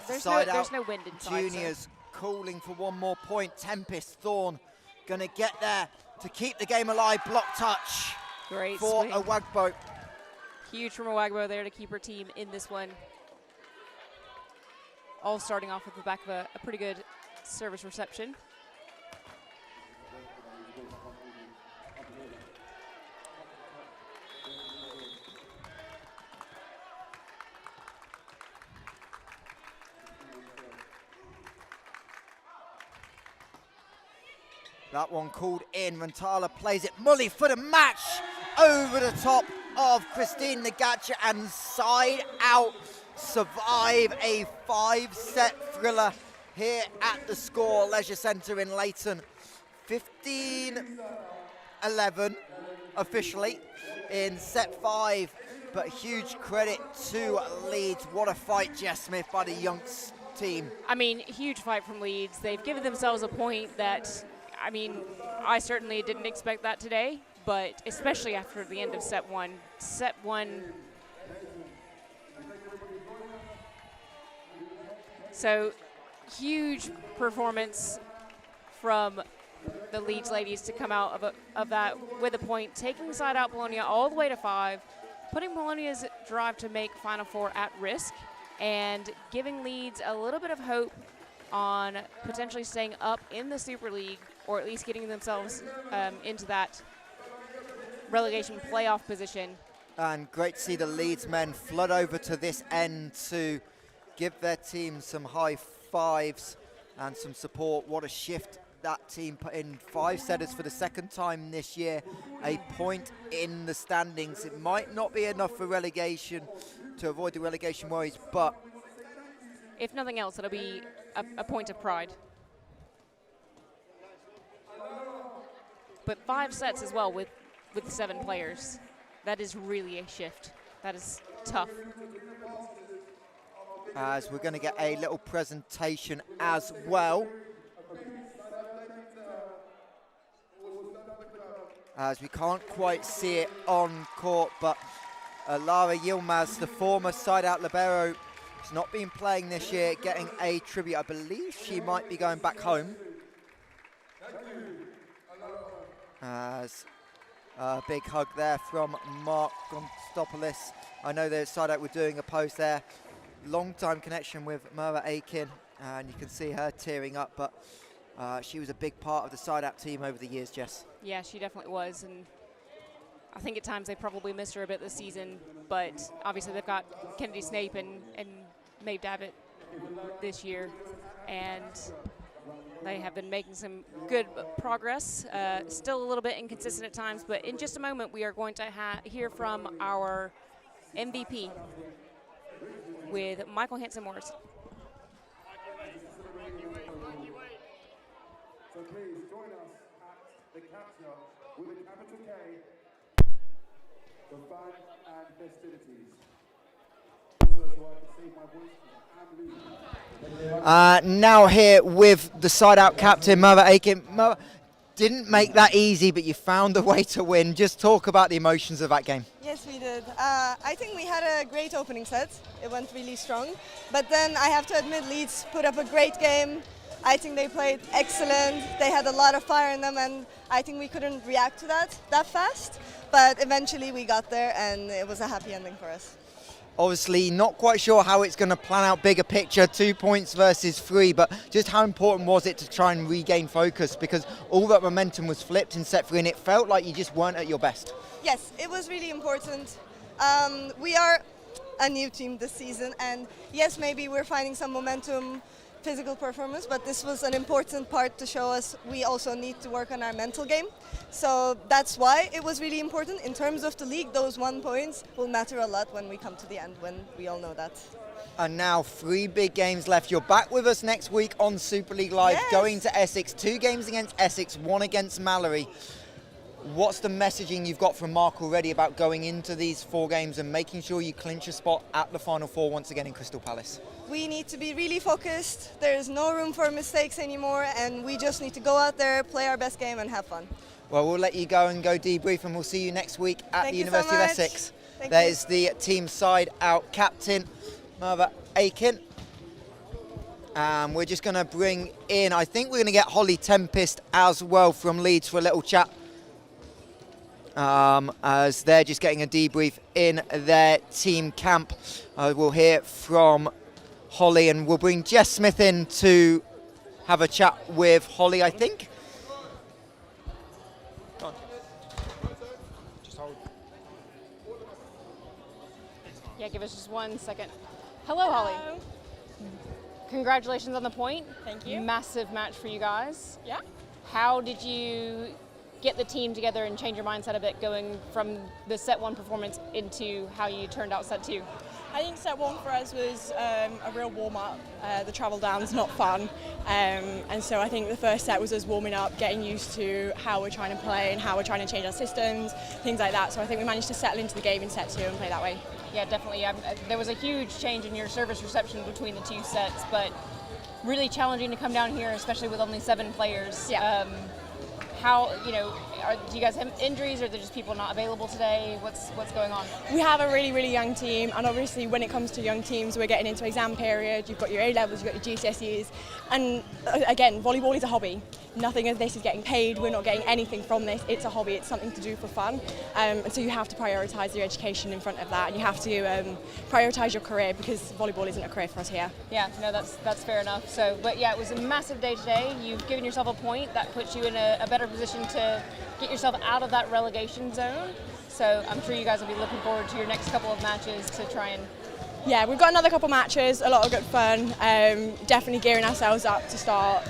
There's side out, no wind inside. Juniors calling for one more point. Tempest Thorn going to get there to keep the game alive. Block touch Great for swing. Awagbo. Huge from Awagbo there to keep her team in this one. All starting off with the back of a pretty good service reception. That one called in. Rantala plays it. Mully for the match over the top of Christine Nagacha, and side out survive a 5-set thriller here at the Score Leisure Centre in Leighton. 15-11 officially in set 5, but huge credit to Leeds. What a fight, Jess Smith, by the Younks team. I mean, huge fight from Leeds. They've given themselves a point that, I mean, I certainly didn't expect that today, but especially after the end of set 1. Set 1. So, huge performance from the Leeds ladies to come out of that with a point, taking SideOut Polonia all the way to 5, putting Polonia's drive to make Final Four at risk, and giving Leeds a little bit of hope on potentially staying up in the Super League, or at least getting themselves into that relegation playoff position. And great to see the Leeds men flood over to this end to give their team some high fives and some support. What a shift that team put in 5 setters for the second time this year, a point in the standings. It might not be enough for relegation to avoid the relegation worries, but if nothing else, it'll be a point of pride. But 5 sets as well with 7 players. That is really a shift. That is tough. As we're going to get a little presentation as well. As we can't quite see it on court, but Lara Yilmaz, the former SideOut libero, has not been playing this year, getting a tribute. I believe she might be going back home. As a big hug there from Mark Gonstopoulos. I know that SideOut were doing a post there. Long-time connection with MARREE Aiken, and you can see her tearing up, but she was a big part of the SideOut team over the years, Jess. Yeah, she definitely was, and I think at times they probably missed her a bit this season, but obviously they've got Kennedy Snape and Maeve Davitt this year, and they have been making some good progress. Still a little bit inconsistent at times, but in just a moment we are going to hear from our MVP with Michael Hansen-Morris. So please join us at the capture with a capital K for fun and festivities. Also, so I can save my voice, now here with the SideOut captain, MARREE Aiken. MARREE, didn't make that easy, but you found a way to win. Just talk about the emotions of that game. Yes, we did. I think we had a great opening set. It went really strong. But then I have to admit, Leeds put up a great game. I think they played excellent. They had a lot of fire in them, and I think we couldn't react to that fast. But eventually we got there, and it was a happy ending for us. Obviously, not quite sure how it's going to plan out bigger picture, 2 points versus 3, but just how important was it to try and regain focus? Because all that momentum was flipped in set 3, and it felt like you just weren't at your best. Yes, it was really important. We are a new team this season, and yes, maybe we're finding some momentum, physical performance, but this was an important part to show us we also need to work on our mental game. So that's why it was really important. In terms of the league, those 1 points will matter a lot when we come to the end, when we all know that. And now 3 big games left. You're back with us next week on Super League Live, yes, going to Essex. 2 games against Essex, 1 against Mallory. What's the messaging you've got from Mark already about going into these 4 games and making sure you clinch a spot at the Final Four once again in Crystal Palace? We need to be really focused. There's no room for mistakes anymore, and we just need to go out there, play our best game, and have fun. Well, we'll let you go and go debrief, and we'll see you next week at Thank the you University so of much. Essex. Thank There's you. the team SideOut captain, MARREE Aiken. We're just going to bring in, I think we're going to get Holly Tempest as well from Leeds for a little chat. As they're just getting a debrief in their team camp. We'll hear from Holly, and we'll bring Jess Smith in to have a chat with Holly, I think. Yeah, give us just 1 second. Hello, Holly. Congratulations on the point. Thank you. Massive match for you guys. Yeah. How did you get the team together and change your mindset a bit going from the set 1 performance into how you turned out set 2? I think set 1 for us was a real warm-up. The travel down's not fun. And so I think the first set was us warming up, getting used to how we're trying to play and how we're trying to change our systems, things like that. So I think we managed to settle into the game in set 2 and play that way. Yeah, definitely. There was a huge change in your service reception between the 2 sets, but really challenging to come down here, especially with only 7 players. Yeah. How, do you guys have injuries, or are there just people not available today? What's going on? We have a really, really young team, and obviously when it comes to young teams, we're getting into exam period. You've got your A-levels, you've got your GCSEs, and again, volleyball is a hobby. Nothing of this is getting paid. We're not getting anything from this. It's a hobby. It's something to do for fun, and so you have to prioritise your education in front of that, and you have to prioritise your career, because volleyball isn't a career for us here. Yeah, no, that's fair enough. So, but yeah, it was a massive day today. You've given yourself a point that puts you in a better position to get yourself out of that relegation zone. So I'm sure you guys will be looking forward to your next couple of matches to try and... Yeah, we've got another couple matches, a lot of good fun. Definitely gearing ourselves up to start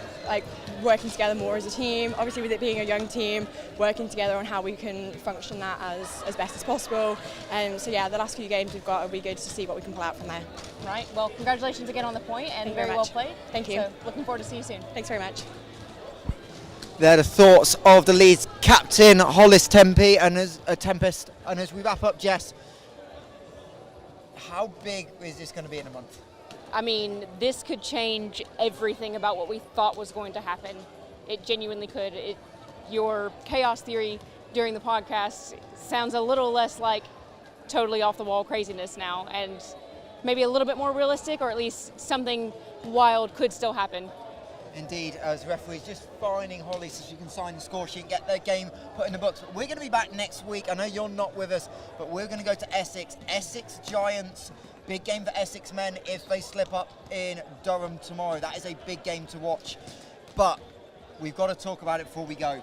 working together more as a team. Obviously, with it being a young team, working together on how we can function that as best as possible. So yeah, the last few games we've got, it'll be good to see what we can pull out from there. Right. Well, congratulations again on the point, and Thank you very very well much. played. Thank you. So looking forward to see you soon. Thanks very much. They're the thoughts of the Leeds captain, Hollis Tempe, and as Tempest. And as we wrap up, Jess, how big is this going to be in a month? I mean, this could change everything about what we thought was going to happen. It genuinely could. Your chaos theory during the podcast sounds a little less like totally off the wall craziness now, and maybe a little bit more realistic, or at least something wild could still happen. Indeed, as referees just finding Holly so she can sign the score sheet and get their game put in the books. But we're going to be back next week. I know you're not with us, but we're going to go to Essex. Essex Giants, big game for Essex men if they slip up in Durham tomorrow. That is a big game to watch. But we've got to talk about it before we go.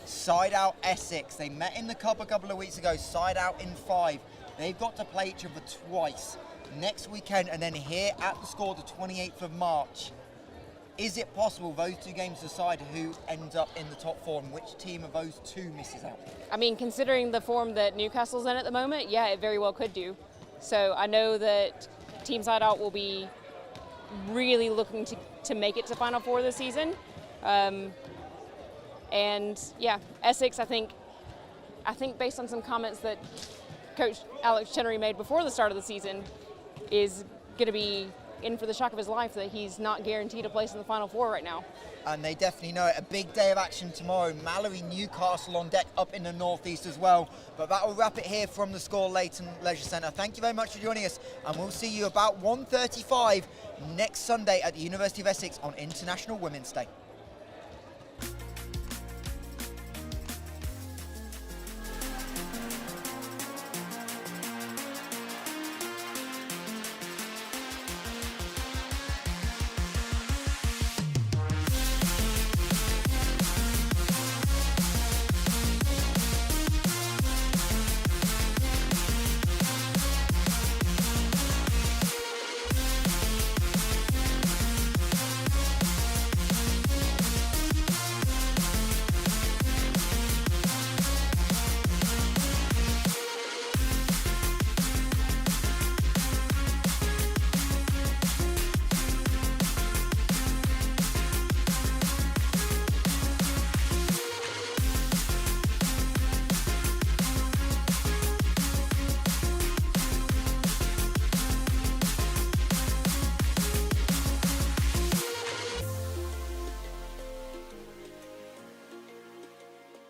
SideOut Essex, they met in the cup a couple of weeks ago. SideOut in 5. They've got to play each other twice next weekend, and then here at the Score the 28th of March. Is it possible those two games decide who ends up in the top 4 and which team of those two misses out? I mean, considering the form that Newcastle's in at the moment, yeah, it very well could do. So I know that Team SideOut will be really looking to make it to Final 4 this season. And yeah, Essex, I think based on some comments that Coach Alex Chenery made before the start of the season, is going to be in for the shock of his life that he's not guaranteed a place in the Final 4 right now. And they definitely know it. A big day of action tomorrow. MARREE Newcastle on deck up in the northeast as well. But that will wrap it here from the Score Leighton Leisure Centre. Thank you very much for joining us, and we'll see you about 1:35 next Sunday at the University of Essex on International Women's Day.